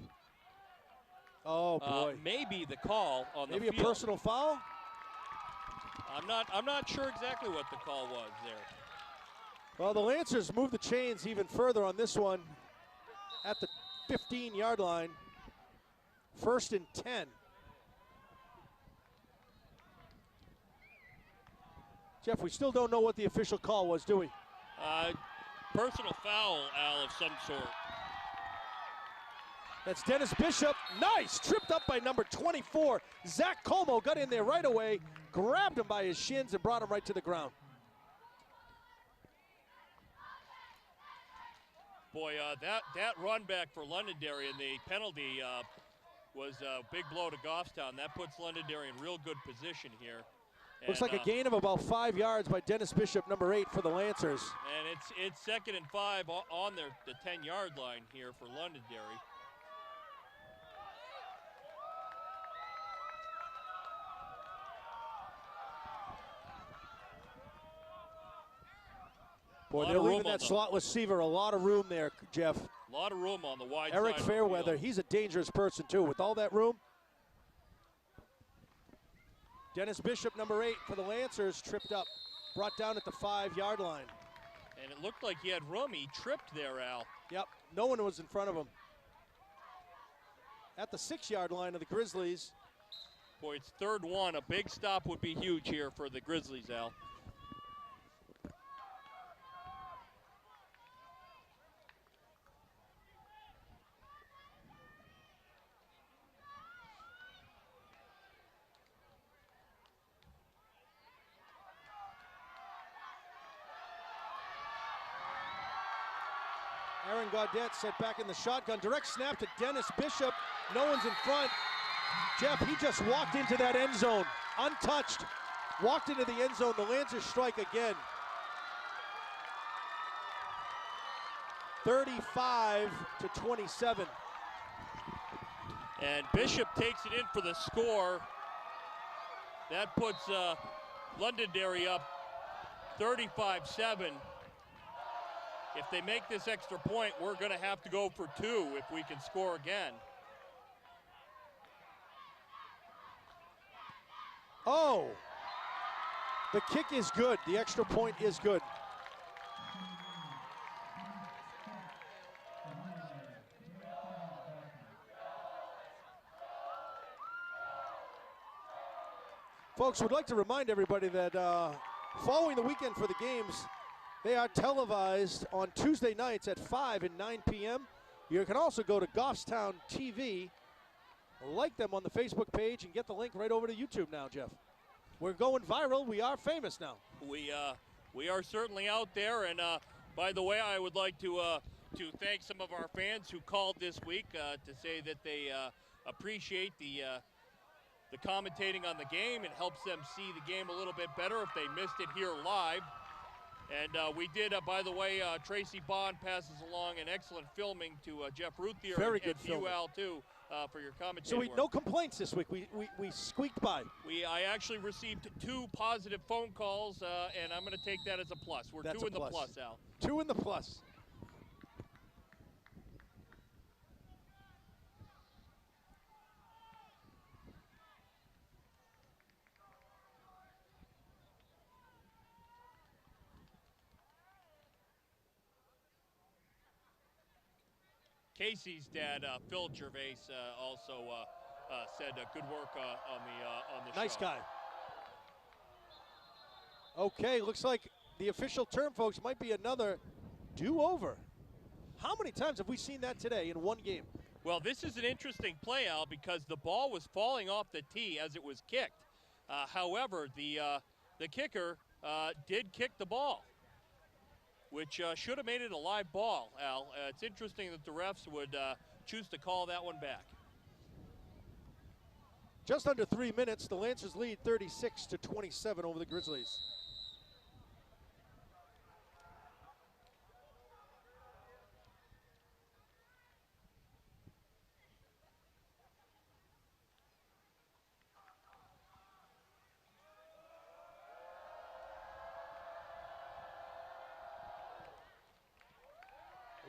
Oh boy. Maybe the call on the field. Maybe a personal foul? I'm not sure exactly what the call was there. Well, the Lancers move the chains even further on this one at the 15-yard line. 1st and 10. Jeff, we still don't know what the official call was, do we? Personal foul, Al, of some sort. That's Dennis Bishop. Nice! Tripped up by number 24. Zach Como got in there right away, grabbed him by his shins, and brought him right to the ground. Boy, that run back for Londonderry and the penalty was a big blow to Goffstown. That puts Londonderry in real good position here. Looks like a gain of about 5 yards by Dennis Bishop, number 8 for the Lancers. And it's 2nd and 5 on the 10-yard line here for Londonderry. Boy, they're leaving that slot receiver a lot of room there, Jeff. A lot of room on the wide Eric side. Fairweather, he's a dangerous person too. With all that room. Dennis Bishop, number 8 for the Lancers, tripped up, brought down at the 5-yard line. And it looked like he had room. He tripped there, Al. Yep, no one was in front of him. At the 6-yard line of the Grizzlies. Boy, it's 3rd one. A big stop would be huge here for the Grizzlies, Al. Aaron Gaudette set back in the shotgun. Direct snap to Dennis Bishop. No one's in front. Jeff, he just walked into that end zone, untouched. Walked into the end zone. The Lancers strike again. 35-27. And Bishop takes it in for the score. That puts Londonderry up 35-7. If they make this extra point, we're going to have to go for 2 if we can score again. Oh, the kick is good. The extra point is good. Folks, would like to remind everybody that following the weekend for the games, they are televised on Tuesday nights at 5 and 9 p.m. You can also go to Goffstown TV, like them on the Facebook page, and get the link right over to YouTube now, Jeff. We're going viral. We are famous now. We are certainly out there. And by the way, I would like to thank some of our fans who called this week to say that they appreciate the commentating on the game. It helps them see the game a little bit better if they missed it here live. And we did, by the way, Tracy Bond passes along an excellent filming to Jeff Ruthier Very and good to you, filming. Al, too, for your commentary. So work. no complaints this week. We squeaked by. I actually received 2 positive phone calls, and I'm going to take that as a plus. We're That's 2 in a the plus. plus, Al. 2 in the plus. Casey's dad, Phil Gervais, also said good work on the Nice show. guy. Okay, looks like the official term, folks, might be another do-over. How many times have we seen that today in one game? Well, this is an interesting play, Al, because the ball was falling off the tee as it was kicked. However, the kicker did kick the ball, which should have made it a live ball, Al. It's interesting that the refs would choose to call that one back. Just under 3 minutes, the Lancers lead 36-27 over the Grizzlies.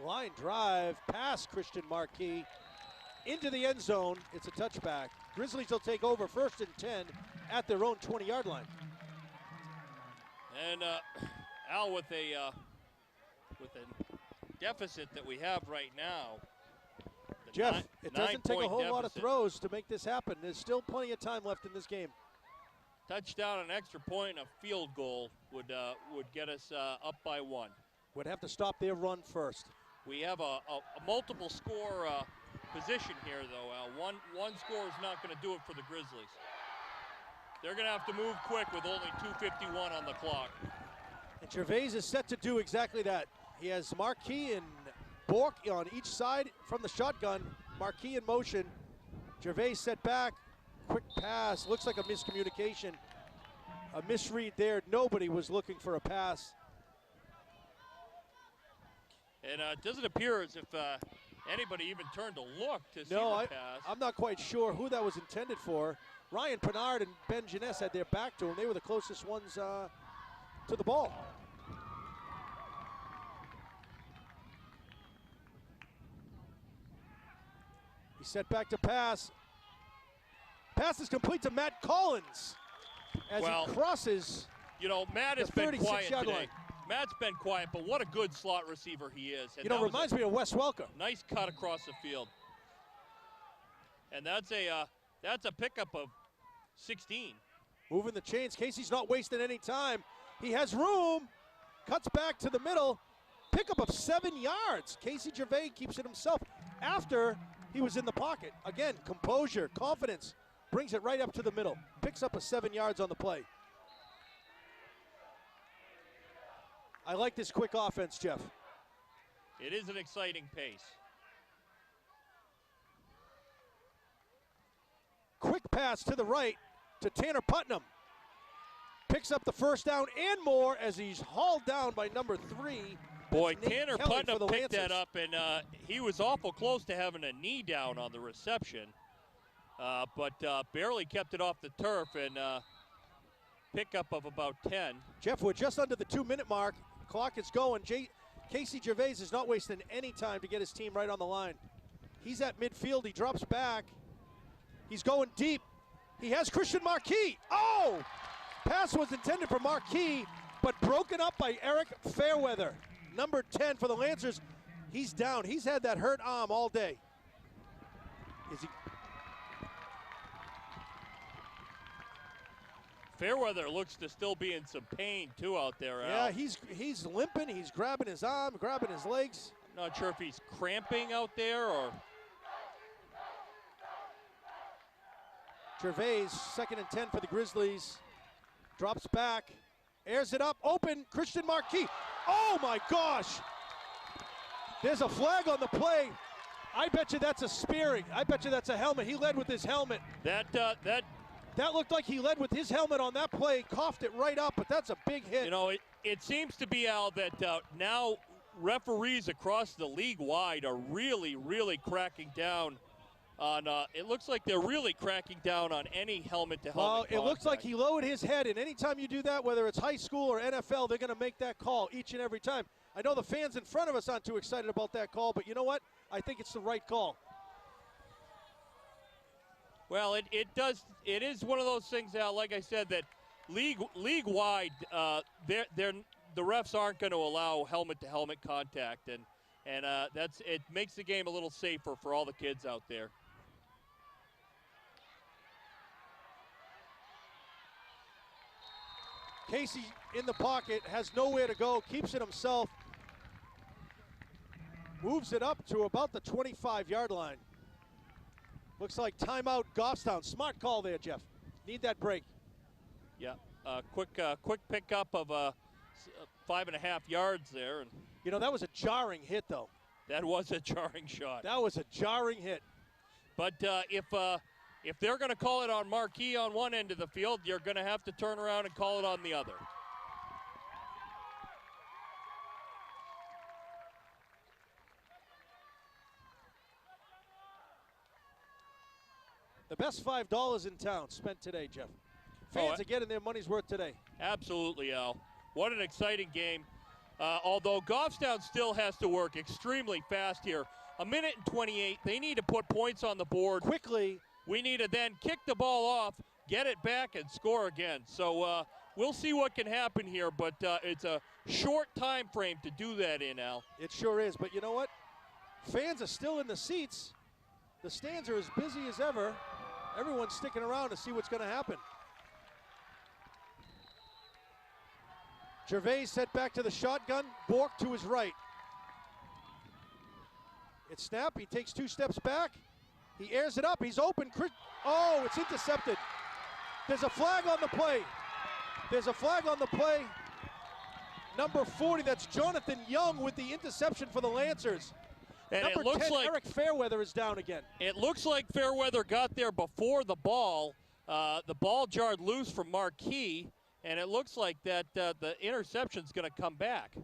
Line drive past Christian Marquis into the end zone. It's a touchback. Grizzlies will take over 1st and 10 at their own 20-yard line. And Al, with a deficit that we have right now, Jeff, it doesn't take a whole lot of deficit. throws to make this happen. There's still plenty of time left in this game. Touchdown, an extra point, a field goal would get us up by 1. Would have to stop their run first. We have a multiple score position here, though, Al. One score is not going to do it for the Grizzlies. They're going to have to move quick with only 2:51 on the clock. And Gervais is set to do exactly that. He has Marquis and Bork on each side from the shotgun. Marquis in motion. Gervais set back. Quick pass. Looks like a miscommunication. A misread there. Nobody was looking for a pass. And it doesn't appear as if anybody even turned to look to see No, the pass. I'm not quite sure who that was intended for. Ryan Pennard and Ben Jeunesse had their back to him. They were the closest ones to the ball. He set back to pass. Pass is complete to Matt Collins as he crosses. You know, Matt has been quiet today. Matt's been quiet, but what a good slot receiver he is. And you know, reminds me of Wes Welker. Nice cut across the field. And that's a pickup of 16. Moving the chains. Casey's not wasting any time. He has room. Cuts back to the middle. Pickup of 7 yards. Casey Gervais keeps it himself after he was in the pocket. Again, composure, confidence. Brings it right up to the middle. Picks up a 7 yards on the play. I like this quick offense, Jeff. It is an exciting pace. Quick pass to the right to Tanner Putnam. Picks up the first down and more as he's hauled down by number 3. Boy, Tanner Putnam picked that up, and he was awful close to having a knee down on the reception, but barely kept it off the turf, and pickup of about 10. Jeff, we're just under the 2-minute mark. Clock is going. Casey Gervais is not wasting any time to get his team right on the line. He's at midfield. He drops back. He's going deep. He has Christian Marquis. Oh! Pass was intended for Marquis, but broken up by Eric Fairweather. Number 10 for the Lancers. He's down. He's had that hurt arm all day. Is he? Fairweather looks to still be in some pain, too, out there, Al. Yeah, he's limping. He's grabbing his arm, grabbing his legs. Not sure if he's cramping out there or... Gervais, 2nd and 10 for the Grizzlies. Drops back, airs it up, open, Christian Marquis. Oh my gosh! There's a flag on the play. I bet you that's a spearing. I bet you that's a helmet. He led with his helmet. That looked like he led with his helmet on that play, coughed it right up, but that's a big hit. You know, it seems to be, Al, that now referees across the league-wide are really, really cracking down on, it looks like they're really cracking down on any helmet-to-helmet Well, it contact. looks like he lowered his head, and anytime you do that, whether it's high school or NFL, they're going to make that call each and every time. I know the fans in front of us aren't too excited about that call, but you know what? I think it's the right call. Well, it is one of those things, Al, like I said, that league-wide, the refs aren't going to allow helmet-to-helmet contact, and it makes the game a little safer for all the kids out there. Casey in the pocket, has nowhere to go, keeps it himself. Moves it up to about the 25-yard line. Looks like timeout Goffstown. Smart call there, Jeff. Need that break. Yeah, quick pickup of 5.5 yards there. And you know, that was a jarring hit, though. That was a jarring shot. That was a jarring hit. But if they're going to call it on Marquis on one end of the field, you're going to have to turn around and call it on the other. The best $5 in town spent today, Jeff. Fans are getting their money's worth today. Absolutely, Al. What an exciting game. Although Goffstown still has to work extremely fast here. 1:28. They need to put points on the board quickly. We need to then kick the ball off, get it back, and score again. So we'll see what can happen here, but it's a short time frame to do that in, Al. It sure is, but you know what? Fans are still in the seats. The stands are as busy as ever. Everyone's sticking around to see what's going to happen. Gervais set back to the shotgun. Bork to his right. It's snap. He takes 2 steps back. He airs it up. He's open. Oh, it's intercepted. There's a flag on the play. There's a flag on the play. Number 40, that's Jonathan Young with the interception for the Lancers. And Number it looks 10, like Eric Fairweather is down again. It looks like Fairweather got there before the ball. The ball jarred loose from Marquis, and it looks like that the interception's going to come back.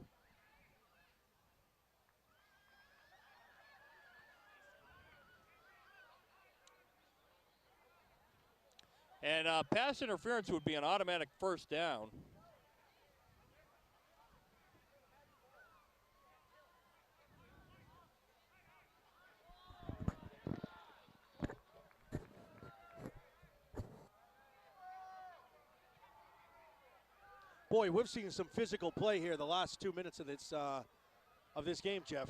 And pass interference would be an automatic first down. Boy, we've seen some physical play here the last 2 minutes of this game, Jeff.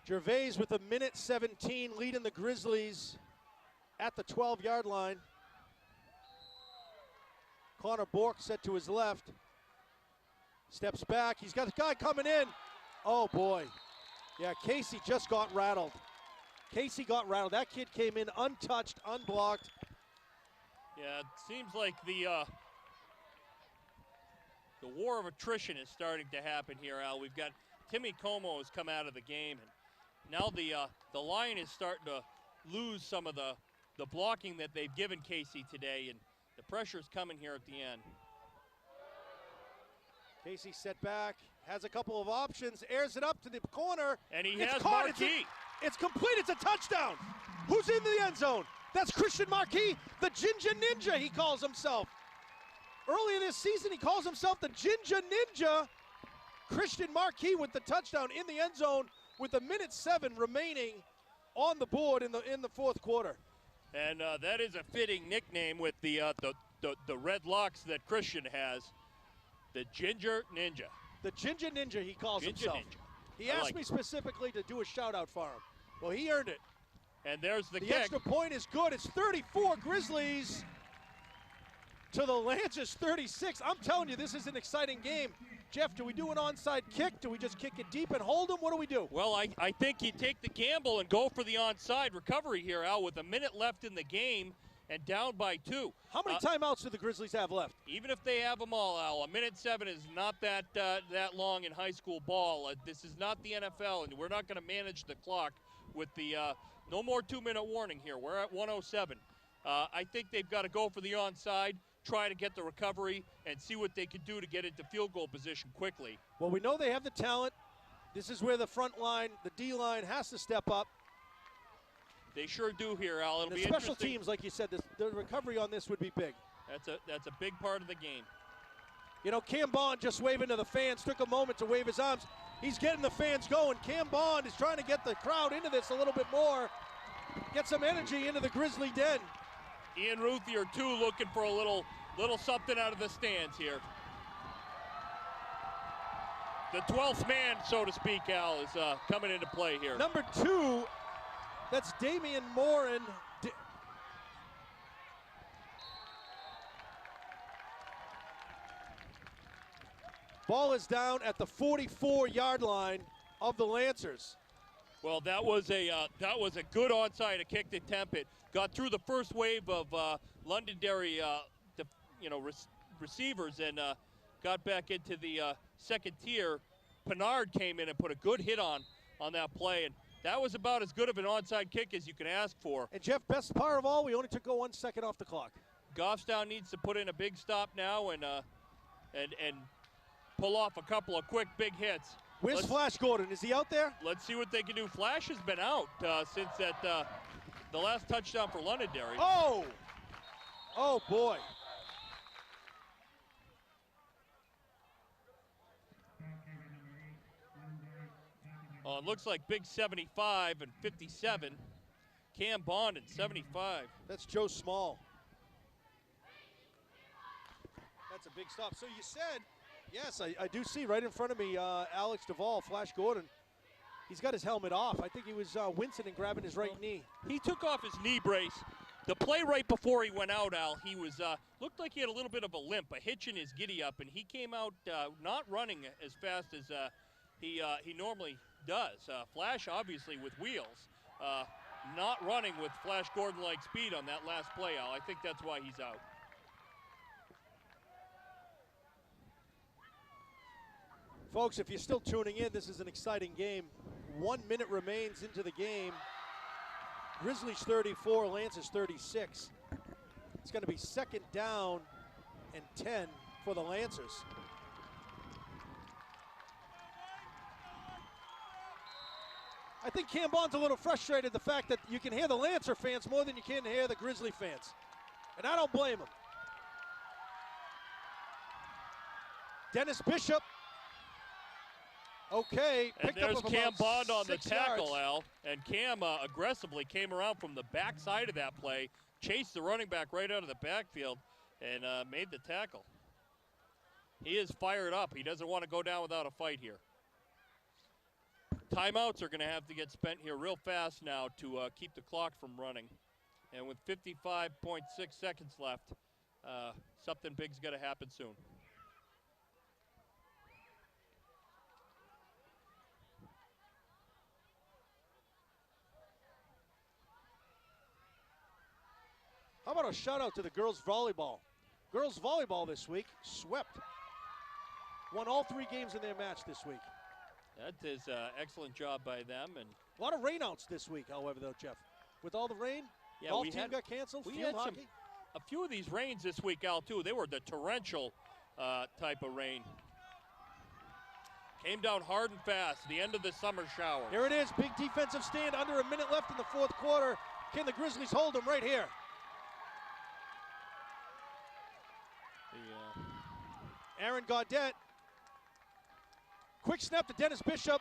Gervais with a minute 17 leading the Grizzlies at the 12-yard line. Connor Bork set to his left. Steps back. He's got a guy coming in. Oh, boy. Yeah, Casey just got rattled. Casey got rattled. That kid came in untouched, unblocked. Yeah, it seems like the war of attrition is starting to happen here, Al. We've got Timmy Como has come out of the game, and now the line is starting to lose some of the blocking that they've given Casey today, and the pressure's coming here at the end. Casey set back, has a couple of options, airs it up to the corner. And he it's has caught. Marquis. It's complete. It's a touchdown. Who's in the end zone? That's Christian Marquis, the Ginger Ninja, he calls himself. Earlier this season, he calls himself the Ginger Ninja. Christian Marquis with the touchdown in the end zone with a minute 7 remaining on the board in the fourth quarter. And that is a fitting nickname with the red locks that Christian has. The Ginger Ninja. The Ginger Ninja, he calls Ginger himself. Ninja. He asked me specifically to do a shout-out for him. Well, he earned it. And there's the The kick. extra point is good. It's 34 Grizzlies to the Lancers 36. I'm telling you, this is an exciting game. Jeff, do we do an onside kick? Do we just kick it deep and hold them? What do we do? Well, I think you take the gamble and go for the onside recovery here, Al, with a minute left in the game and down by 2. How many timeouts do the Grizzlies have left? Even if they have them all, Al, a minute 7 is not that long in high school ball. This is not the NFL, and we're not going to manage the clock with the no more 2-minute warning here. We're at 1:07. I think they've got to go for the onside, try to get the recovery, and see what they can do to get into field goal position quickly. Well, we know they have the talent. This is where the front line, the D-line, has to step up. They sure do here, Al. It'll The be special interesting. teams, like you said, the recovery on this would be big. That's a big part of the game. You know, Cam Bond just waving to the fans, took a moment to wave his arms. He's getting the fans going. Cam Bond is trying to get the crowd into this a little bit more, get some energy into the Grizzly den. Ian Ruthier, too, looking for a little something out of the stands here. The 12th man, so to speak, Al, is coming into play here. Number 2, that's Damian Morin. Ball is down at the 44-yard line of the Lancers. Well, that was a good onside, a kick attempt. It got through the first wave of Londonderry, receivers, and got back into the second tier. Pinard came in and put a good hit on that play, and that was about as good of an onside kick as you can ask for. And Jeff, best part of all, we only took 1 second off the clock. Goffstown needs to put in a big stop now and pull off a couple of quick big hits. Where's Flash Gordon? Is he out there? Let's see what they can do. Flash has been out since the last touchdown for Londonderry. Oh! Oh, boy. Oh, it looks like big 75 and 57. Cam Bond and 75. That's Joe Small. That's a big stop. So you said, yes, I do see right in front of me Alex Duvall, Flash Gordon. He's got his helmet off. I think he was wincing and grabbing his right knee. He took off his knee brace. The play right before he went out, Al, he was looked like he had a little bit of a limp, a hitch in his giddy up, and he came out not running as fast as he normally does. Flash, obviously, with wheels. not running with Flash Gordon-like speed on that last play, Al. I think that's why he's out. Folks, if you're still tuning in, this is an exciting game. 1 minute remains into the game. Grizzlies 34, Lancers 36. It's going to be 2nd down and 10 for the Lancers. I think Cam Bond's a little frustrated the fact that you can hear the Lancer fans more than you can hear the Grizzly fans. And I don't blame him. Dennis Bishop. Okay. And there's Cam Bond on the tackle, Al. And Cam aggressively came around from the backside of that play, chased the running back right out of the backfield, and made the tackle. He is fired up. He doesn't want to go down without a fight here. Timeouts are going to have to get spent here real fast now to keep the clock from running. And with 55.6 seconds left, something big's got to happen soon. How about a shout out to the girls volleyball? Girls volleyball this week swept. Won all 3 games in their match this week. That is an excellent job by them. And a lot of rainouts this week, however, though, Jeff. With all the rain, yeah, golf team got canceled, field hockey. A few of these rains this week, Al, too. They were the torrential type of rain. Came down hard and fast, the end of the summer shower. Here it is, big defensive stand, under a minute left in the 4th quarter. Can the Grizzlies hold them right here? Aaron Gaudette. Quick snap to Dennis Bishop,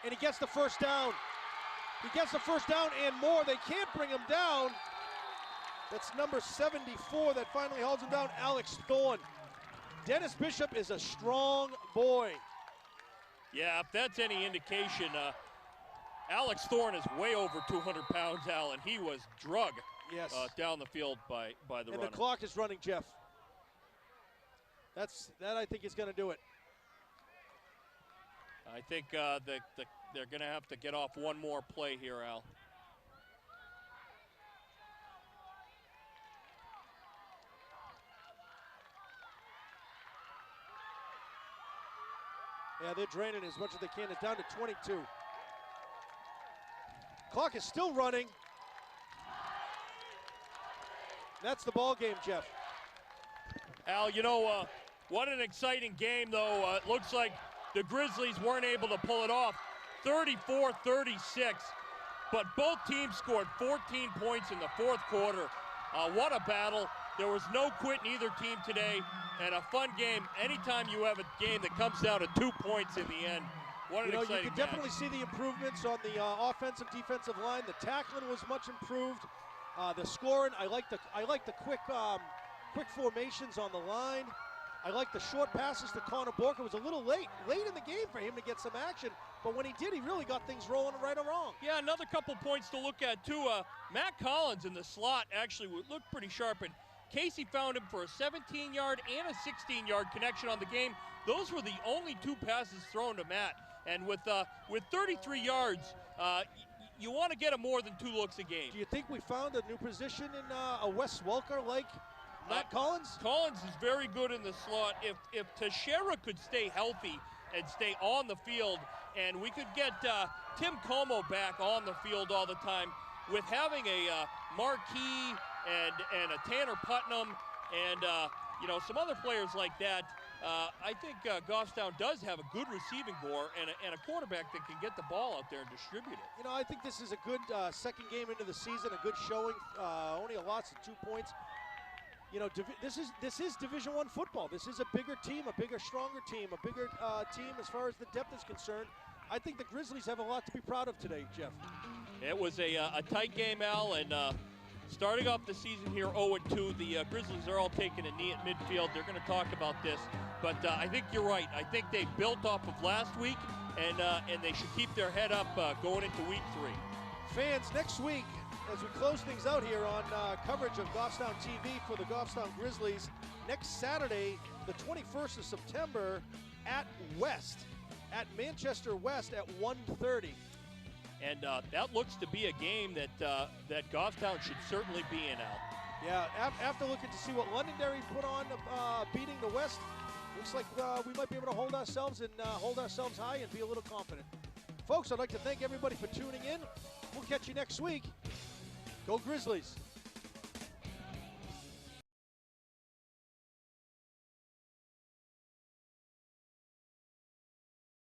and he gets the first down. He gets the first down and more. They can't bring him down. That's number 74 that finally holds him down, Alex Thorne. Dennis Bishop is a strong boy. Yeah, if that's any indication, Alex Thorne is way over 200 pounds, Al, and he was drugged down the field by the runner. And the clock is running, Jeff. That I think is going to do it. I think they're going to have to get off one more play here, Al. Yeah, they're draining as much as they can. It's down to 22. Clock is still running. That's the ball game, Jeff. Al, you know, what an exciting game, though. It looks like the Grizzlies weren't able to pull it off. 34-36. But both teams scored 14 points in the 4th quarter. What a battle. There was no quit in either team today, and a fun game. Anytime you have a game that comes down to 2 points in the end, what an exciting you can definitely see the improvements on the offensive, defensive line. The tackling was much improved. The scoring, I like the quick formations on the line. I like the short passes to Connor Bork. It was a little late in the game for him to get some action, but when he did, he really got things rolling right or wrong. Yeah, another couple points to look at, too. Matt Collins in the slot actually looked pretty sharp, and Casey found him for a 17-yard and a 16-yard connection on the game. Those were the only 2 passes thrown to Matt, and with 33 yards, you want to get him more than 2 looks a game. Do you think we found a new position in a Wes Welker like Matt Collins? Collins is very good in the slot. If Teixeira could stay healthy and stay on the field, and we could get Tim Como back on the field all the time, with having a Marquis and a Tanner Putnam and some other players like that, I think Goffstown does have a good receiving core and a quarterback that can get the ball out there and distribute it. You know, I think this is a good second game into the season, a good showing. Only a loss of 2 points. You know, this is Division I football. This is a bigger team, a bigger, stronger team, a bigger team as far as the depth is concerned. I think the Grizzlies have a lot to be proud of today, Jeff. It was a tight game, Al, and starting off the season here 0-2, the Grizzlies are all taking a knee at midfield. They're going to talk about this, but I think you're right. I think they built off of last week, and they should keep their head up going into week 3. Fans, next week, as we close things out here on coverage of Goffstown TV for the Goffstown Grizzlies, next Saturday, the 21st of September, at Manchester West at 1:30. And that looks to be a game that that Goffstown should certainly be in, Al. Yeah, after looking to see what Londonderry put on beating the West, looks like we might be able to hold ourselves high and be a little confident. Folks, I'd like to thank everybody for tuning in. We'll catch you next week. Go Grizzlies.